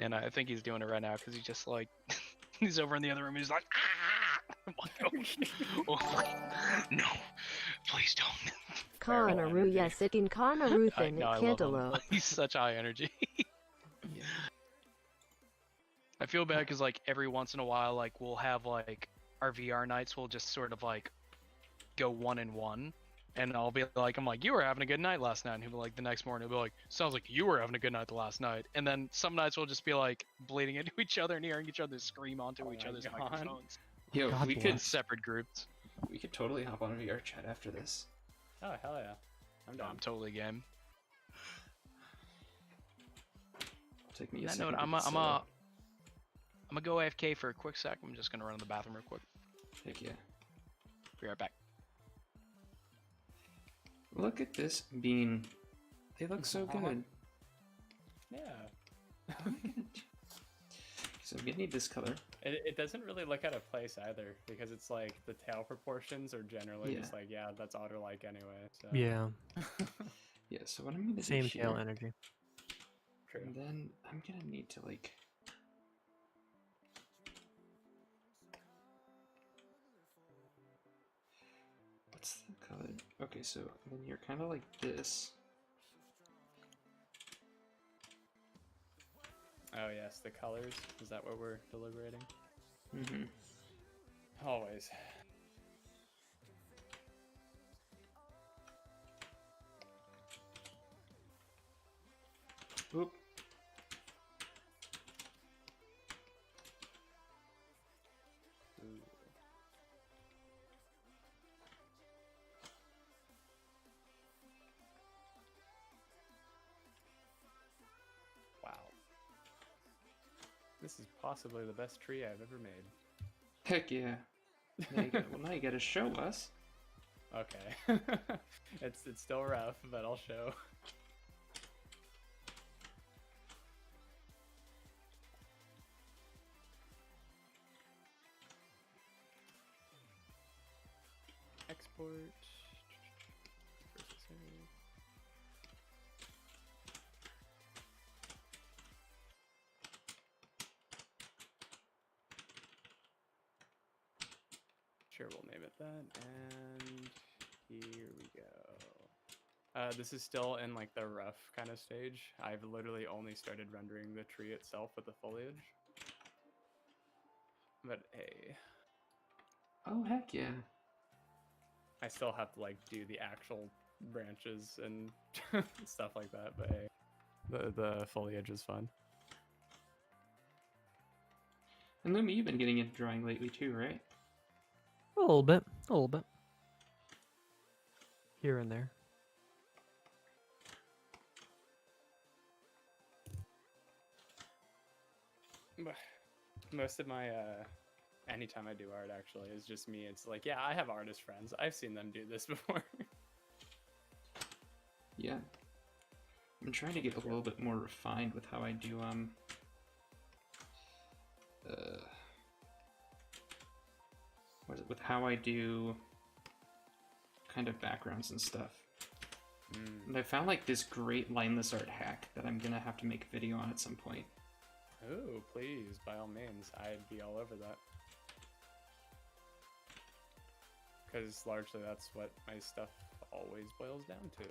And I think he's doing it right now because he's just like, he's over in the other room. He's like, ah! I'm like, oh, no, please don't. Conaroo, yes, it can Conaroo I thin, know, I love cantaloupe. him. He's such high energy. Yeah. I feel bad because like every once in a while, like we'll have like our VR nights. We'll just sort of like go 1-1, and I'll be like, I'm like, you were having a good night last night, and he'll be like, the next morning he'll be like, sounds like you were having a good night the last night. And then some nights we'll just be like bleeding into each other and hearing each other scream onto each my other's God. microphones Yo, God we bless. in could separate groups. totally hop on VR chat after this. Oh, hell yeah. I'm No, down. I'm totally game. It'll take me On a that second note, to I'm get set gonna up. go AFK for a quick sec. I'm just gonna run to the bathroom real quick. Heck yeah. Be right back. Look at this bean. They look so good. Yeah. So I'm gonna need this color. It doesn't really look out of place either, because it's like the tail proportions are generally just Yeah. like, yeah, that's otter-like anyway. So. Yeah. Yeah, so what I'm gonna Same do tail here, energy. True. and then I'm gonna need to like what's the color? Okay, so then you're kind of like this. Oh yes, the colors. Is that what we're deliberating? Mm-hmm. Always. Oop. This is possibly the best tree I've ever made. Heck yeah. Now you gotta show us. Okay. It's still rough, but I'll show. Export. Sure, we'll name it that, and here we go. This is still in like the rough kind of stage. I've literally only started rendering the tree itself with the foliage. But hey. Oh, heck yeah. I still have to like do the actual branches and stuff like that, but hey, the foliage is fun. And Lumi, you've been getting into drawing lately too, right? A little bit. A little bit. Here and there. Most of my anytime I do art actually is just me. It's like, yeah, I have artist friends. I've seen them do this before. Yeah. I'm trying to get a little bit more refined with how I do with how I do kind of backgrounds and stuff. And I found like this great lineless art hack that I'm gonna have to make a video on at some point. Oh, please, by all means, I'd be all over that. Because largely that's what my stuff always boils down to.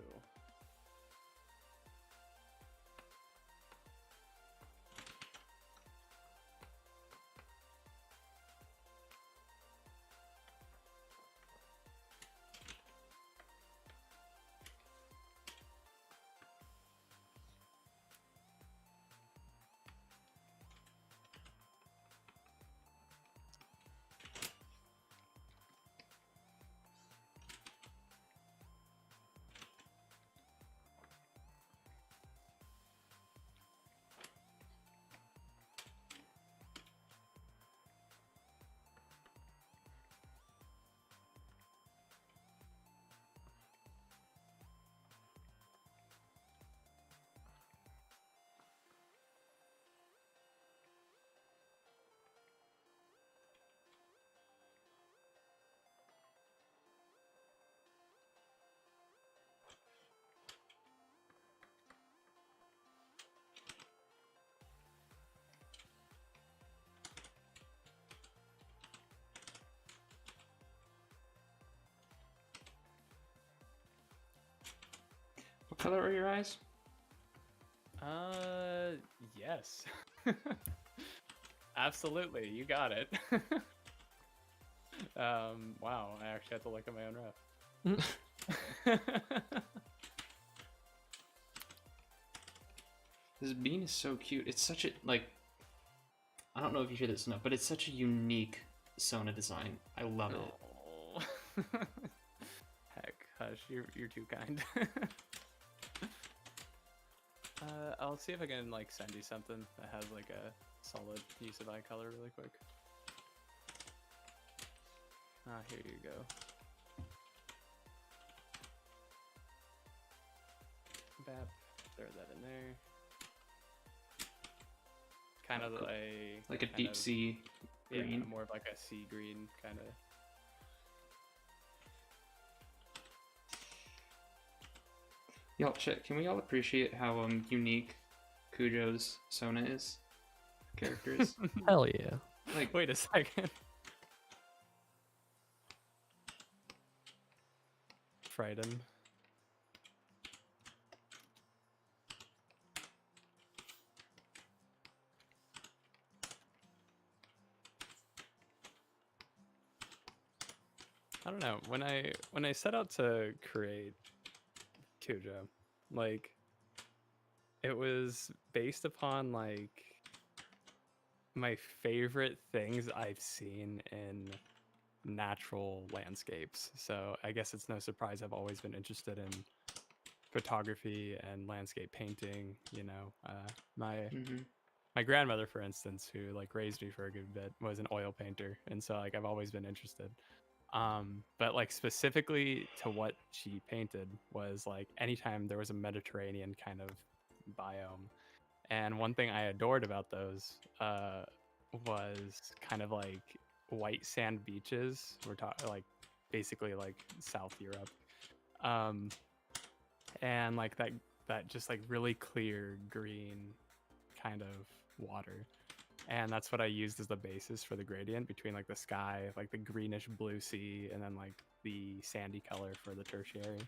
What color are your eyes? Yes. Absolutely, you got it. Wow, I actually have to look at my own ref. This bean is so cute. It's such a, like, I don't know if you hear this enough, but it's such a unique Sona design. I love it. Oh. Heck, hush, you're too kind. I'll see if I can like send you something that has like a solid use of eye color really quick. Here you go. Bap, throw that in there. Kind of like a deep sea green. Yeah, more of like a sea green kind of. Y'all check. Can we all appreciate how unique Cujo's Sona is? Character is. Hell yeah. Like, Wait a second. Frightened. I don't know. When I set out to create Cujo, like it was based upon like my favorite things I've seen in natural landscapes. So I guess it's no surprise I've always been interested in photography and landscape painting. You know, my my grandmother, for instance, who like raised me for a good bit, was an oil painter, and so like I've always been interested. But like specifically to what she painted was like anytime there was a Mediterranean kind of biome. And one thing I adored about those was kind of like white sand beaches. We're talking like basically like South Europe, um, and like that just like really clear green kind of water. And that's what I used as the basis for the gradient between like the sky, like the greenish blue sea, and then like the sandy color for the tertiary.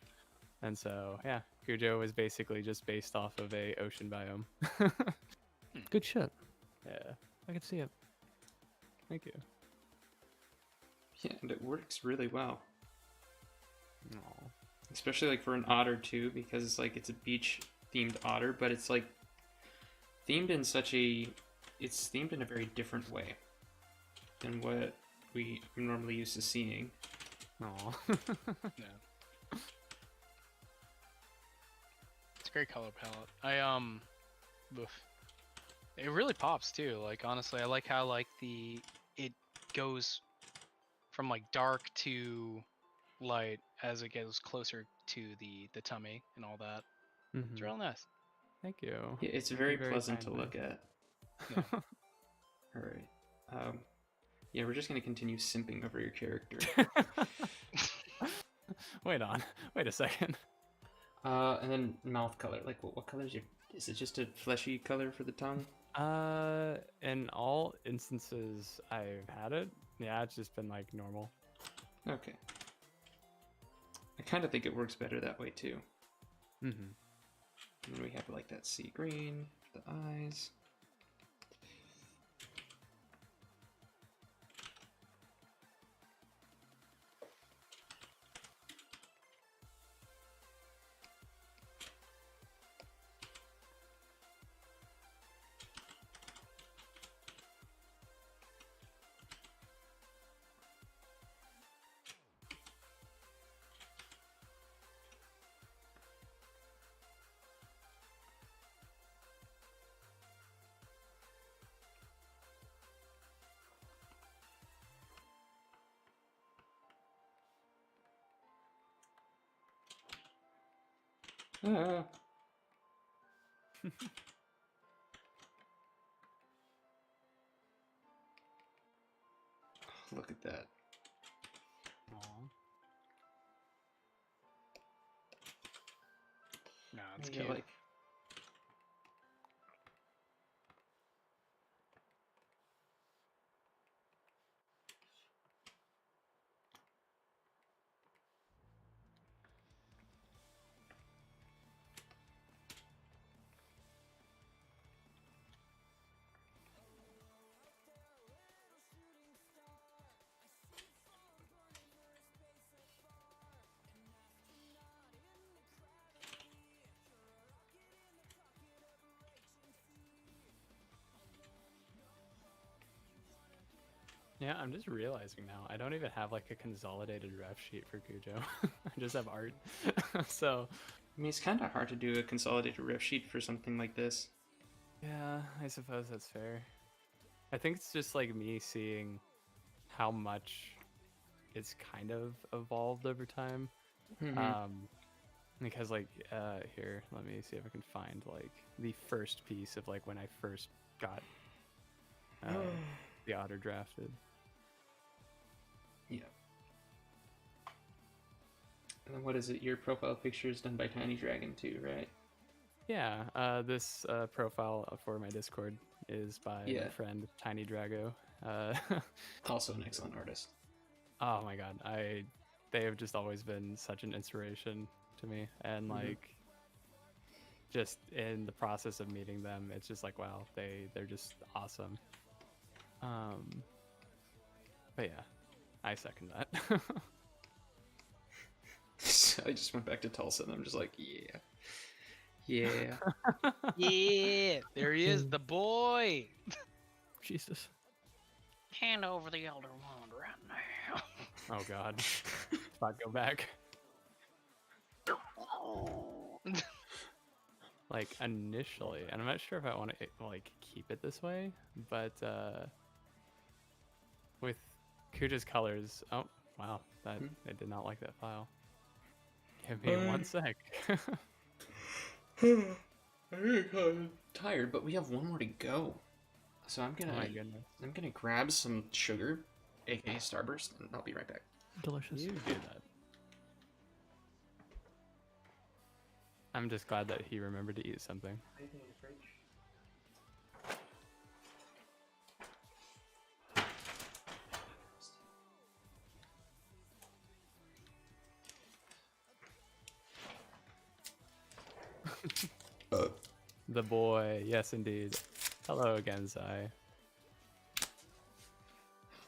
And so yeah, Cujo was basically just based off of a ocean biome. Good shit. Yeah, I can see it. thank you. Yeah, and it works really well. Aw. Especially like for an otter too, because it's like it's a beach themed otter, but it's like themed in such a it's themed in a very different way than what we are normally used to seeing. Aw. Yeah. It's a great color palette. Oof. It really pops too. Like honestly, I like how like it goes from like dark to light as it gets closer to the tummy and all that. It's Mhm. real nice. Thank you. Yeah, it's Thank very you very pleasant to kindly. look at. Yeah. All right. Yeah, we're just gonna continue simping over your character. Wait a second. And then mouth color. Like, what color is your? Is it just a fleshy color for the tongue? In all instances I've had it, yeah, it's just been like normal. Okay. I kind of think it works better that way too. Mm-hmm. And then we have like that sea green, the eyes. Ah. Look at that. Aw. No, it's Yeah, cute. like Yeah, I'm just realizing now I don't even have like a consolidated ref sheet for Cujo. I just have art. So I mean, it's kind of hard to do a consolidated ref sheet for something like this. yeah, I suppose that's fair. I think it's just like me seeing how much it's kind of evolved over time. Mhm. Because like here, let me see if I can find like the first piece of like when I first got the otter drafted. Yeah. And then what is it? Your profile picture is done by Tiny Dragon too, right? Yeah, this profile for my Discord is by Yeah. my friend Tiny Drago. Also an excellent artist. Oh my god, they have just always been such an inspiration to me, and like just in the process of meeting them, it's just like wow, they're just awesome. But yeah, I second that. So I just went back to Talcen. I'm just like, yeah, yeah. Yeah, there he is, the boy. Jesus. Hand over the elder wand right now. Oh god, spot go back. like initially, and I'm not sure if I want to like keep it this way, but with Cujo's colors, oh wow, that I did not like that file. Give me 1 sec. I'm tired, but we have one more to go. So I'm Oh gonna my goodness. I'm gonna grab some sugar, aka Starburst, and I'll be right back. Delicious. You do that. I'm just glad that he remembered to eat something. The boy, yes indeed. Hello again, Zai.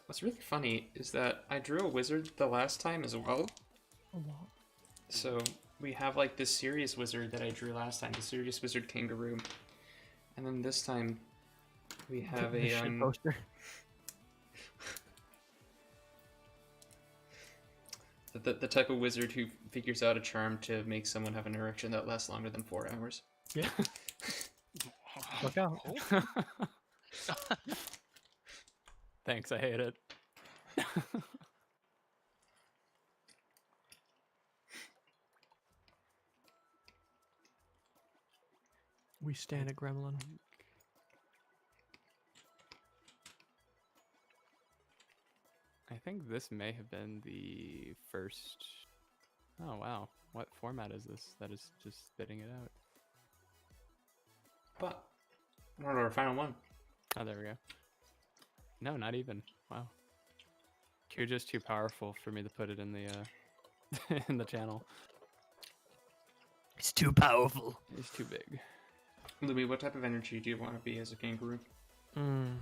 What's really funny is that I drew a wizard the last time as well. Oh, wow. So we have like this serious wizard that I drew last time, the serious wizard kangaroo. And then this time we have The a shit poster. the type of wizard who figures out a charm to make someone have an erection that lasts longer than 4 hours. Yeah. Look out. Thanks, I hate it. We stand a gremlin. I think this may have been the first. Oh wow, what format is this that is just spitting it out? But what our final one? Oh, there we go. No, not even. Wow. Cujo's too powerful for me to put it in the in the channel. It's too powerful. He's too big. Louis, what type of energy do you want to be as a kangaroo? Mm.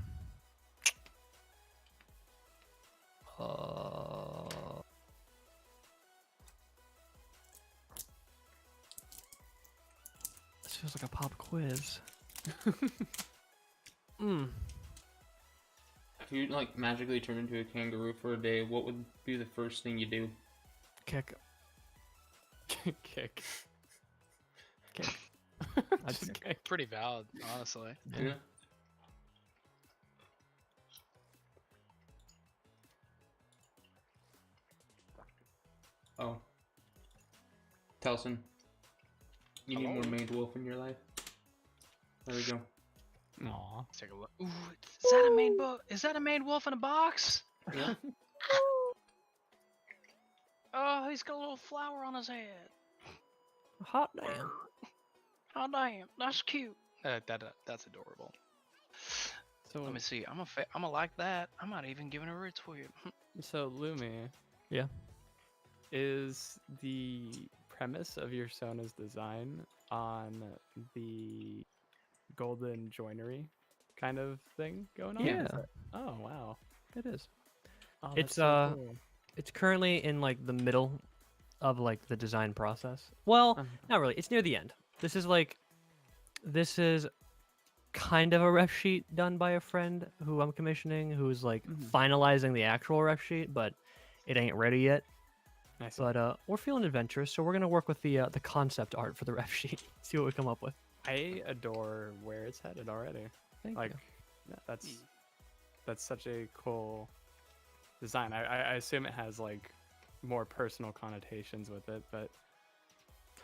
This feels like a pop quiz. If you like magically turn into a kangaroo for a day, what would be the first thing you do? Kick. Kick. Kick. I'd Just say. kick. Pretty valid, honestly. Yeah. Oh. Talcen. You need more Hello? maned wolf in your life. There we go. Aw. Let's take a look. Ooh, is that a main Is that a main wolf in a box? Yeah. Oh, he's got a little flower on his head. Hot damn. Oh damn, that's cute. That's adorable. So Let me see. I'm gonna like that. I might even give it a retweet. So Lumi. Yeah. Is the premise of your Sona's design on the golden joinery kind of thing going on? Yeah. Is that- Oh wow. It is. Oh, It's, that's so cool. It's currently in like the middle of like the design process. Well, not really. It's near the end. This is kind of a ref sheet done by a friend who I'm commissioning, who's like finalizing the actual ref sheet, but it ain't ready yet. Nice. But we're feeling adventurous, so we're gonna work with the concept art for the ref sheet. See what we come up with. I adore where it's headed already. Thank Like, you. yeah, that's such a cool design. I assume it has like more personal connotations with it, but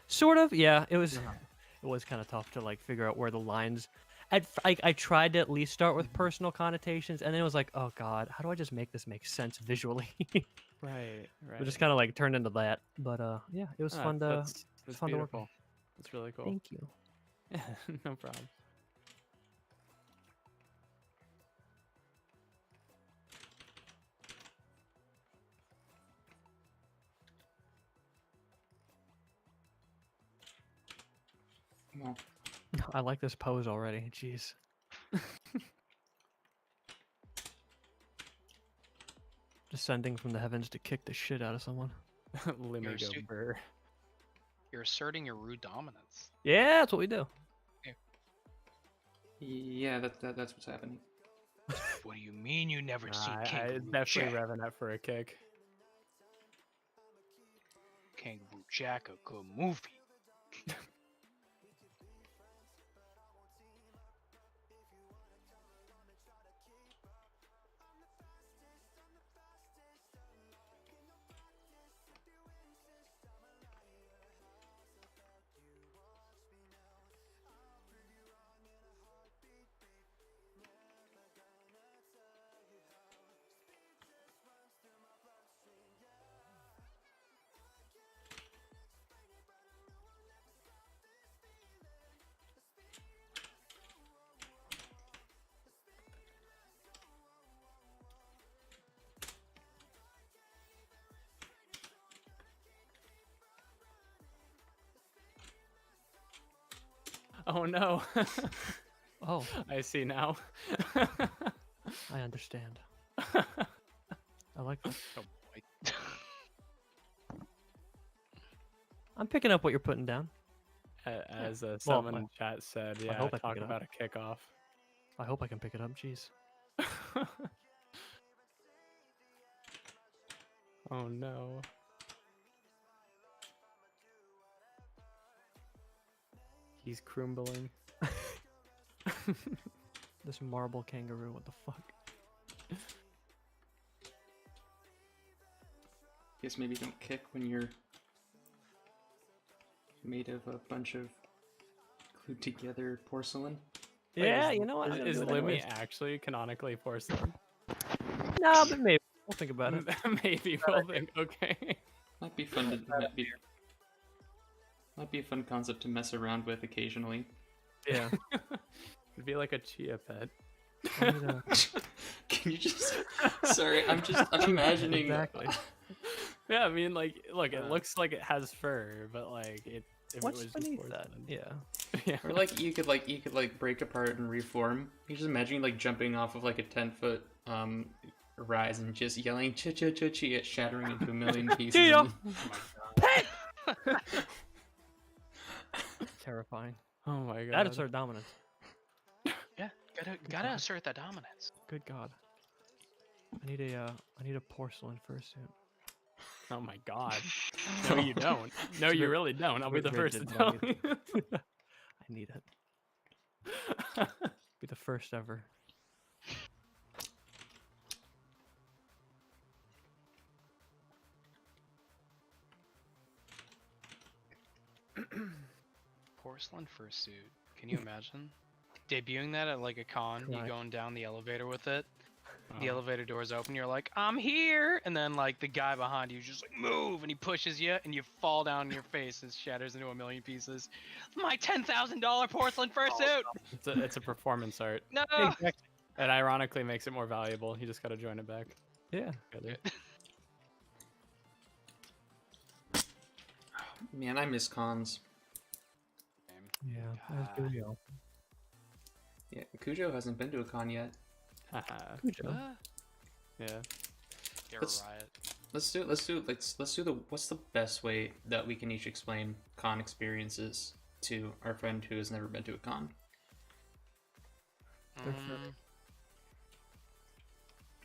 Sort of, yeah. It was kind of tough to like figure out where the lines. I tried to at least start with personal connotations, and then it was like, oh god, how do I just make this make sense visually? right. We just kind of like turned into that. But yeah, it was fun to. That's fun to work beautiful. It's really cool. Thank you. Yeah, no problem. Well, I like this pose already. Jeez. Descending from the heavens to kick the shit out of someone. Lumi You're a go stu- burr. You're asserting your rude dominance. Yeah, that's what we do. yeah, that's what's happening. What do you mean you never seen I Kangaroo definitely Jack? revving up for a kick. Kangaroo Jack, a good movie. Oh no. Oh, I see now. I understand. I like that. Oh boy. I'm picking up what you're putting down. As Well, someone in chat said, I yeah, hope I talk pick it up. about a kickoff. I hope I can pick it up. Jeez. Oh no. He's crumbling. This marble kangaroo. What the fuck? Guess maybe don't kick when you're made of a bunch of glued together porcelain. Yeah, you know what? I'm gonna Is do it Lumi anyways. actually canonically porcelain? No, but maybe. We'll think about it. Maybe we'll think. Okay. Might be fun. Might be a fun concept to mess around with occasionally. Yeah. It'd be like a chia pet. I need a- Can you just? Sorry, I'm imagining. Exactly. Yeah, I mean, like, look, it looks like it has fur, but like it. If What's it was beneath just that? porcelain. Yeah. Yeah. Or like you could break apart and reform. You just imagine like jumping off of like a 10-foot rise and just yelling "cha cha cha cha," shattering into a million pieces. Chia! and- Terrifying. Oh my god. That is our dominance. Yeah, gotta assert that dominance. Good God. I need a porcelain fursuit. Oh my god. No, you don't. No, you really don't. I'll be the first to rigid, tell rugged. you. I need it. Be the first ever. Porcelain fursuit. Can you imagine? Debuting that at like a con, you Right. going down the elevator with it. The Oh. elevator doors open, you're like, I'm here! And then like the guy behind you just like move and he pushes you and you fall down on your face and shatters into a million pieces. My $10,000 porcelain fursuit! It's a performance art. No! Exactly. It ironically makes it more valuable. You just gotta join it back. Yeah. together. Man, I miss cons. Yeah. As do we all. Yeah, Cujo hasn't been to a con yet. Haha. Cujo. Yeah. You're Let's- a riot. Let's do the what's the best way that we can each explain con experiences to our friend who has never been to a con. They're fair.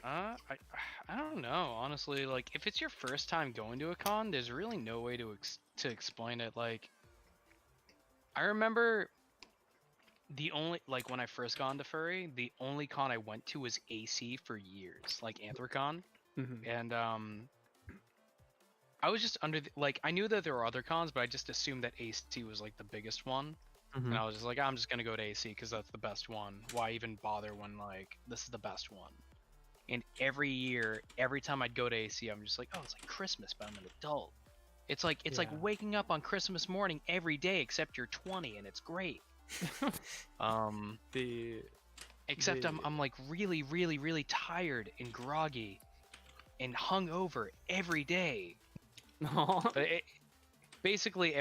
I don't know, honestly. Like, if it's your first time going to a con, there's really no way to explain it. Like, I remember when I first got into furry, the only con I went to was AC for years, like Anthrocon, Mhm. and I was just I knew that there were other cons, but I just assumed that AC was like the biggest one, and I was just like, I'm just gonna go to AC because that's the best one. Why even bother when like this is the best one? And every year, every time I'd go to AC, I'm just like, oh, it's like Christmas, but I'm an adult. It's like Yeah. waking up on Christmas morning every day except you're 20, and it's great. The Except I'm like really, really, really tired and groggy and hungover every day. But basically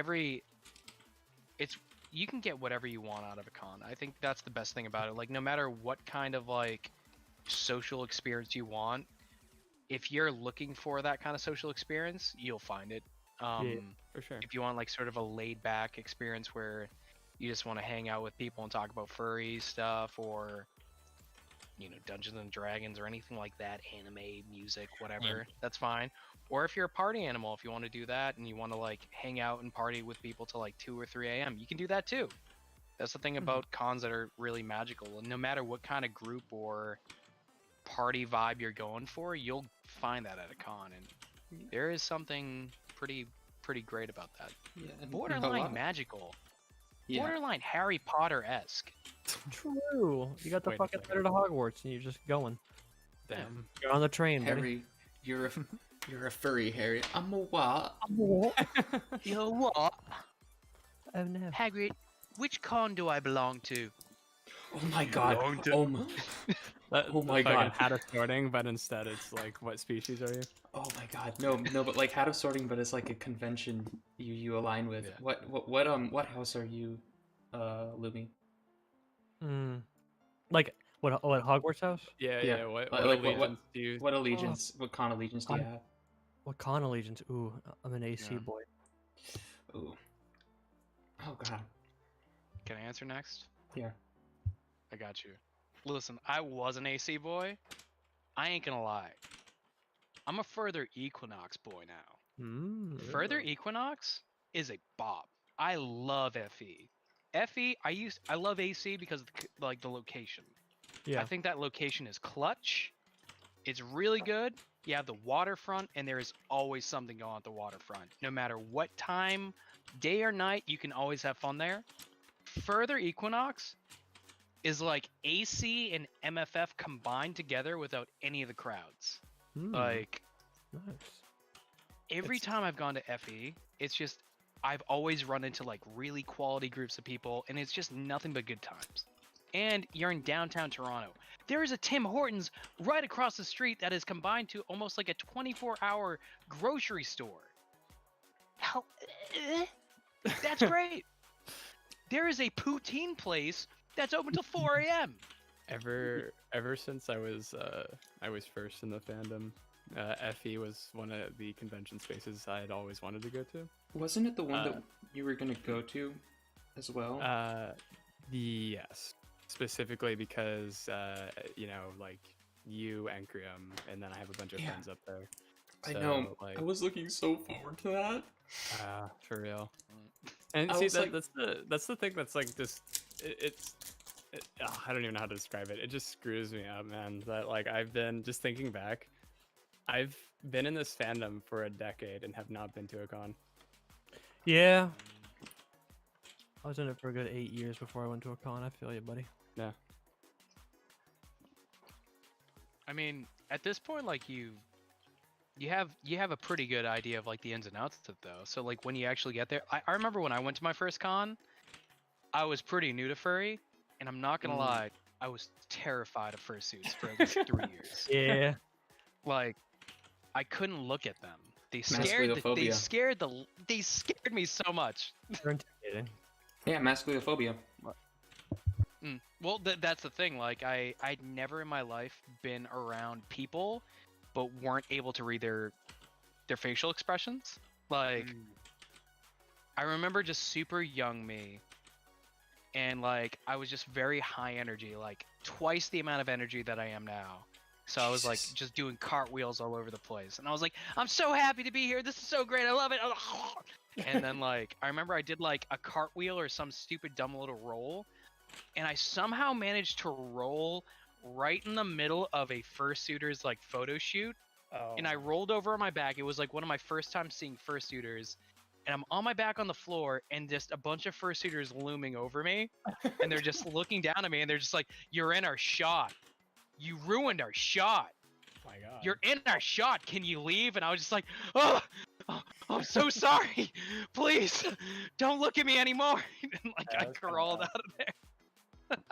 you can get whatever you want out of a con. I think that's the best thing about it. Like, no matter what kind of like social experience you want, if you're looking for that kind of social experience, you'll find it. for sure. If you want like sort of a laid back experience where you just want to hang out with people and talk about furry stuff, or Dungeons and Dragons or anything like that, anime, music, whatever, that's fine. Or if you're a party animal, if you want to do that and you want to like hang out and party with people till like 2 or 3 a.m., you can do that too. That's the thing about cons that are really magical. And no matter what kind of group or party vibe you're going for, you'll find that at a con, and there is something pretty great about that. Yeah, and Borderline magical. Yeah, Borderline Harry Potter-esque. True. You got the Wait a fucking letter to Hogwarts, and you're just going. Damn. You're on the train, buddy. Harry, you're a furry, Harry. I'm a what? You know what? Oh no. Hagrid, which con do I belong to? Oh my god. Oh my, Oh my God. Hat of sorting, but instead it's like, what species are you? oh my god. No, but like Hat of Sorting, but it's like a convention you align with. Yeah. What house are you? Lumi? Like what Hogwarts house? Yeah, Yeah, yeah. What like, allegiance do you? what allegiance? What con allegiance do you I- have? What con allegiance? Ooh, I'm an AC Yeah. boy. Ooh. Oh god. Can I answer next? Yeah. I got you. Listen, I was an AC boy. I ain't gonna lie. I'm a Further Equinox boy now. Further Equinox is a bop. I love FE. I love AC because of the location. Yeah. I think that location is clutch. It's really good. You have the waterfront, and there is always something going on at the waterfront. No matter what time, day or night, you can always have fun there. Further Equinox is like AC and MFF combined together without any of the crowds. Like, Nice. every time I've gone to FE, it's just I've always run into like really quality groups of people, and it's just nothing but good times. And you're in downtown Toronto. There is a Tim Hortons right across the street that is combined to almost like a 24-hour grocery store. How? That's great. There is a poutine place that's open till 4 a.m. Ever since I was first in the fandom, FE was one of the convention spaces I had always wanted to go to. Wasn't it the one that you were gonna go to, as well? Yes, specifically because like you and Krium, and then I have a bunch of friends up there. I So, know. Like, I was looking so forward to that. for real. And I see, was like- that's the thing that's like just I don't even know how to describe it. It just screws me up, man. That like I've been just thinking back. I've been in this fandom for a decade and have not been to a con. Yeah. I was in it for a good 8 years before I went to a con. I feel you, buddy. Yeah. I mean, at this point, like you have a pretty good idea of like the ins and outs of it though. So like when you actually get there, I remember when I went to my first con, I was pretty new to furry, and I'm not gonna lie, I was terrified of fursuits for at least 3 years. Yeah. Like, I couldn't look at them. They Masculophobia. scared me so much. They're intimidating. Yeah, masculophobia. Well, that's the thing. Like, I'd never in my life been around people, but weren't able to read their facial expressions. Like, I remember just super young me, and like I was just very high energy, like twice the amount of energy that I am now. So I was like just doing cartwheels all over the place, and I was like, I'm so happy to be here. This is so great. I love it. And then like I remember I did like a cartwheel or some stupid dumb little roll, and I somehow managed to roll right in the middle of a fursuiter's like photo shoot. And I rolled over on my back. It was like one of my first times seeing fursuiters, and I'm on my back on the floor, and just a bunch of fursuiters looming over me, and they're just looking down at me, and they're just like, "You're in our shot. You ruined our shot. My God. You're in our shot. Can you leave?" And I was just like, "Oh, I'm so sorry. Please, don't look at me anymore." And like I that's kinda crawled wild. out of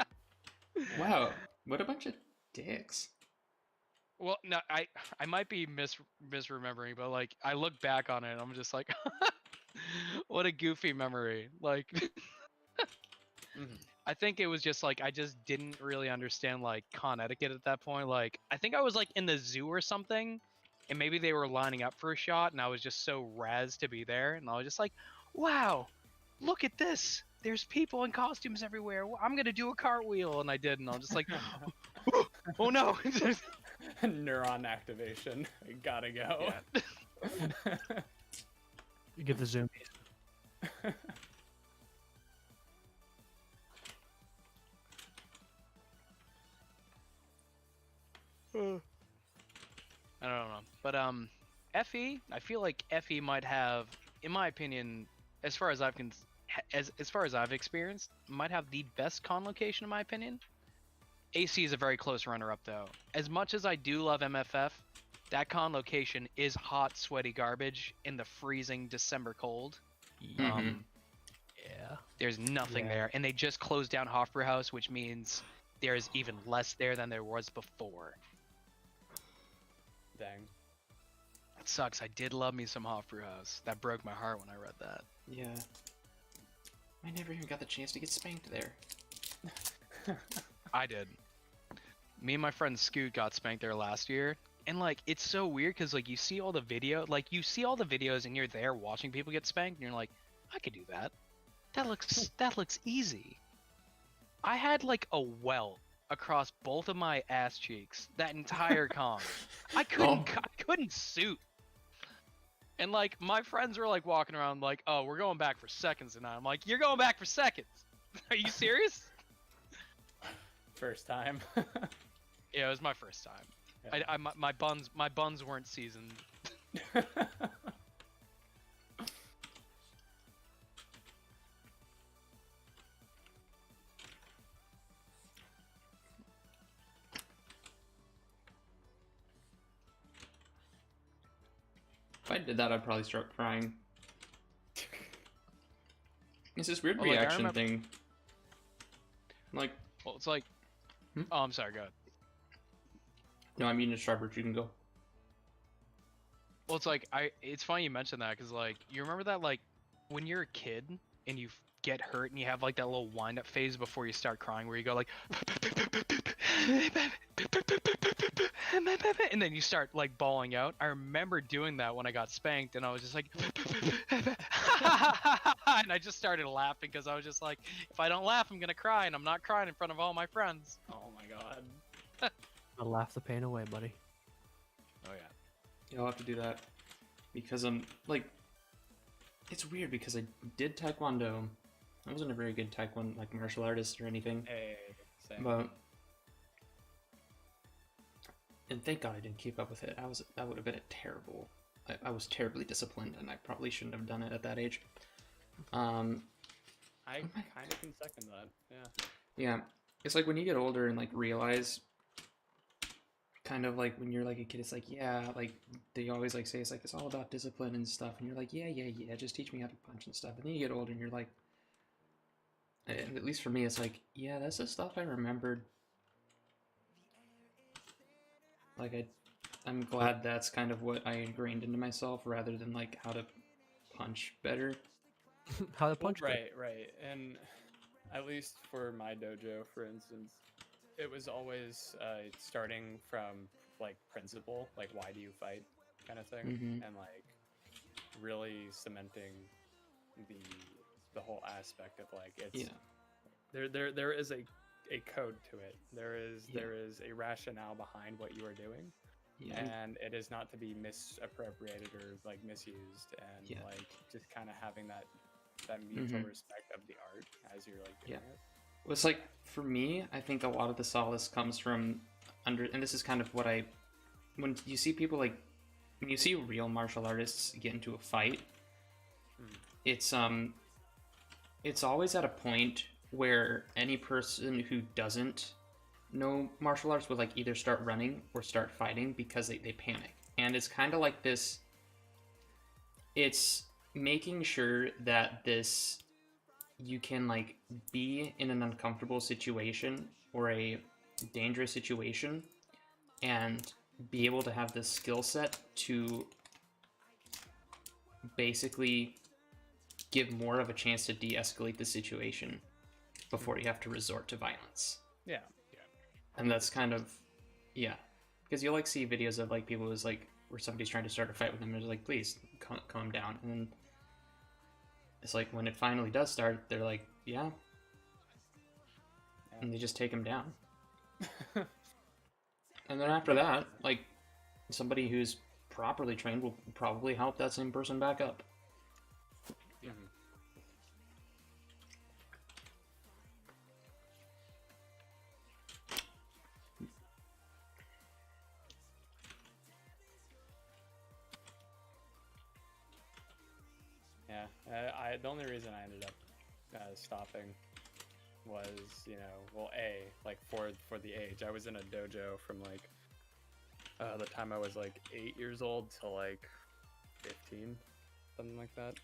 there. Wow, what a bunch of dicks. Well, no, I might be misremembering, but like I look back on it, and I'm just like, what a goofy memory. Like, I think it was just like I just didn't really understand like con etiquette at that point. Like, I think I was like in the zoo or something, and maybe they were lining up for a shot, and I was just so razzed to be there, and I was just like, wow, look at this. There's people in costumes everywhere. I'm gonna do a cartwheel, and I did, and I was just like, oh no. Neuron activation. I gotta go. Yeah. You get the zoomies. I don't know, but FE. I feel like FE might have, in my opinion, as far as as far as I've experienced, might have the best con location in my opinion. AC is a very close runner-up though. As much as I do love MFF, that con location is hot, sweaty garbage in the freezing December cold. Yeah. There's nothing Yeah. there, and they just closed down Hofbrauhaus, which means there's even less there than there was before. Dang. That sucks. I did love me some Hofbrauhaus. That broke my heart when I read that. Yeah. I never even got the chance to get spanked there. I did. Me and my friend Scoot got spanked there last year, and like it's so weird because like you see all the videos and you're there watching people get spanked, and you're like, I could do that. That looks easy. I had like a welt across both of my ass cheeks that entire con. I couldn't suit. And like my friends were like walking around like, oh, we're going back for seconds tonight. I'm like, you're going back for seconds? Are you serious? First time. Yeah, it was my first time. Yeah. My buns weren't seasoned. If I did that, I'd probably start crying. It's this weird Well, like, I reaction remember- thing. Like, Well, it's like, Hmm? oh, I'm sorry, go ahead. no, I'm eating a Starbird. You can go. Well, it's like it's funny you mentioned that because like you remember that like when you're a kid and you get hurt and you have like that little wind-up phase before you start crying where you go like and then you start like bawling out. I remember doing that when I got spanked and I was just like and I just started laughing because I was just like, if I don't laugh I'm gonna cry, and I'm not crying in front of all my friends. Oh my god. I'll laugh the pain away, buddy. Oh yeah. Yeah, I'll have to do that. Because I'm, like, it's weird because I did Taekwondo. I wasn't a very good Taekwondo, like, martial artist or anything. Hey, same. But, and thank God I didn't keep up with it. That would have been a terrible, I was terribly disciplined and I probably shouldn't have done it at that age. I kind of can second that. Yeah. Yeah, it's like when you get older and like realize, kind of like when you're like a kid, it's like, yeah, like they always like say it's like it's all about discipline and stuff, and you're like, yeah, just teach me how to punch and stuff. And then you get older and you're like, and at least for me, it's like, yeah, that's the stuff I remembered. Like I'm glad that's kind of what I ingrained into myself rather than like how to punch better. How to punch better. Right. And at least for my dojo, for instance, it was always starting from like principle, like why do you fight, kind of thing, Mhm. and like really cementing the whole aspect of like it's there is a code to it. There is a rationale behind what you are doing. Yeah. And it is not to be misappropriated or like misused, and like just kind of having that mutual respect of the art as you're like doing it. Well, it's like for me, I think a lot of the solace comes from and this is kind of what when you see people like when you see real martial artists get into a fight, it's always at a point where any person who doesn't know martial arts would like either start running or start fighting because they panic. And it's kind of like this, it's making sure that you can like be in an uncomfortable situation or a dangerous situation and be able to have the skill set to basically give more of a chance to de-escalate the situation before you have to resort to violence. Yeah. And that's kind of, because you'll like see videos of like people who's like where somebody's trying to start a fight with them and it's like, please calm down. And then it's like when it finally does start, they're like, yeah. And they just take him down. And then after that, like somebody who's properly trained will probably help that same person back up. The only reason I ended up stopping was, like for the age. I was in a dojo from like the time I was like 8 years old to like 15, something like that.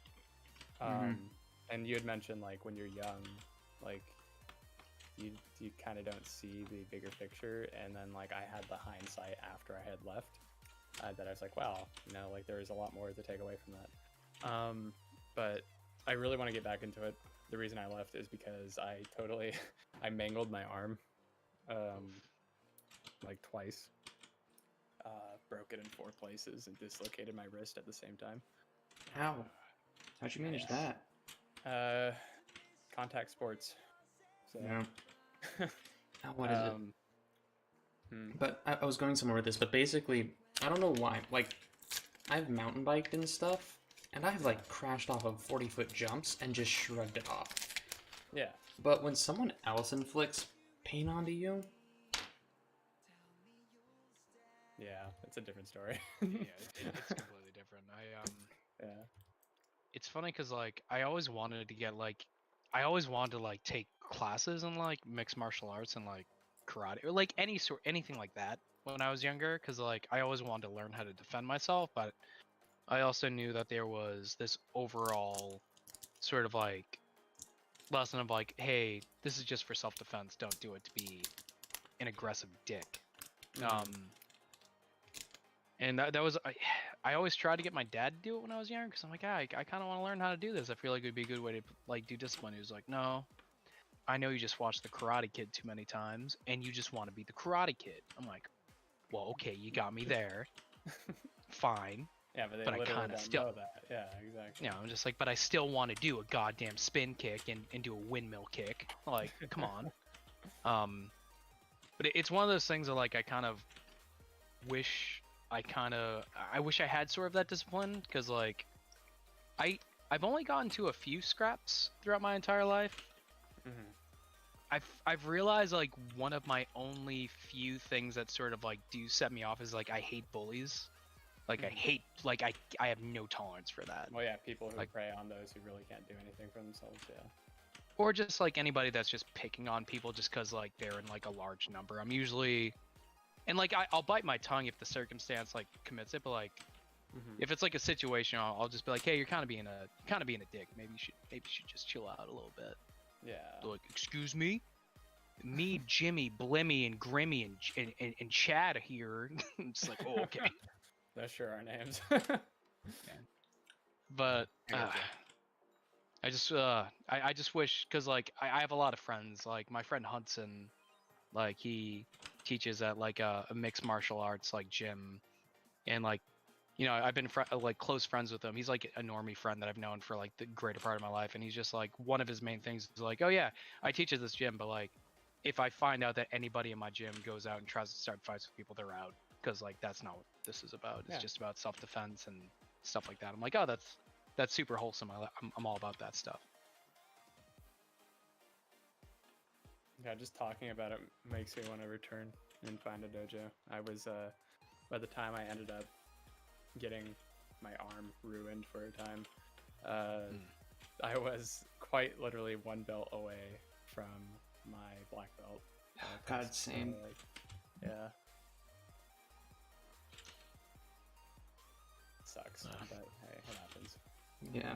And you had mentioned like when you're young, like you kind of don't see the bigger picture, and then like I had the hindsight after I had left that I was like, wow, like there is a lot more to take away from that. But I really want to get back into it. the reason I left is because I totally I mangled my arm, like twice. Broke it in 4 places and dislocated my wrist at the same time. How? How'd you manage that? Contact sports. So. Yeah. What is it? Hmm. But I was going somewhere with this, but basically, I don't know why. Like, I've mountain biked and stuff, and I've like crashed off of 40-foot jumps and just shrugged it off. Yeah. But when someone else inflicts pain onto you, yeah, it's a different story. Yeah, it's completely different. Yeah. It's funny because like I always wanted to get like, I always wanted to like take classes in like mixed martial arts and like karate or like anything like that when I was younger because like I always wanted to learn how to defend myself, but I also knew that there was this overall sort of like lesson of like, hey, this is just for self-defense. Don't do it to be an aggressive dick. And that was I always tried to get my dad to do it when I was younger because I'm like, I kind of want to learn how to do this. I feel like it would be a good way to like do discipline. He was like, no, I know you just watched The Karate Kid too many times and you just want to be the Karate Kid. I'm like, well, okay, you got me there. Fine. Yeah, but they But I literally kinda don't still- know that. Yeah, exactly. You know, I'm just like, but I still want to do a goddamn spin kick and do a windmill kick. Like, come on. But it's one of those things that like I kind of wish I wish I had sort of that discipline because like I've only gotten to a few scraps throughout my entire life. Mm-hmm. I've realized like one of my only few things that sort of like do set me off is like I hate bullies. Like I hate like I have no tolerance for that. Well, yeah, people who Like- prey on those who really can't do anything for themselves. Yeah. Or just like anybody that's just picking on people just because like they're in like a large number. I'm usually, and like I'll bite my tongue if the circumstance like commits it, but like Mm-hmm. if it's like a situation, I'll just be like, hey, you're kind of being a dick. Maybe you should just chill out a little bit. Yeah. They're like, excuse me, me, Jimmy, Blimmy, and Grimmy, and Chad are here. I'm just like, oh, okay. Those sure are names. But I gotcha. I just wish because like I have a lot of friends. Like my friend Hudson, like he teaches at like a mixed martial arts like gym, and like you know I've been like close friends with him. He's like a normie friend that I've known for like the greater part of my life, and he's just like one of his main things is like, oh yeah, I teach at this gym, but like if I find out that anybody in my gym goes out and tries to start fights with people, they're out because like that's not what this is about. It's Yeah. just about self-defense and stuff like that. I'm like, oh, that's super wholesome. I'm all about that stuff. Yeah, just talking about it makes me want to return and find a dojo. I was, by the time I ended up getting my arm ruined for a time, I was quite literally one belt away from my black belt. God, same. Like, yeah. Sucks, but hey, it happens. Yeah.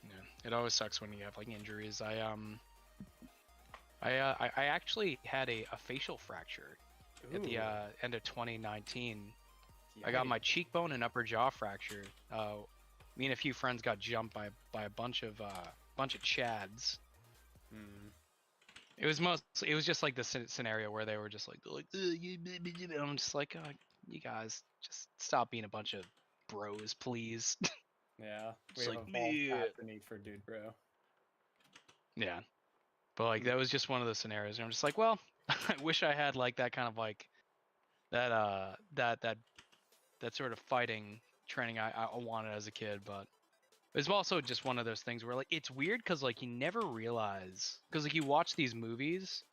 Yeah, it always sucks when you have like injuries. I actually had a facial fracture at the Ooh. end of 2019. I got my cheekbone and upper jaw fractured. Me and a few friends got jumped by a bunch of chads. Mm. It was just like the scenario where they were just like and I'm just like, oh, you guys just stop being a bunch of bros, please. Yeah, we It's have like, evolved "Meh." past the need for dude bro. Yeah. But like that was just one of those scenarios where I'm just like, well, I wish I had like that kind of like that sort of fighting training I wanted as a kid, but it's also just one of those things where like it's weird because like you never realize because like you watch these movies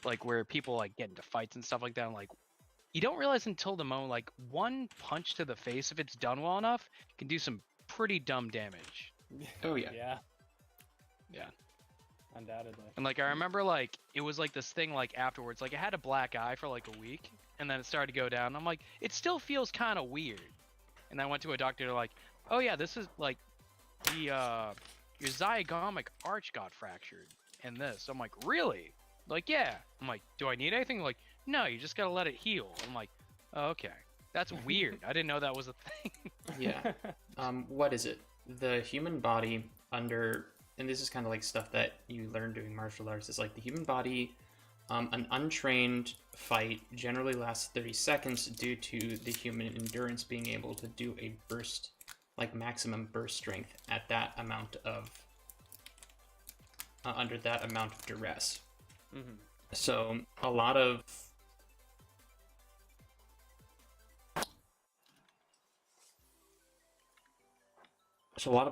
like where people like get into fights and stuff like that and like you don't realize until the moment like one punch to the face if it's done well enough can do some pretty dumb damage. Oh, yeah. Yeah. Yeah. Undoubtedly. And like I remember like it was like this thing like afterwards like I had a black eye for like a week and then it started to go down. I'm like it still feels kind of weird. And I went to a doctor. They're like, oh yeah, this is like the your zygomatic arch got fractured in this. I'm like, really? Like, yeah. I'm like, do I need anything? Like, no, you just gotta let it heal. I'm like, oh, okay, that's weird. I didn't know that was a thing. Yeah. What is it? The human body under and this is kind of like stuff that you learn doing martial arts, is like the human body, an untrained fight generally lasts 30 seconds due to the human endurance being able to do a burst, like maximum burst strength at that amount of, under that amount of duress. Mm-hmm. So a lot of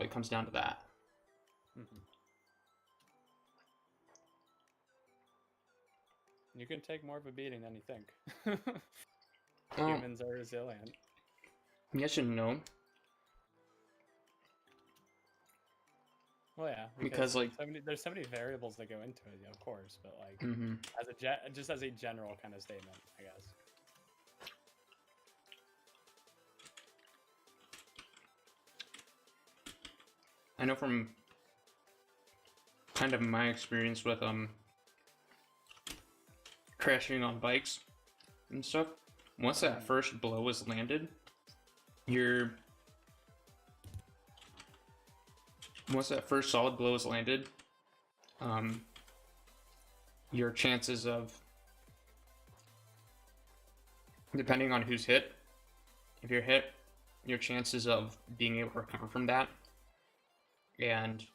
it comes down to that. Mm-hmm. You can take more of a beating than you think. Humans are resilient. Yes and no. Well, yeah, Because like there's so many variables that go into it, of course, but like mm-hmm. just as a general kind of statement, I guess. I know from kind of my experience with crashing on bikes and stuff, once that first blow is landed, once that first solid blow is landed, your chances of, depending on who's hit, if you're hit, your chances of being able to recover from that and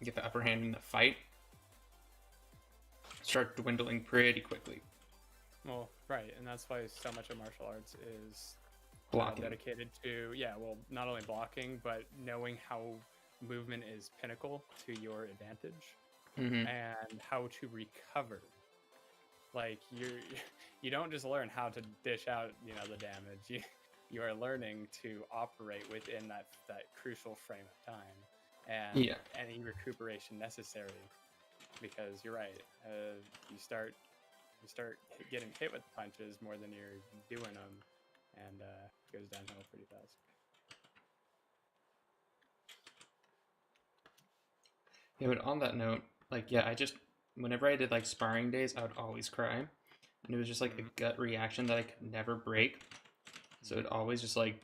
get the upper hand in the fight start dwindling pretty quickly. Well, right, and that's why so much of martial arts is Blocking. dedicated to, not only blocking, but knowing how movement is pinnacle to your advantage, Mm-hmm. and how to recover. Like you don't just learn how to dish out, the damage. You are learning to operate within that crucial frame of time, and any recuperation necessary. Because you're right, you start getting hit with punches more than you're doing them, and it goes downhill pretty fast. Yeah, but on that note, whenever I did like sparring days, I would always cry. And it was just like a gut reaction that I could never break. So it always just like,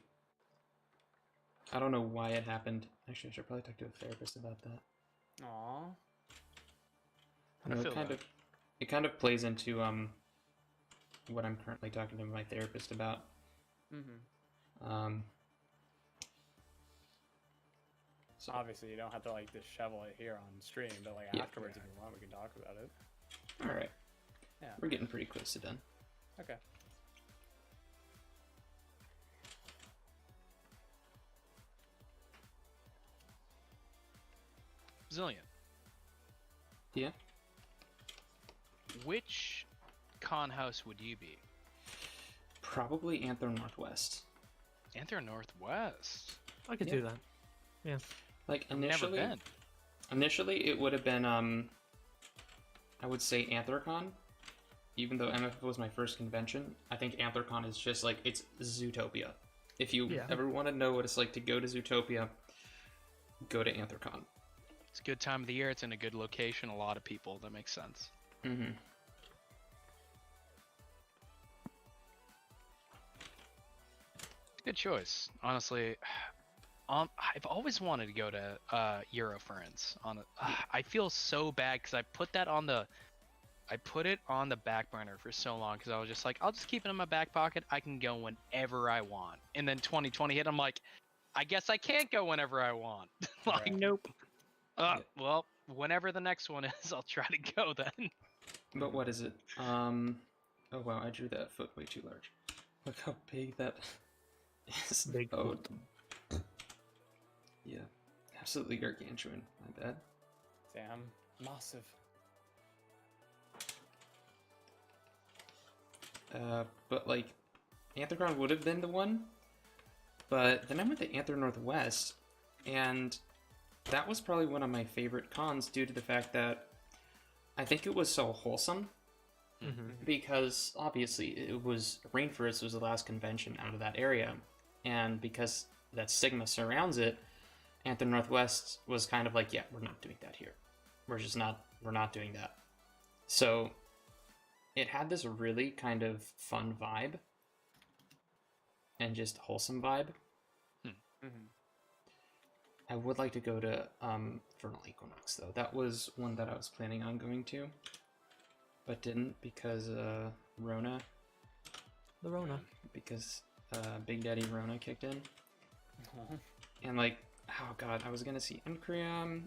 I don't know why it happened. Actually, I should probably talk to a therapist about that. Aww. It kind of plays into what I'm currently talking to my therapist about. Mm-hmm. So obviously you don't have to like dishevel it here on stream, but like afterwards if you want, we can talk about it. All right. Yeah. We're getting pretty close to done. Okay. Zillion. Yeah. Which con house would you be? Probably Anther Northwest. Anther Northwest. I could do that. Yeah. Like Never been. Initially, it would have been I would say AntherCon, even though MF was my first convention. I think AntherCon is just like, it's Zootopia. If you ever want to know what it's like to go to Zootopia, go to AntherCon. It's a good time of the year. It's in a good location. A lot of people. That makes sense. Mm-hmm. Good choice. Honestly, I've always wanted to go to Eurofriends. I feel so bad because I put it on the back burner for so long because I was just like, I'll just keep it in my back pocket. I can go whenever I want. And then 2020 hit. I'm like, I guess I can't go whenever I want. Like, nope. Well, whenever the next one is, I'll try to go then. But what is it? Oh wow, I drew that foot way too large. Look how big that is. Big foot. Yeah, absolutely gargantuan. My bad. Damn, massive. But like, Anthercon would have been the one, but then I went to Anther Northwest, and that was probably one of my favorite cons due to the fact that I think it was so wholesome. Mm-hmm. Because obviously it was Rainforest was the last convention out of that area, and because that stigma surrounds it, Anther Northwest was kind of like, yeah, we're not doing that here. We're not doing that. So it had this really kind of fun vibe and just wholesome vibe. Mm-hmm. I would like to go to Vernal Equinox though. That was one that I was planning on going to, but didn't because Rona. The Rona. Because Big Daddy Rona kicked in. And like, oh god, I was gonna see Encreum.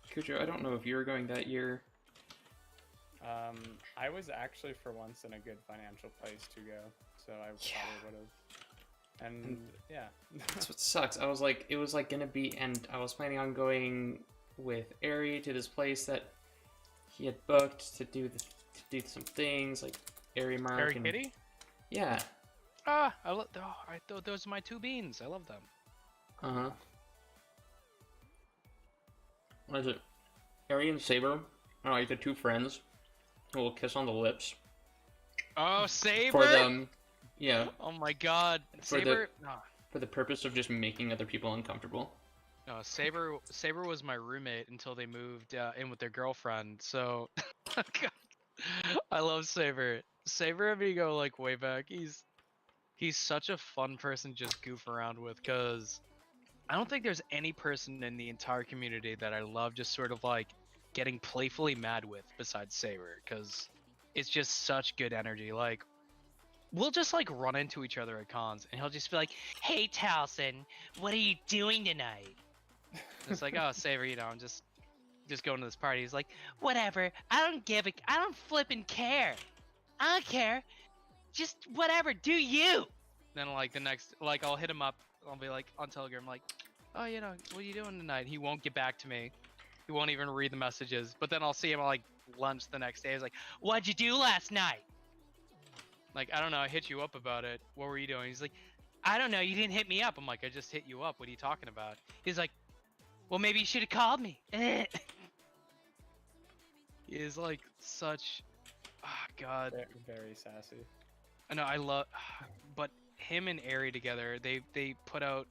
Cujo, I don't know if you were going that year. I was actually for once in a good financial place to go, so I probably would have. And yeah, That's what sucks. I was like, it was like gonna be, and I was planning on going with Ari to this place that he had booked to do some things like Ari Mark Harry and Kitty? yeah. Ah, I love. Oh, I thought those are my two beans. I love them. What is it? Ari and Saber are like the two friends who will kiss on the lips Oh, Saber! for them. Yeah, Oh my God, For the- Saber! No, for the purpose of just making other people uncomfortable. no, Saber was my roommate until they moved in with their girlfriend. So, I love Saber. Saber and me go like way back. He's such a fun person to just goof around with, cause I don't think there's any person in the entire community that I love just sort of like getting playfully mad with besides Saber, cause it's just such good energy. Like, we'll just like run into each other at cons, and he'll just be like, "Hey, Talcen, what are you doing tonight?" It's like, "Oh, Saber, I'm just going to this party." He's like, "Whatever. I don't flippin' care. I don't care. Just whatever. Do you?" Then like the next, like I'll hit him up. I'll be like on Telegram, like, "Oh, what are you doing tonight?" He won't get back to me. He won't even read the messages. But then I'll see him at like lunch the next day. He's like, "What'd you do last night?" Like, I don't know, I hit you up about it. What were you doing? He's like, "I don't know, you didn't hit me up." I'm like, "I just hit you up. What are you talking about?" He's like, "Well, maybe you should have called me." He is like such, God. very sassy. I know, I love, but him and Ari together, they put out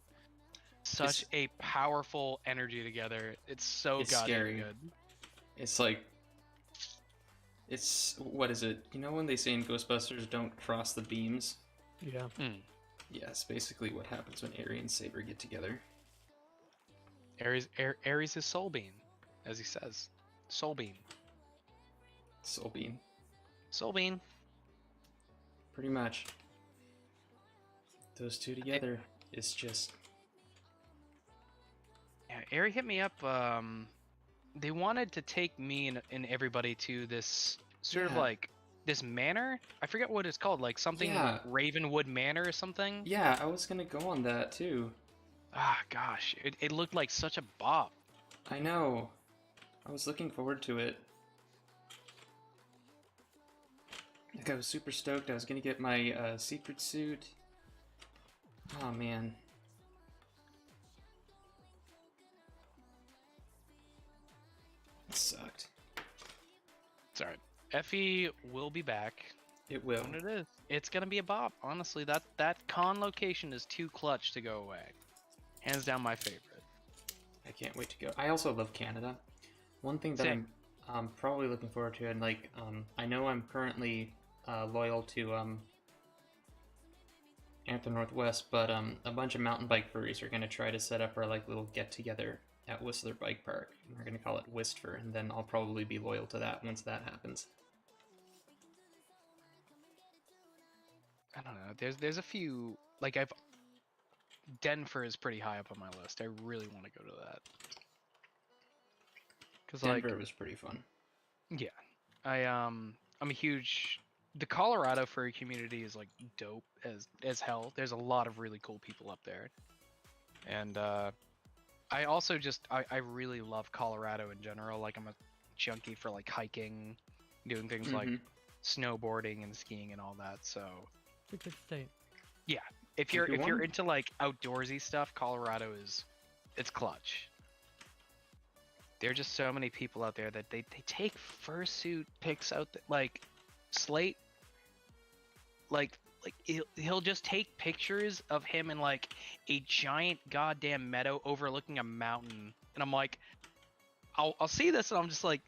such a powerful energy together. It's so It's goddamn scary. good. It's like, it's, what is it? You know when they say in Ghostbusters, don't cross the beams? Yeah. Yeah, it's basically what happens when Ari and Saber get together. Aries is Soul Beam, as he says. Soul Beam. Soul Beam. Soul Beam. Pretty much. Those two together is just... Yeah, Ari hit me up. They wanted to take me and everybody to this sort of Yeah. like this manor. I forget what it's called, like something Yeah. Ravenwood Manor or something. Yeah, I was gonna go on that too. Ah, gosh, it looked like such a bop. I know. I was looking forward to it. Like, I was super stoked. I was gonna get my secret suit. Oh man. It sucked. It's alright. Effie will be back. It will. When it is, it's gonna be a bop. Honestly, that con location is too clutch to go away. Hands down, my favorite. I can't wait to go. I also love Canada. One thing that Same. I'm probably looking forward to, and like, I know I'm currently loyal to Anthem Northwest, but a bunch of mountain bike furries are gonna try to set up our like little get together at Whistler Bike Park. We're gonna call it Wistfur, and then I'll probably be loyal to that once that happens. I don't know. There's a few, like Denver is pretty high up on my list. I really want to go to that. Cause Denver like, was pretty fun. yeah, I'm a huge. The Colorado furry community is like dope as hell. There's a lot of really cool people up there, and I also just I really love Colorado in general. Like, I'm a junkie for like hiking, doing things like snowboarding and skiing and all that. So It's a good state. yeah, if you're Everyone? into like outdoorsy stuff, Colorado it's clutch. There are just so many people out there that they take fursuit pics out like Slate, like he'll just take pictures of him in like a giant goddamn meadow overlooking a mountain, and I'm like, I'll see this and I'm just like,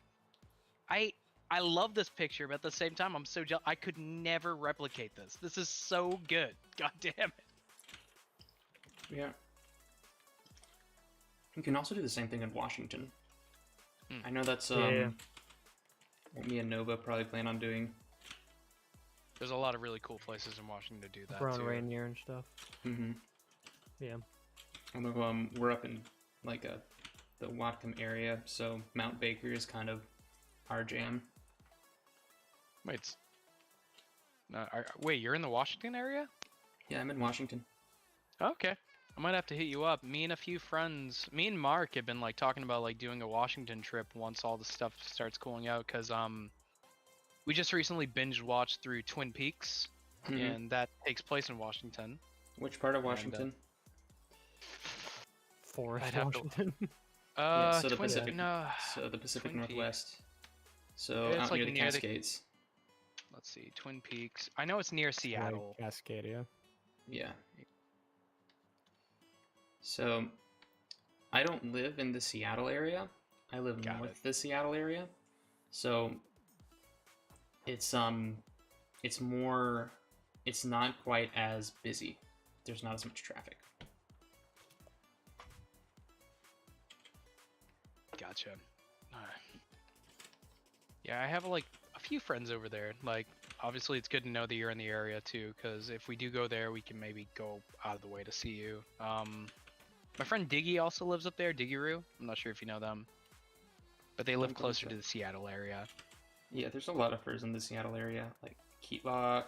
I love this picture, but at the same time I'm so jealous. I could never replicate this. This is so good. God damn it. Yeah. You can also do the same thing in Washington. Hmm. I know that's Yeah. what me and Nova probably plan on doing. There's a lot of really cool places in Washington to do that Around too. Rainier and stuff. Mm-hmm. Yeah. Although we're up in like the Whatcom area, so Mount Baker is kind of our jam. Wait, wait, you're in the Washington area? Yeah, I'm in Washington. Okay. I might have to hit you up. Me and a few friends, me and Mark have been like talking about like doing a Washington trip once all the stuff starts cooling out, cause we just recently binge watched through Twin Peaks, Mhm. and that takes place in Washington. Which part of And, Washington? Forest I'd have to- Washington. Yeah, so the Twin, Pacific, no, so the Pacific Twin Peaks. Northwest. So It's out like near the near the- Cascades. Let's see, Twin Peaks. I know it's near Seattle. Like Cascadia. Yeah. So I don't live in the Seattle area. I live Got north it. of the Seattle area. So it's more, it's not quite as busy. There's not as much traffic. Gotcha. Yeah, I have like a few friends over there. Like, obviously, it's good to know that you're in the area too, because if we do go there, we can maybe go out of the way to see you. My friend Diggy also lives up there, Diggyroo. I'm not sure if you know them, but they live Don't believe closer so. to the Seattle area. Yeah, there's a lot of furs in the Seattle area, like Keetlok.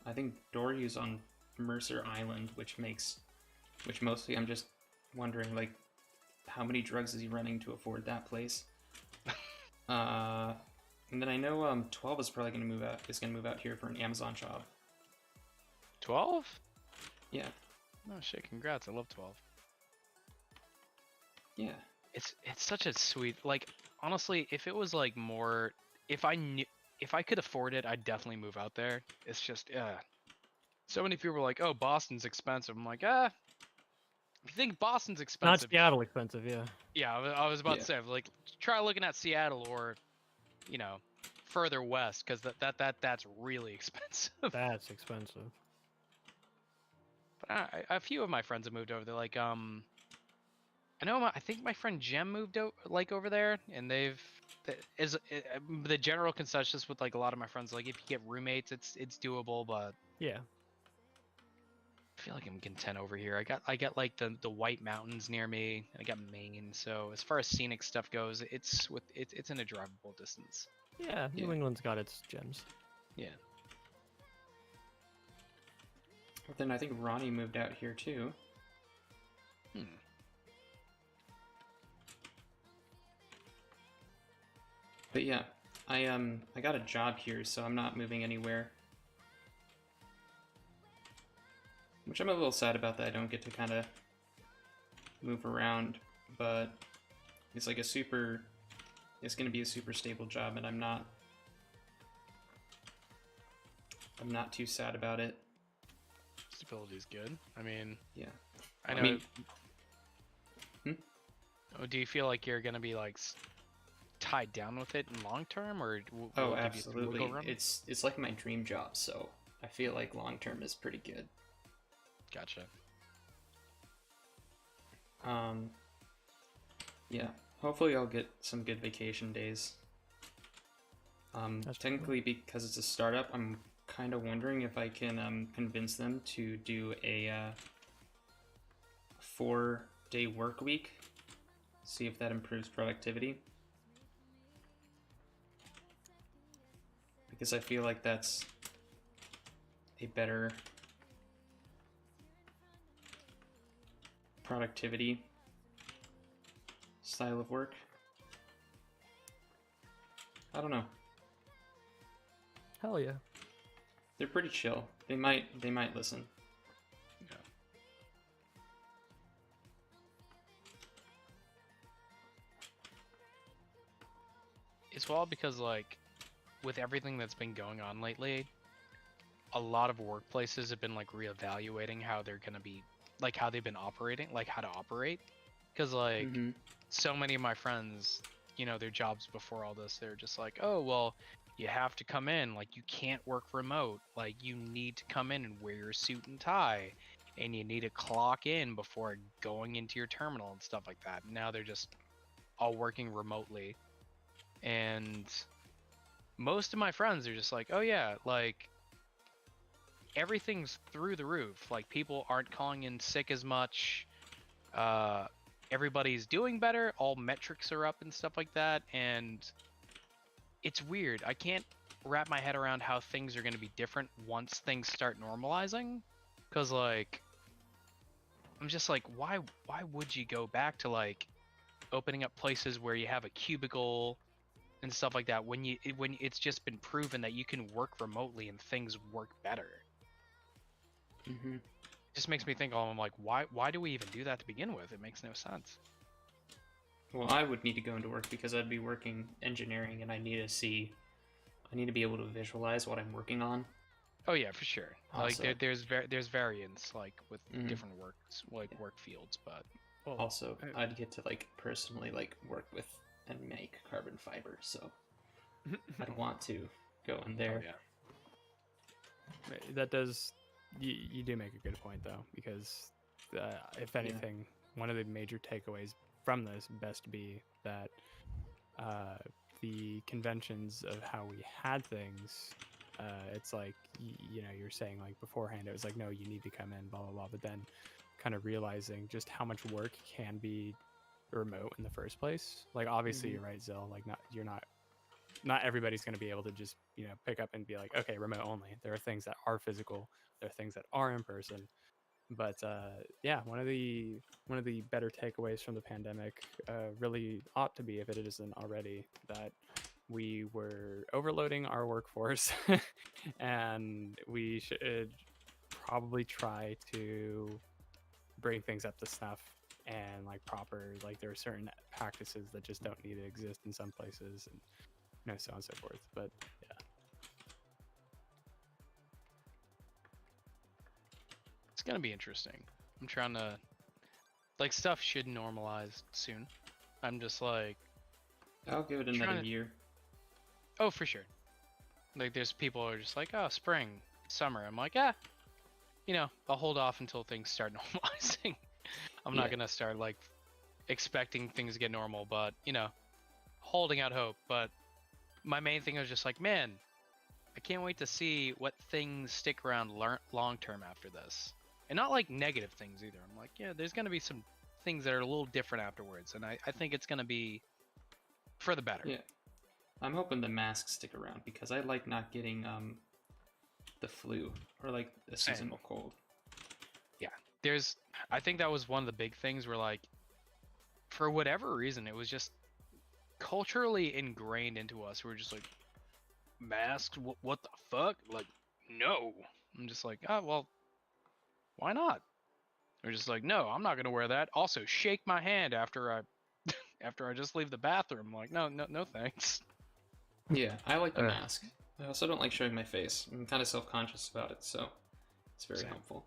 I think Doryu's on Mercer Island, which mostly I'm just wondering, like, how many drugs is he running to afford that place? And then I know 12 is probably gonna move out. Is gonna move out here for an Amazon job. 12? Yeah, Oh shit! Congrats! I love 12. yeah. It's such a sweet, like, honestly, if it was like more, if I could afford it, I'd definitely move out there. It's just so many people are like, oh, Boston's expensive. I'm like, if you think Boston's Not expensive, Seattle expensive, yeah. yeah, I was about Yeah. to say, like, try looking at Seattle or, you know, further west, because that's really expensive. That's expensive. But a few of my friends have moved over there. Like, I think my friend Jem moved over there, and the general consensus with like a lot of my friends, like, if you get roommates, it's doable, but Yeah. I feel like I'm content over here. I got like the White Mountains near me. I got Maine, so as far as scenic stuff goes, it's in a drivable distance. Yeah, New Yeah. England's got its gems. Yeah. But then I think Ronnie moved out here too. Hmm. But yeah, I got a job here, so I'm not moving anywhere. Which I'm a little sad about that I don't get to kind of move around, but it's like it's gonna be a super stable job, and I'm not too sad about it. Stability's good. I mean, Yeah. I know. mean, Do you feel like you're gonna be like tied down with it in long term, or will oh, it give you some absolutely. wiggle room? It's like my dream job, so I feel like long term is pretty good. Gotcha. Yeah. Hopefully I'll get some good vacation days. That's Technically, because it's a startup, I'm kind of wondering if I can convince them to do a 4-day work week. See if that improves productivity. Because I feel like that's a better productivity style of work. I don't know. Hell yeah. They're pretty chill. They might listen. Yeah. It's wild because, like, with everything that's been going on lately, a lot of workplaces have been like reevaluating how they're gonna be, like, how they've been operating, like how to operate. Because like Mhm. so many of my friends, their jobs before all this, they're just like, oh well, you have to come in, like, you can't work remote, like, you need to come in and wear your suit and tie, and you need to clock in before going into your terminal and stuff like that. Now they're just all working remotely, and most of my friends are just like, oh yeah, like everything's through the roof. Like people aren't calling in sick as much. Everybody's doing better. All metrics are up and stuff like that. And it's weird. I can't wrap my head around how things are going to be different once things start normalizing. Cause like, I'm just like, why would you go back to like opening up places where you have a cubicle and stuff like that when it's just been proven that you can work remotely and things work better? Mm-hmm. Just makes me think, oh, I'm like, why do we even do that to begin with? It makes no sense. Well, I would need to go into work because I'd be working engineering, and I need to be able to visualize what I'm working on. Oh yeah, for sure. Also, like there's variance like with Mhm. different work fields, but Well, also I'd get to like personally like work with and make carbon fiber, so I'd want to go in there. oh yeah. That does, you do make a good point though, because if anything, one of the major takeaways from this best be that the conventions of how we had things, it's like, you know, you're saying like beforehand, it was like, no, you need to come in, blah, blah, blah. But then kind of realizing just how much work can be remote in the first place. Like, obviously, you're right, Zill. Like, not everybody's going to be able to just, you know, pick up and be like, okay, remote only. There are things that are physical. There are things that are in person. But yeah, one of the better takeaways from the pandemic really ought to be, if it isn't already, that we were overloading our workforce, and we should probably try to bring things up to snuff and like proper, like there are certain practices that just don't need to exist in some places, and you know, so on and so forth. But yeah. It's gonna be interesting. I'm trying to, like, stuff should normalize soon. I'm just like, I'll give it another year. oh, for sure. Like, there's people who are just like, oh, spring, summer. I'm like, you know, I'll hold off until things start normalizing. I'm not gonna start like expecting things to get normal, but you know, holding out hope. But my main thing was just like, man, I can't wait to see what things stick around long term after this. And not like negative things either. I'm like, yeah, there's going to be some things that are a little different afterwards. And I think it's going to be for the better. Yeah. I'm hoping the masks stick around because I like not getting the flu or like a seasonal cold. Yeah. I think that was one of the big things where, like, for whatever reason, it was just culturally ingrained into us. We're just like, masks? What the fuck? Like, no. I'm just like, oh, well, why not? They're just like, no, I'm not gonna wear that. Also, shake my hand after I just leave the bathroom. I'm like, no, thanks. Yeah, I like the mask. I also don't like showing my face. I'm kind of self-conscious about it, so it's very helpful.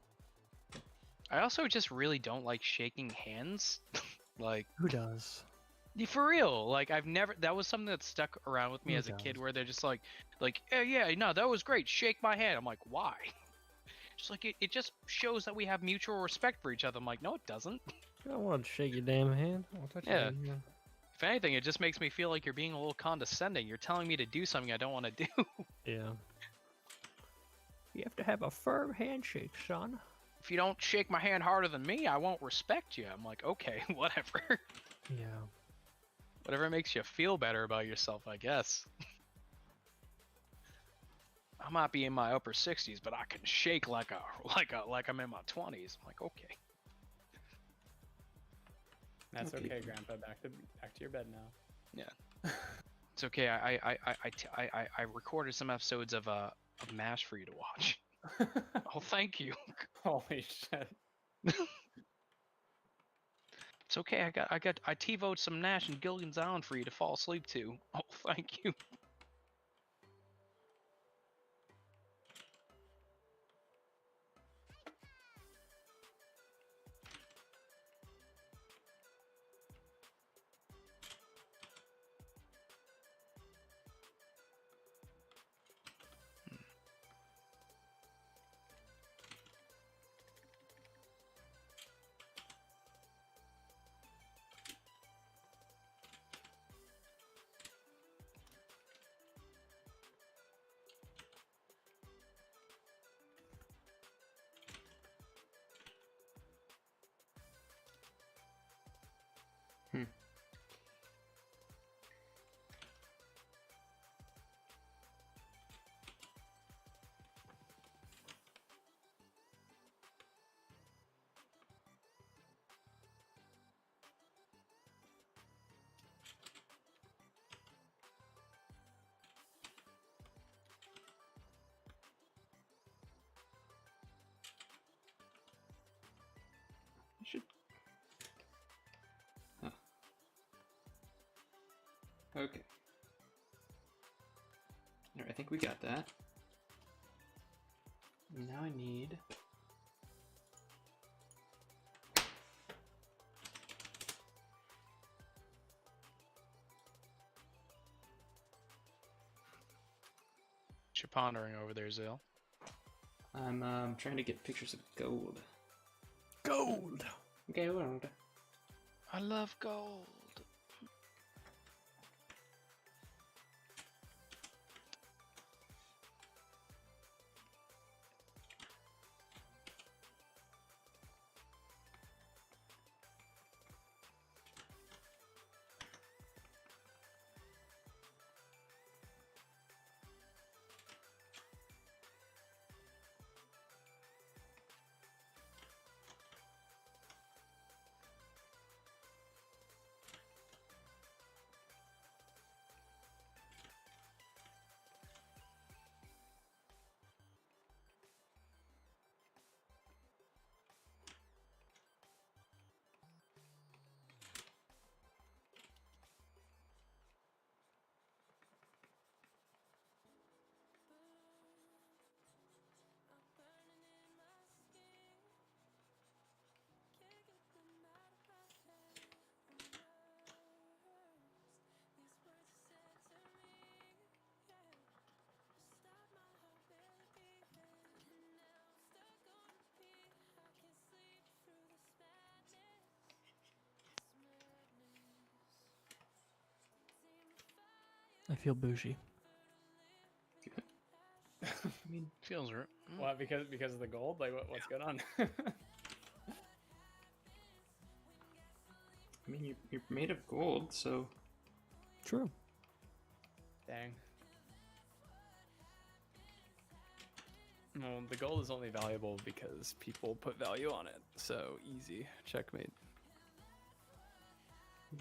I also just really don't like shaking hands. Like, who does? For real, like that was something that stuck around with me as a kid, where they're just like, yeah, no, that was great. Shake my hand. I'm like, why? Just like it just shows that we have mutual respect for each other. I'm like, no, it doesn't. I don't want to shake your damn hand. I'll touch your hand. If anything, it just makes me feel like you're being a little condescending. You're telling me to do something I don't want to do. Yeah. You have to have a firm handshake, son. If you don't shake my hand harder than me, I won't respect you. I'm like, okay, whatever. Yeah. Whatever makes you feel better about yourself, I guess. I might be in my upper 60s, but I can shake like I'm in my 20s. I'm like, okay. That's okay, Grandpa. Back to your bed now. Yeah. It's okay. I recorded some episodes of MASH for you to watch. Oh, thank you. Holy shit. It's okay. I TiVoed some Nash and Gilligan's Island for you to fall asleep to. Oh, thank you. Okay. Alright, I think we got that. Now I need... What you pondering over there, Zill? I'm trying to get pictures of gold. Gold. Gold. I love gold. I feel bougie. I mean, Feels right. What? Because of the gold? Like what's going on? you're made of gold, so... True. Dang. Well, the gold is only valuable because people put value on it. So easy. Checkmate.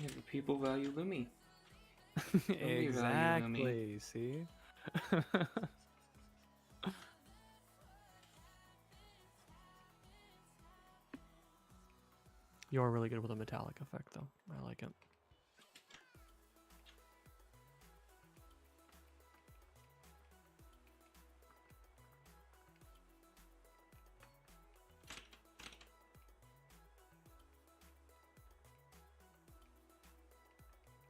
Yeah, but people value Lumi. Lumi value Lumi. Exactly. See? You're really good with a metallic effect, though. I like it.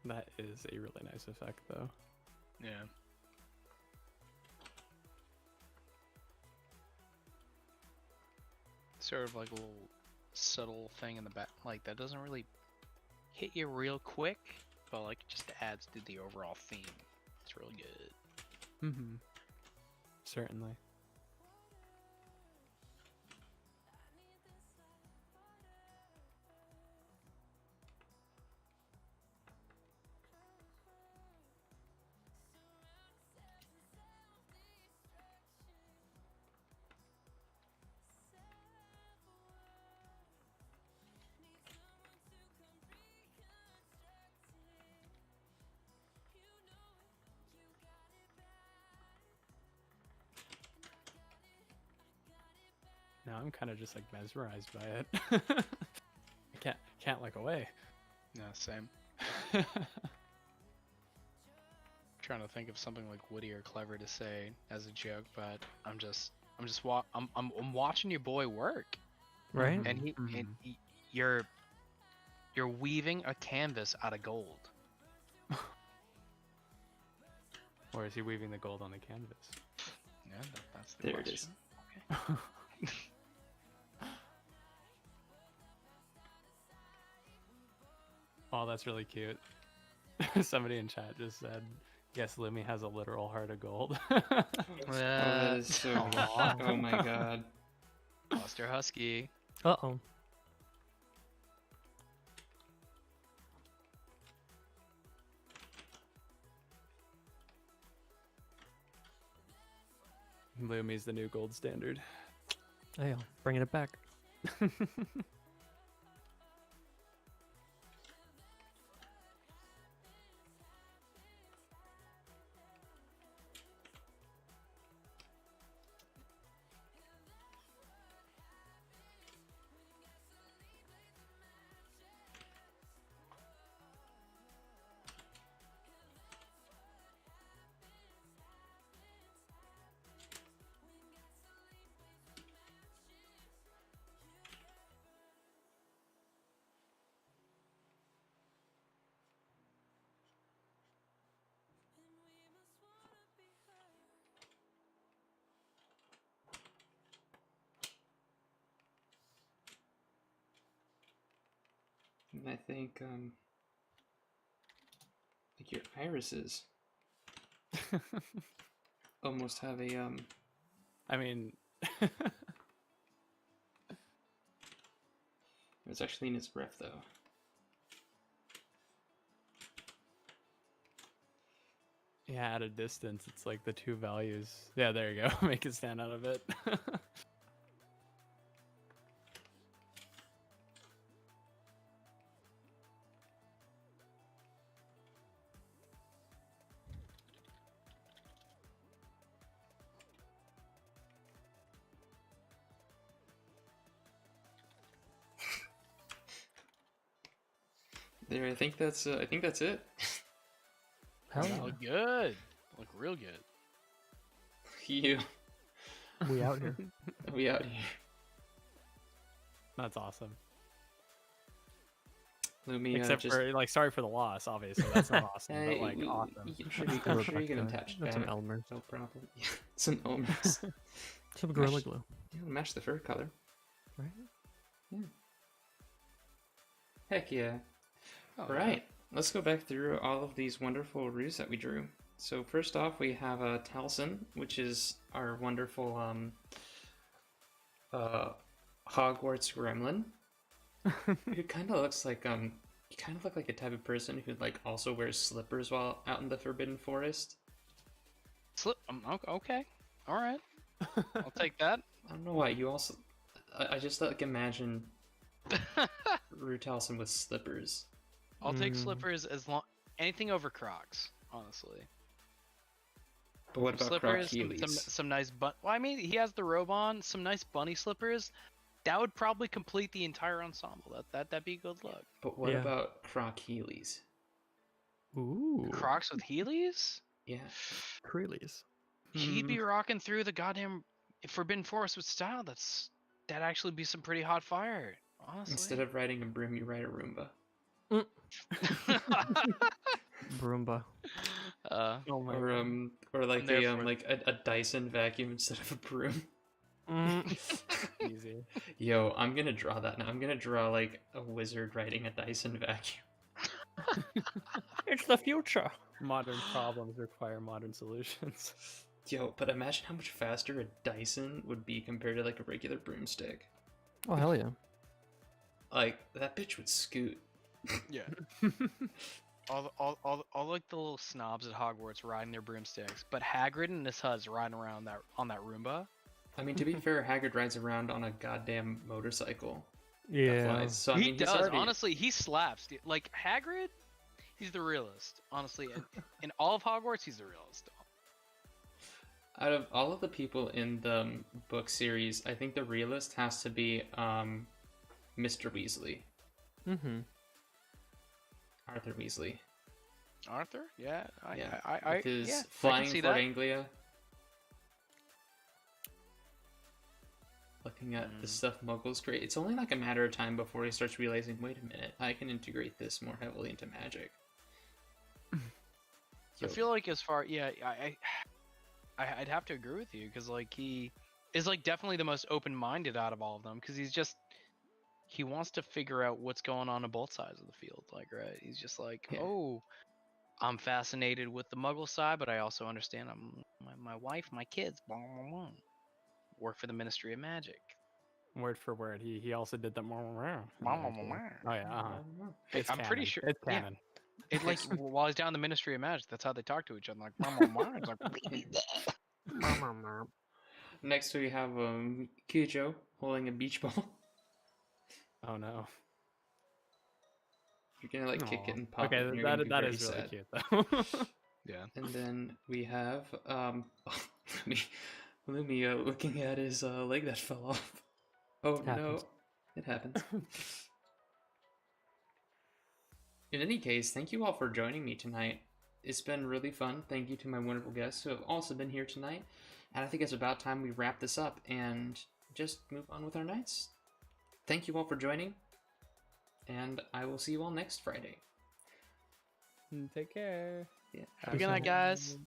That is a really nice effect, though. Yeah. Sort of like a little subtle thing in the back, like that doesn't really hit you real quick, but like it just adds to the overall theme. It's really good. Mm-hmm. Certainly. Now I'm kind of just like mesmerized by it. I can't look away. Yeah, same. Trying to think of something like witty or clever to say as a joke, but I'm watching your boy work, Right? and you're weaving a canvas out of gold. Or is he weaving the gold on the canvas? Yeah, that's the There question. it is. Okay. Oh, that's really cute. Somebody in chat just said, yes, Lumi has a literal heart of gold. Oh, that is so... oh my god. Lost your husky. Uh-oh. Lumi's the new gold standard. Hey, bringing it back. And I think like your irises almost have a I mean, it's actually in its breath though. yeah, at a distance, it's like the two values. Yeah, there you go. Make it stand out a bit. There, I think that's it. Hell yeah. Look good. Look real good. You, We out here. we out here. That's awesome. Lumia, Except just for like, sorry for the loss. Obviously, that's not awesome, but like awesome. I'm sure you can attach That's some back. Elmer's. No problem. Yeah, some Elmer's. Some Gorilla Match- Glue. Yeah, match the fur color. Right? Yeah. Heck yeah. Oh, Right. Let's go back through all of these wonderful ruse that we drew. So first off, we have Talcen, which is our wonderful Hogwarts gremlin, who kind of looks like you kind of look like a type of person who like also wears slippers while out in the Forbidden Forest. Slip. Okay. All right. I'll take that. I don't know why you also. I just like imagine Rue Talcen with slippers. I'll take slippers as long anything over Crocs, honestly. But what about Croc Slippers, Heelys? some nice Well, I mean, he has the robe on, some nice bunny slippers. That would probably complete the entire ensemble. That'd be a good look. But what Yeah. about Croc Heelys? Ooh. Crocs with Heelys? Yeah. Creelies. He'd be rocking through the goddamn Forbidden Forest with style. That'd actually be some pretty hot fire, honestly. Instead of riding a broom, you ride a Roomba. Broomba. Oh my God. Or like I'm there a for it. like a Dyson vacuum instead of a broom. Easy. Yo, I'm gonna draw that now. I'm gonna draw like a wizard riding a Dyson vacuum. It's the future. Modern problems require modern solutions. Yo, but imagine how much faster a Dyson would be compared to like a regular broomstick. Oh, hell yeah. Like that bitch would scoot. Yeah. all like the little snobs at Hogwarts riding their broomsticks, but Hagrid and his Huz riding around on that Roomba. I mean, to be fair, Hagrid rides around on a goddamn motorcycle. That Yeah. flies. So I He mean, he's does. already... Honestly, he slaps. Dude. Like Hagrid, he's the realist. Honestly, in all of Hogwarts, he's the realist. Out of all of the people in the book series, I think the realist has to be Mr. Weasley. Mm-hmm. Arthur Weasley. Arthur? Yeah. Yeah. I With his yeah, I flying can see Fort that. Anglia. Looking at the stuff Muggles create. It's only like a matter of time before he starts realizing, wait a minute, I can integrate this more heavily into magic. I feel like as far I'd have to agree with you because like he is like definitely the most open-minded out of all of them because he wants to figure out what's going on both sides of the field. Like, right? He's just like, Yeah. oh, I'm fascinated with the Muggle side, but I also understand my wife, my kids, blah, blah, blah, work for the Ministry of Magic. Word for word. He also did that. Oh yeah. I Uh-huh. don't know. It's I'm pretty canon. sure- It's yeah. canon. It like while he's down in the Ministry of Magic, that's how they talk to each other. Like, blah, blah, blah. It's like, Next we have Cujo holding a beach ball. Oh no. You're gonna like kick Aw. it and pop it. Okay, And you're gonna be that very is really sad. cute though. yeah. And then we have Lumia looking at his leg that fell off. Oh no, Happens. it happens. In any case, thank you all for joining me tonight. It's been really fun. Thank you to my wonderful guests who have also been here tonight. And I think it's about time we wrap this up and just move on with our nights. Thank you all for joining, and I will see you all next Friday. Take care. Yeah. Have a good night, guys.